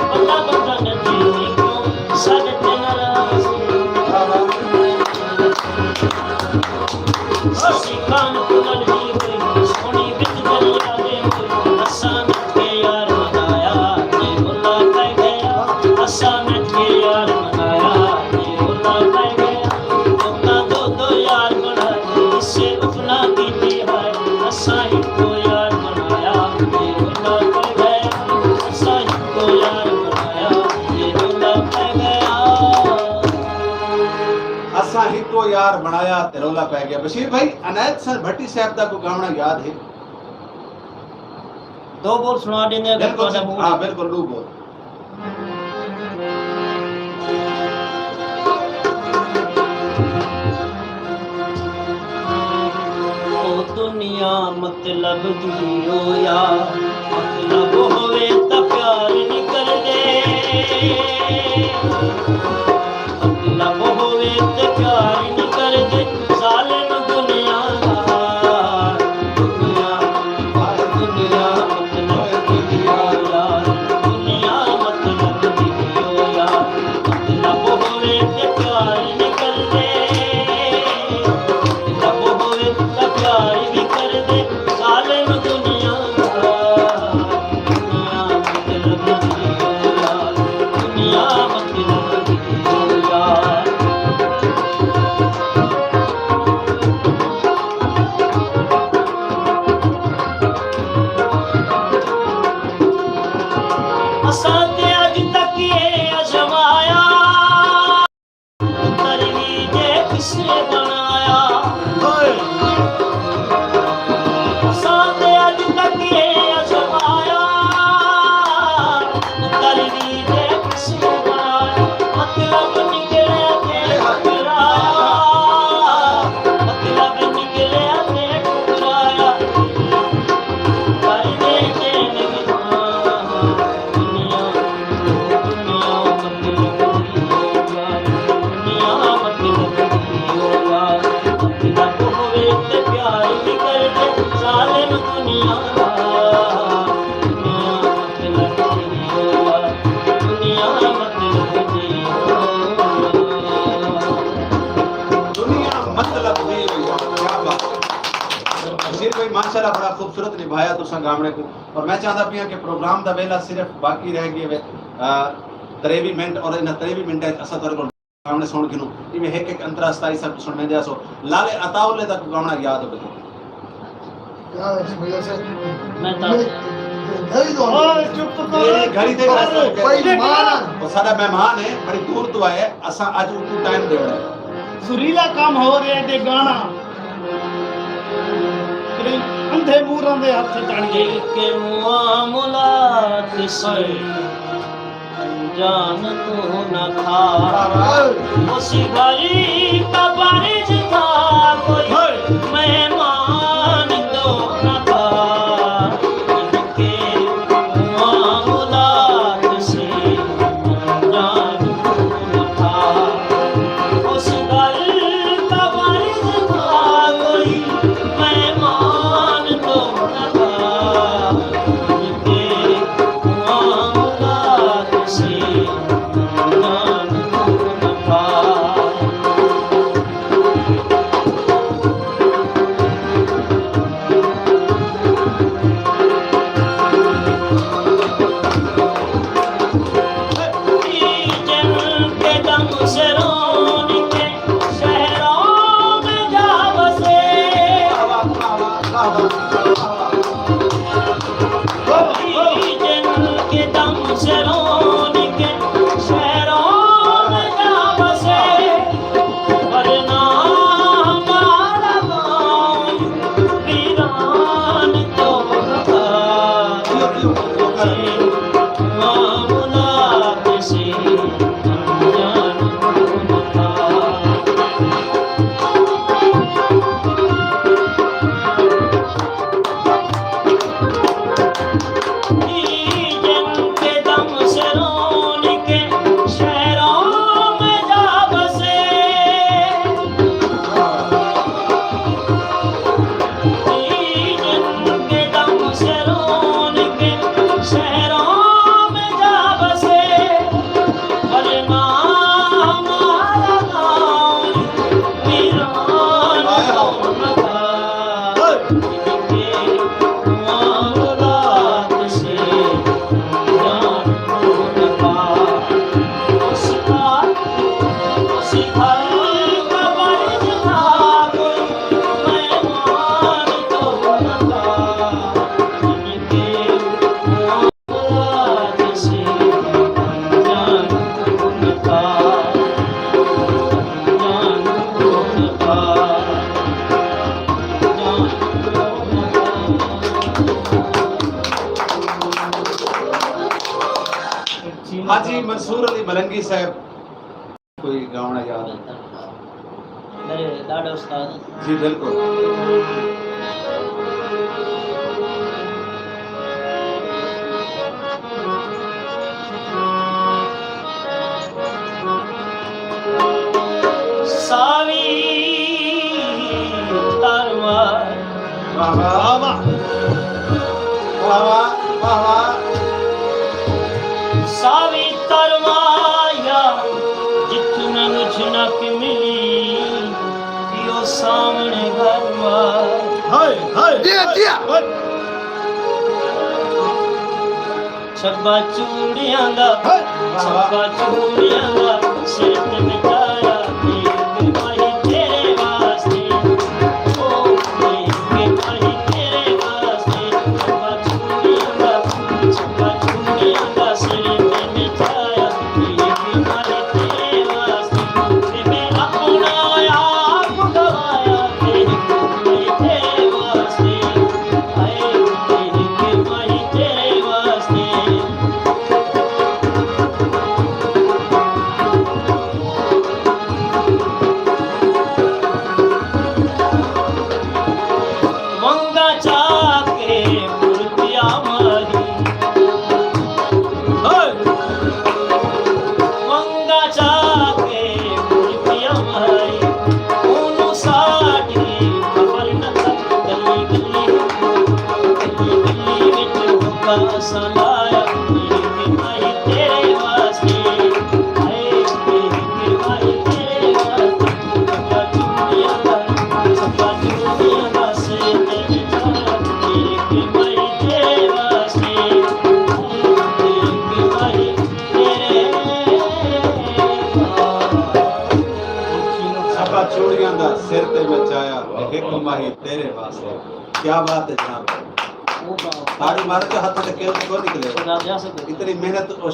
S2: बंदा बंदा नदी क्यों साडे ते नाराज असी खान पुनल ही हुई सोनी बिच दरिया दे हुई असा नच के यार मनाया ये भुला पै गया असा नच के यार मनाया ये भुला पै गया लोकां दो यार बनाए इसे अपना कीती है असा ही को यार बनाया ये भुला पै गया असा ही को यार बनाया ये भुला पै गया
S1: असा ही को यार बनाया ते रौला पै गया बशीर भाई अनायत सर भट्टी साहब दा को गावना याद है
S2: दो बोल सुना देंगे अगर
S1: बिल्कुल
S2: तुम्हारा मूड
S1: हां बिल्कुल लू बोल
S2: ओ दुनिया मतलब दियो यार मतलब होवे ता प्यार नहीं कर दे मतलब होवे ते प्यार नहीं कर दे जालिम दुनिया दुनिया दुनिया मतलब दियो यार दुनिया मतलब दियो यार मतलब होवे ते प्यार नहीं कर दे मतलब होवे ता प्यार भी कर दे जालिम दुनिया दुनिया मतलब दियो यार दुनिया मतलब
S1: वेला बड़ा खूबसूरत निभाया तुसा गावने को। और मैं चाहता पिया कि प्रोग्राम दा वेला सिर्फ बाकी रह गए 23 मिनट और इन 23 मिनट असा तोरे को गावने सुन किनु इमे एक एक अंतरा 27 सब सुनने दिया सो लाले अताउले तक गावना याद हो
S6: यार अच्छी भैया से
S2: मैं तो
S6: घरी दो
S3: ओए चुप
S1: ये
S3: कर
S1: घड़ी दे
S6: भाई माना
S1: वो साडा मेहमान है बड़ी दूर तो आए असा आज उनको टाइम दे रहा है
S3: सुरीला काम हो रहा है ते गाना तेरे अंधे मूरां दे हथ चढ़
S2: दिल
S3: गए
S2: के मुआमलात से अनजान तू न था, उसी घड़ी का बारिश था कोई मेहमान तो न था। दिल के मुआमलात से अनजान तू न था, उस घड़ी का बारिश था कोई मेहमान तो न था। दिल के मुआमलात से अनजान तू न था। जल के दम से रोन के शहरों में जा बसे, जल के दम से रोन के शहरों में जा बसे, वरना हमारा गाँव वीरान तो न था। मामलात से अनजान तू न था। जन के दम से रोन के शहरों में जा बसे, जन के दम से रोन के शहरों में जा बसे, वरना हमारा गाँव वीरान तो न था। इनके मामलात से अनजान तू न था। उसी घर का बारिश था कोई मेहमान तो न था। इनके मामलात से अनजान तू न था। अनजान तू न था।
S1: हाजी मंसूर अली मलंगी साहब कोई गावना याद है?
S2: मेरे लाडो उस्ताद
S1: जी बिल्कुल।
S2: सावी तरवार
S1: वाह वाह वाह वाह वाह वाह।
S2: सावी तरवाया जिथू मैनू झिनक मिली यो सामने घरवा।
S3: हाय हाय
S6: दिया दिया
S2: छब्बा चूड़ियां दा
S3: हाय
S2: छब्बा चूड़ियां दा सिर ते बिठाया देख भाई तेरे वास्ते। ओ देख भाई तेरे वास्ते। छब्बा चूड़ियां दा सिर ते बिठाया देख भाई तेरे वास्ते। ते मैं अपना आप गवाया देख भाई तेरे वास्ते। हाय देख भाई तेरे वास्ते। मंगा चाके मुर्तिया मारी, मंगा चाके मुर्तिया मारी, ओनू साडी खबर न था। गली गली विच हुक्का सलाया देख भाई तेरे वास्ते। हाय देख भाई तेरे वास्ते। छब्बा चूड़ियां दा सिर ते बिठाया
S1: में आया एक माही तेरे वास्ते। क्या बात है जनाब,
S2: वो बात
S1: ताड़ी मार के हाथ में केल को निकले,
S2: खुदा जा सके
S1: इतनी मेहनत और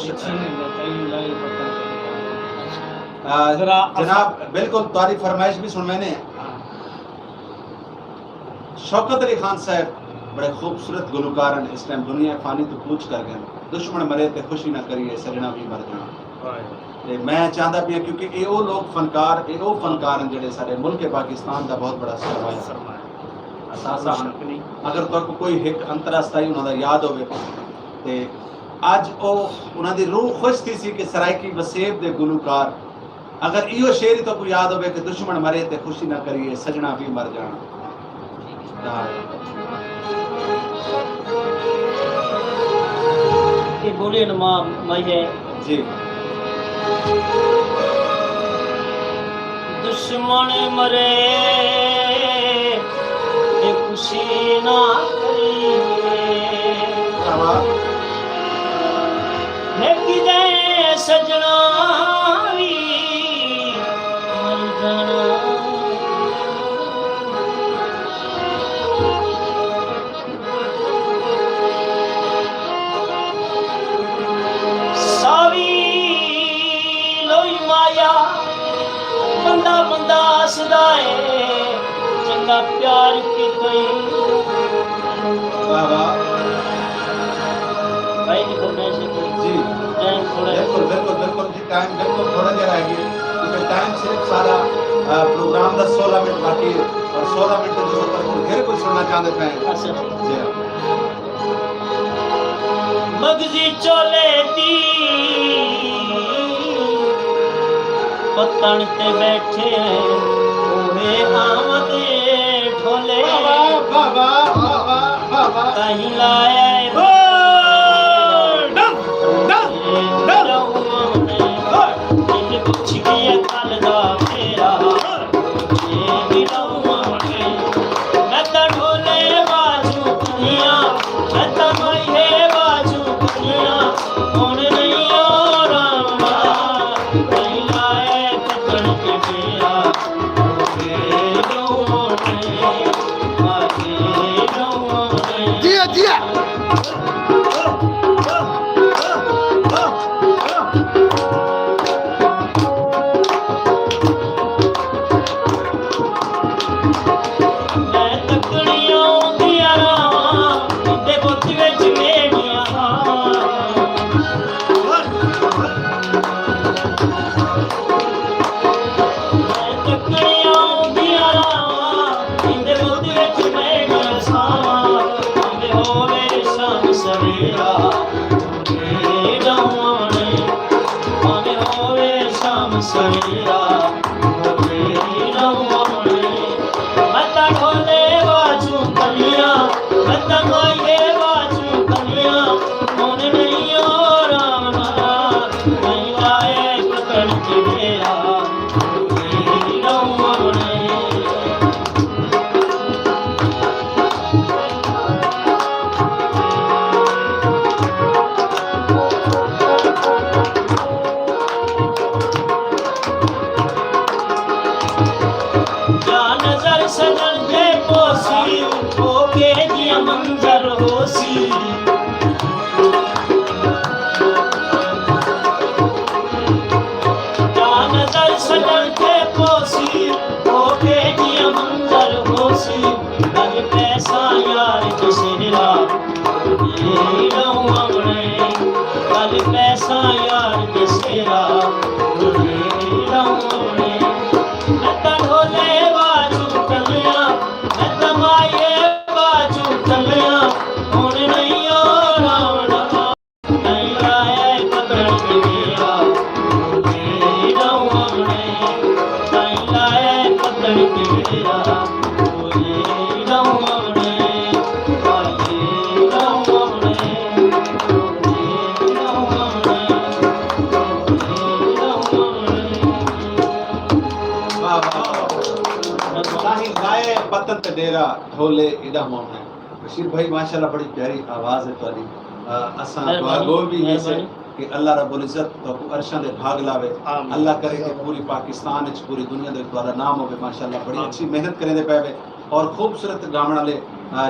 S3: जरा
S1: जनाब बिल्कुल तारी फरमाइश भी सुन मैंने। शौकत अली खान साहब बड़े खूबसूरत गुलकार हैं, इस टाइम दुनिया फानी तो पूछ कर गए, दुश्मन मरे ते खुशी ना करिए सजना भी मर जाना। ते मैं चाहता पिया क्योंकि ये वो लोग फनकार, ये वो फनकार हैं जिहड़े सारे मुल्क पाकिस्तान का बहुत बड़ा सरमाया असासा हैं। अगर तो कोई एक अंतरराष्ट्रीय उन्होंने याद होवे ते अज ओ उन्हां दी रूह खुश थी सी कि सराइकी वसेब दे गुलकार अगर इहो शेर ही तो कोई याद होवे कि दुश्मन मरे ते खुशी ना करिए सजना भी मर जाना।
S2: ये बोले नमा माये
S1: जी
S2: दुश्मन मरे ते खुशी ना करिए लेकी दे सजना भी मर जाना। सावी लोई माया बंदा बंदा सदाए चंगा प्यार की कोई भाई की फरमाइश है
S1: जी
S2: टाइम थोड़ा है।
S1: बिल्कुल बिल्कुल बिल्कुल जी, टाइम बिल्कुल थोड़ा देर रह गया क्योंकि टाइम सिर्फ सारा प्रोग्राम का 16 मिनट बाकी है और 16 मिनट के ऊपर फिर कुछ सुनना चाहते हैं।
S2: अच्छा
S1: जी हाँ।
S2: मगजी चोले दी पतन ते बैठे ओहे आमदे ढोले कहीं लाए कुछ गया कल दा मेरा मैं तो ढोले बाजू दुनिया मैं तो माये बाजू दुनिया कौन नहीं और नहीं लाए पकड़ के मेरा
S6: जिया जिया
S2: सवेरा मत ढोले बाजू कलिया मत माये बाजू कलिया कौन नहीं और नहीं लाए पकड़ के मेरा सजन के पोसी ओके दिया मंजर होसी नजर सजन के पोसी ओके दिया मंजर होसी कल पैसा यार दशहरा कल पैसा यार दशहरा
S1: पतन ते डेरा ढोले इदा मोम है। बशीर भाई माशाल्लाह बड़ी प्यारी आवाज है तुम्हारी। असा दुआ गो भी है से कि अल्लाह रब्बुल इज्जत तो अर्शां दे भाग लावे।
S3: आमीन।
S1: अल्लाह करे कि पूरी पाकिस्तान विच पूरी दुनिया दे तुम्हारा नाम होवे माशाअल्लाह। बड़ी अच्छी मेहनत करेंदे पे वे और खूबसूरत गावण वाले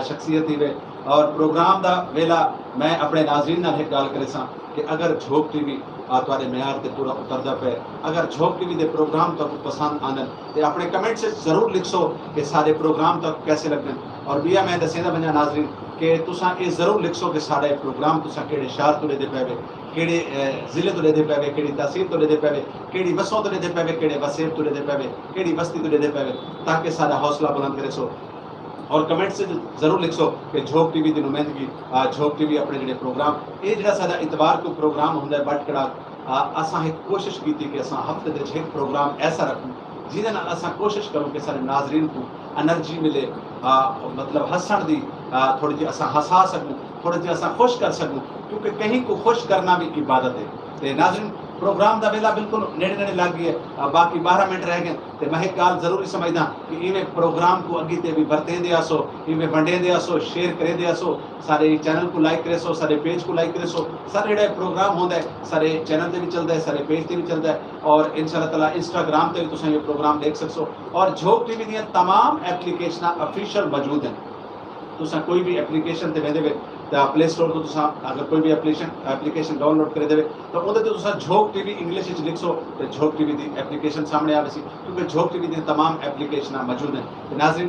S1: शख्सियत ही वे। और प्रोग्राम दा वेला मैं अपने नाज़रीन नाल एक गल करे सां कि अगर झोंक टीवी तुहाडे म्यार ते पूरा उतरदा पे, अगर झोंक टीवी दे प्रोग्राम तुहानू पसंद आंदन ते अपने कमेंट से जरूर लिखो कि सारे प्रोग्राम तक कैसे लगन। और बिया मैं दसेंदा बंजा नाज़रीन कि तुसां ये जरूर लिखो कि सारे प्रोग्राम तुसां केड़े शहर तो लेदे पे वे, केड़े जिले तो लेदे पे वे, केड़ी तहसील तो लेदे पे वे, केड़ी बसों तो लेदे पे वे, केड़े वसेब तो लेदे पे वे, केड़ी बस्ती तो लेदे पे वे, ताकि सारा हौसला बुलंद करे सो। और कमेंट से जरूर लिखो कि झोंक टीवी की नुमाइंदगी झोंक टीवी अपने जोड़े प्रोग्राम ये जो साडा इतवार को प्रोग्राम होंगे बट कड़ा असां एक कोशिश की कि असां हफ्ते के एक प्रोग्राम ऐसा रखूँ जिहदे नाल असां कोशिश करूँ कि सारे नाजरीन को एनर्जी मिले, मतलब हसन दी थोड़ी जी असां हंसा सकूँ, थोड़ी जी असां खुश कर सकूँ, क्योंकि कहीं को खुश करना भी इबादत है। तो नाजरीन प्रोग्राम का वेला बिल्कुल नेड़े नेड़े लग गई है, बाकी 12 मिनट रह गए। तो मैं एक गाल जरूरी समझदा कि इवें प्रोग्राम को अगे ते भी बरतें दे आसो, इवें वंडे दे आसो, शेयर करे दे आसो, सारे चैनल को लाइक करे सो, सारे पेज को लाइक करे सो। सारे जो प्रोग्राम होंदा है सारे चैनल ते भी चलता है, सारे पेज ते भी चलता है और इंशाअल्लाह ताला इंस्टाग्राम ते भी तुसीं ये प्रोग्राम देख सकसो। और झोंक टीवी दी तमाम एप्लीकेशन ऑफिशियल मौजूद हैं। तुसां कोई भी एप्लीकेशन ते वेंदे वे प्ले स्टोर तो तुसां अगर कोई भी एप्लीकेशन डाउनलोड करे देवे तो उहदे ते तुसां झोंक टीवी इंग्लिश विच लिखसो तो झोंक टीवी दी एप्लीकेशन सामने आवेसी, क्योंकि झोंक टीवी दी तमाम एप्लीकेशन मौजूद हैं। तो नाज़रीन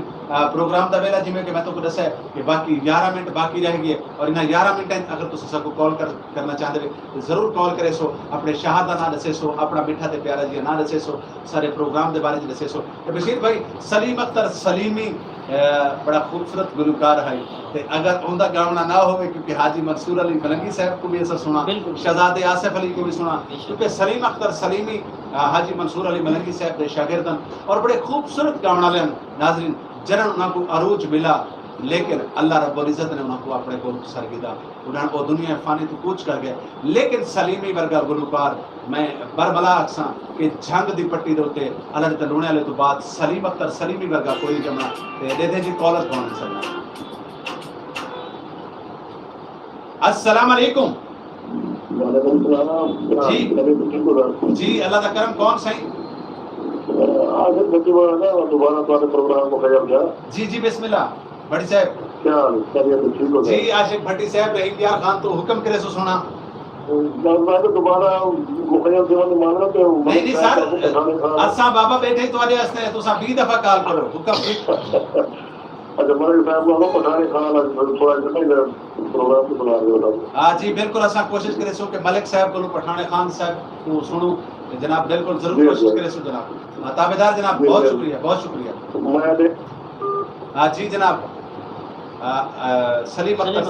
S1: प्रोग्राम दा वेला जिवें कि मैं तो दस्या है कि बाकी 11 मिनट बाकी रह गए और इन्हां 11 मिनट अगर तुसीं सबको कॉल करना चाहते हो तो जरूर कॉल करे सो, अपने शहर का नाम दसे सो, अपना मिठा ते प्यारा जी नाम दसे सो, सारे प्रोग्राम के बारे में दसे सो। तो बशीर भाई सलीम अख्तर सलीमी बड़ा खूबसूरत गुलकार है, तो अगर उनका गाना ना हो क्योंकि हाजी मंसूर अली मलंगी साहब को भी ऐसा सुना, शहजादे आसिफ अली को भी सुना, क्योंकि सलीम अख्तर सलीमी हाजी मंसूर अली मलंगी साहब के शागिर्दन और बड़े खूबसूरत गाने वाले नाजरीन जरन उनको अरूज मिला, लेकिन अल्लाह रब्बुल इज्जत ने उनको अपने को सरगिदा उन्होंने वो दुनिया फानी तो कूच कर गए। लेकिन सलीमी वर्गा गुलकार मैं बरबला अक्सा कि जंग दी पट्टी दे उत्ते अल्लाह दे लूणे वाले तो बाद सलीम अख्तर सलीमी वर्गा कोई जमना दे दे जी कॉलर कौन है सर। अस्सलाम वालेकुम जी जी अल्लाह दा करम कौन सही
S5: आज दोबारा प्रोग्राम को खैर गया
S1: जी जी बिस्मिल्लाह भट्टी साहब
S5: क्या ठीक हो
S1: जी आशिक भट्टी साहब रहीम यार खान तो हुक्म करे सो सुना
S5: मैं तो दोबारा मुखैया देवन मांगना तो
S1: नहीं सर असा बाबा बैठे तुम्हारे वास्ते तुसा 20 दफा कॉल करो हुक्म
S5: अच्छा मेरे साहब लोग पठाने खाना थोड़ा जैसे प्रोग्राम को सुना रहे हो।
S1: हां जी बिल्कुल असा कोशिश करे सो कि मलिक साहब को पठाने खान साहब को सुनो जनाब, बिल्कुल जरूर कोशिश करे सो जनाब। ताबेदार जनाब बहुत शुक्रिया मैं हाँ जी जनाब सलीम अख्तर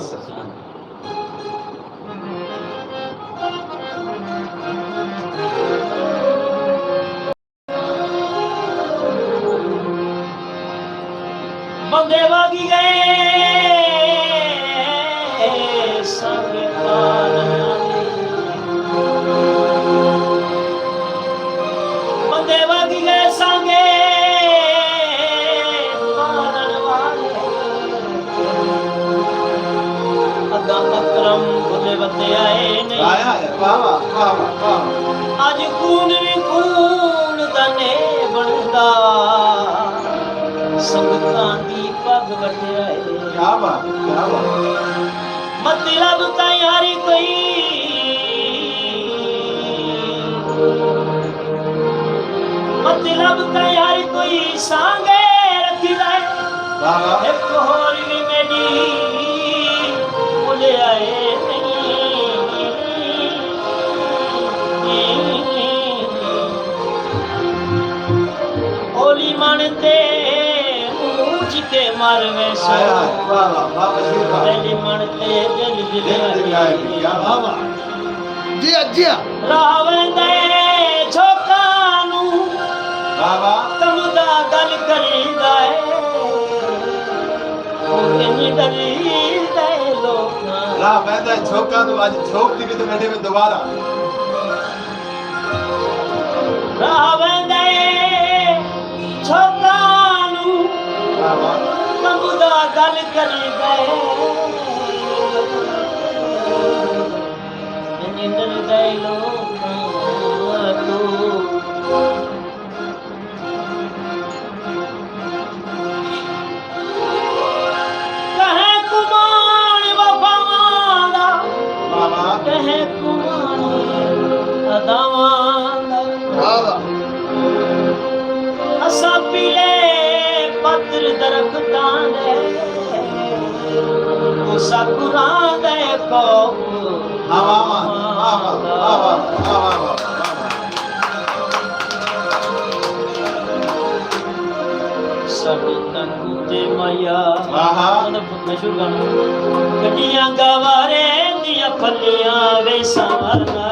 S2: बंदे वागी गए संग बंदे वागी गए संगे अकरम बुले बंदे आए नहीं
S1: आया वाह वाह वाह वाह
S2: आज खून भी खून दने बनदा संगतां दी पग वटियाए
S1: क्या बात
S2: मतलब तैयारी कोई मतलब तैयारी कोई सांगे रखी जाए
S1: वाह वाह
S2: एक होर भी मेरी बोले आए ओली मानते के मारवे सो
S1: वाह वाह वाह बशीर भाई
S2: दिल मनते दिल
S1: आए क्या बाबा
S6: जी जी
S2: रावंदे छोकानू
S1: वाह वाह
S2: तमुदा गल करीदा है ओनी दलील दे लोका
S1: ला पैदा छोका तो आज छोक दी तो बैठे में दोबारा
S2: रावंदे छोकानू
S1: वाह वाह
S2: तमुदा गल करीदा है ओनी दलील दे
S1: हवामान वाह वाह वाह वाह वाह वाह
S2: ਸਾਡੇ ਤੰਗੂ ਤੇ ਮਾਇਆ
S1: ਆਹਾ।
S2: ਮਸ਼ਹੂਰ ਗਾਣਾ ਗੱਡੀਆਂ ਗਵਾਰੇ ਦੀਆਂ ਫੱਲੀਆਂ ਵੇ ਸੰਵਰਨਾ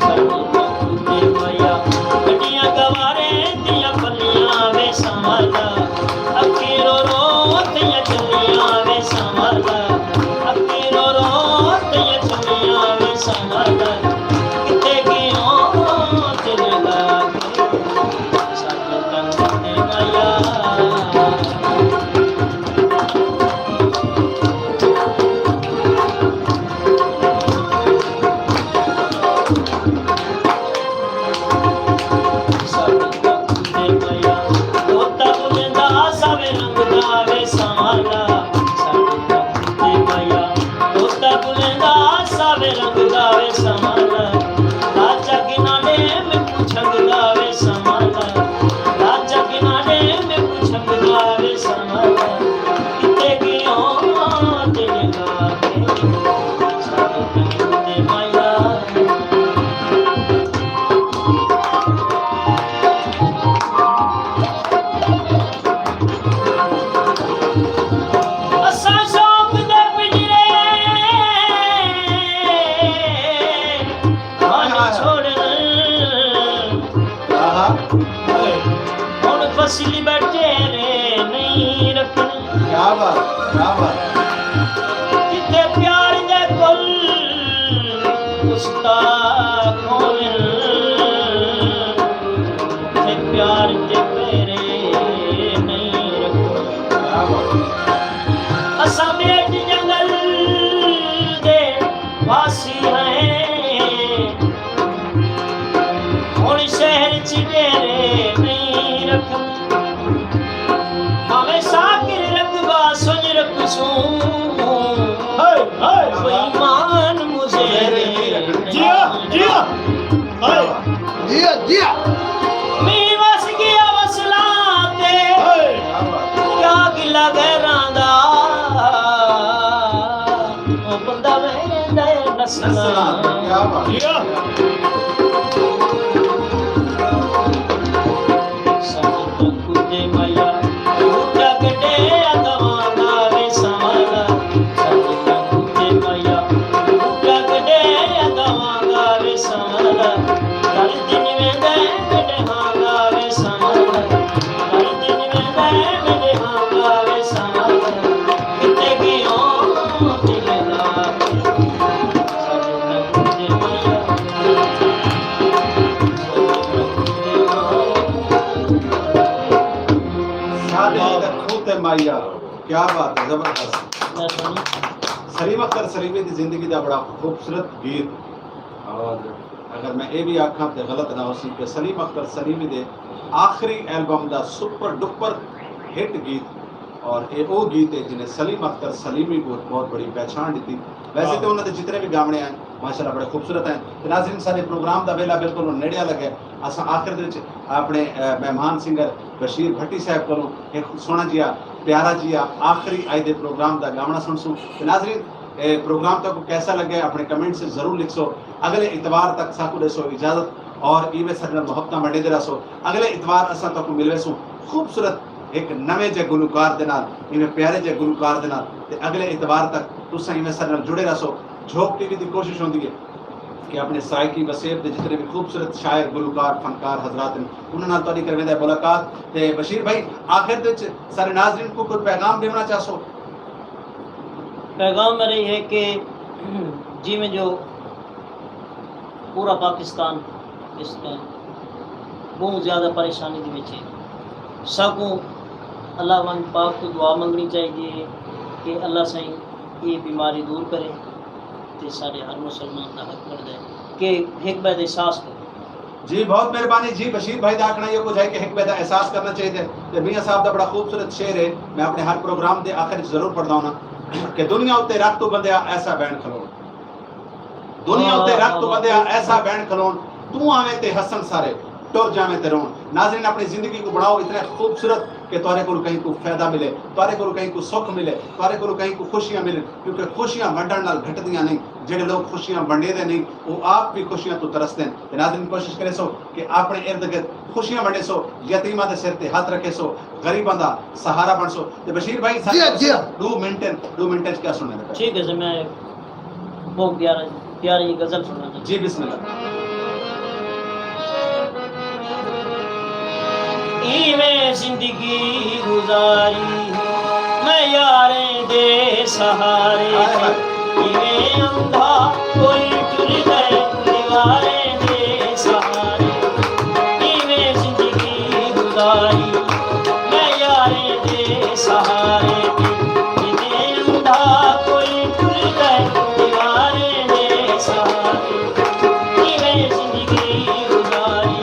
S2: ਸਾਡੇ ਤੰਗੂ ਤੇ ਮਾਇਆ ਗੱਡੀਆਂ ਗਵਾਰੇ ਦੀਆਂ ਫੱਲੀਆਂ ਵੇ ਸੰਵਰਨਾ ਅੱਖੀ ਰੋ ਰੋ ਤੀਆਂ ਚੱਲੀਆਂ ਵੇ ਸੰਵਰਨਾ ਅੱਖੀ ਰੋ ਰੋ ਤੀਆਂ ਚੱਲੀਆਂ ਵੇ ਸੰਵਰਨਾ ਕਿਤੇ ਗਿਓ ਦਿਲ ਲਾ ਕੇ ਸਾਡੇ ਤੰਗੂ ਤੇ ਮਾਇਆ फसली बैठे रे नहीं रखन
S1: क्या बात क्या बात
S2: जिते प्यार दे कुल उसका खोल ते प्यार दे पेरे नहीं रखन
S1: क्या बात
S2: असा बेट जंगल दे वासी हैं हुण शहर च डेरे नहीं रखन ईमान मुझे
S3: जिया जिया हाय
S6: जिया जिया
S2: मी वस गया वसला ते क्या गिला गैरां दा ओ बंदा वेंदा नसला
S1: क्या बात
S3: जिया
S2: सब कुछ माया उठा गडे अदवा गावे समाला सब कुछ माया उठा गडे अदवा गावे समाला हर दिन वेंदा गडे हां गावे समाला हर दिन वेंदा गडे हां गावे समाला किते गियो दिल ला सब कुछ माया
S1: माइया क्या बात है जबरदस्त सलीम अख्तर सलीमी की जिंदगी का बड़ा खूबसूरत गीत और अगर मैं ये भी आखा तो गलत ना हो सी कि सलीम अख्तर सलीमी दे आखिरी एल्बम का सुपर डुपर हिट गीत और ये वो गीत है जिन्हें सलीम अख्तर सलीमी को बहुत बड़ी पहचान दी। वैसे तो उन्होंने जितने भी गाने हैं माशाल्लाह बड़े खूबसूरत हैं। तो नाज़रीन सारे प्रोग्राम का वेला बिल्कुल नेड़िया लगे अस आखिर दे अपने मेहमान सिंगर बशीर भट्टी साहब को एक सोहना जिहा प्यारा जिहा आखिरी आज के प्रोग्राम का गावना सुनसूँ। तो नाज़रीन प्रोग्राम तक कैसा लगे अपने कमेंट से जरूर लिखसो। अगले इतवार तक साकू देसो इजाजत और इवे सर मोहब्बत मंडे दे रसो। अगले इतवार असा तक मिलवेसू खूबसूरत एक नवे जे गुलकार दे नाल इवे प्यारे जे गुलकार दे नाल। ते अगले इतवार तक तुसा इवे सर जुड़े रसो। झोंक टीवी की कोशिश होती है कि अपने साइकी वसेब के जितने भी खूबसूरत शायर गुलकार फनकार हजरात उन्होंने तो करवेंदा मुलाकात। ते बशीर भाई आखिर दे सारे नाज़रीन को कोई पैगाम देना चाहसो?
S2: पैगाम मेरा है कि जी में जो पूरा पाकिस्तान इस टाइम बहुत ज़्यादा परेशानी के विच है। सबको अल्लाह वन पाक तो दुआ मंगनी चाहिए कि अल्लाह सही ये बीमारी दूर करे तो सारे हर मुसलमान का हक बन जाए कि हिकमत एहसास हो।
S1: जी बहुत मेहरबानी जी। बशीर भाई का आखना ये कुछ है कि हिकमत एहसास करना चाहिए थे। मियाँ साहब का बड़ा खूबसूरत शेर है, मैं अपने हर प्रोग्राम के आखिर जरूर पढ़ता हूँ ना कि दुनिया उत्ते रख तो बंदे ऐसा बैंड खलोन, दुनिया उत्ते रख तो बंदे ऐसा बैंड खलोन, तू आवे ते हसन सारे टुर जावे ते रोन। नाज़रीन अपनी जिंदगी को बढ़ाओ इतने खूबसूरत कि तुहारे को कहीं को फायदा मिले, तुहारे को कहीं को सुख मिले, तुहारे को कहीं को खुशियां मिले, क्योंकि खुशियां वंडण नाल घटदियां नहीं। जेडे लोग खुशियां वंडेदे नहीं वो आप भी खुशियां तो तरसते हैं। ते नाज़रीन कोशिश करे सो कि अपने इर्द गिर्द खुशियां वंडे सो, यतीमा दे सिर ते हाथ रखे सो, गरीबां दा सहारा बन सो। ते बशीर भाई
S6: जी हाँ।
S1: 2 मिनट क्या सुनने देते?
S2: ठीक है जी, मैं बहुत प्यारी गजल सुना
S1: जी बिस्मिल्लाह।
S2: इवें जिंदगी गुजारी मैं यारे दे सहारे, इवें अंधा कोई टुर गए दीवारे दे सहारे। इवें जिंदगी गुजारी मैं यारे दे सहारे, इवें अंधा कोई टुर गए दीवारे दे सहारे। इवें जिंदगी गुजारी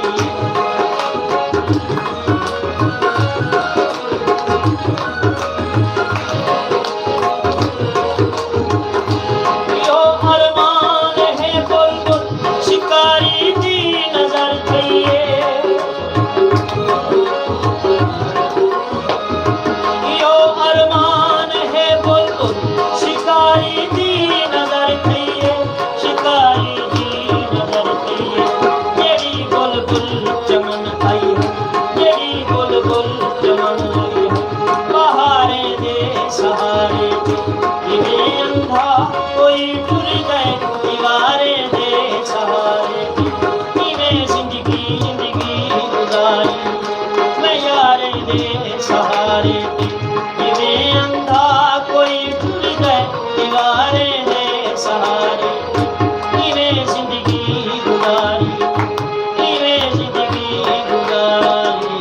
S2: यो अरमान है बुलबुल शिकारी दी नजर थईए, यो अरमान है बुलबुल शिकारी दी नजर थईए, शिकारी दी नजर थईए। जेड़ी बुलबुल चमन आई है, जेड़ी बुलबुल चमन आई है, बहारे दे सहारे दे। इवें अंधा कोई टुर गए दीवारे दे सहारे दे। इवें जिंदगी गुजारी मैं यारे दे सहारे दे, इवें अंधा कोई टुर गए दीवारे दे सहारे। इवें जिंदगी गुजारी, इवें जिंदगी गुजारी।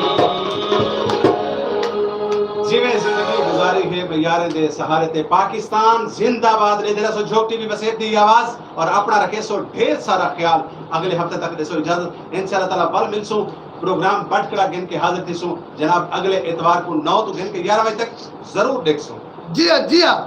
S1: जिवें जिंदगी गुजारी है बयारे दे सहारे ते। पाकिस्तान जिंदाबाद। ले देना सो झोंकती भी वसेब दी आवाज और अपना रखे सो ढेर सारा ख्याल। अगले हफ्ते तक दे सो इजाजत। इंशाअल्लाह ताला बल मिलसू। प्रोग्राम बटकड़ा गिन के हाजिर थी सू जनाब अगले इतवार को 9 तो गिन के 11 बजे तक जरूर देख सू।
S6: जी हाँ।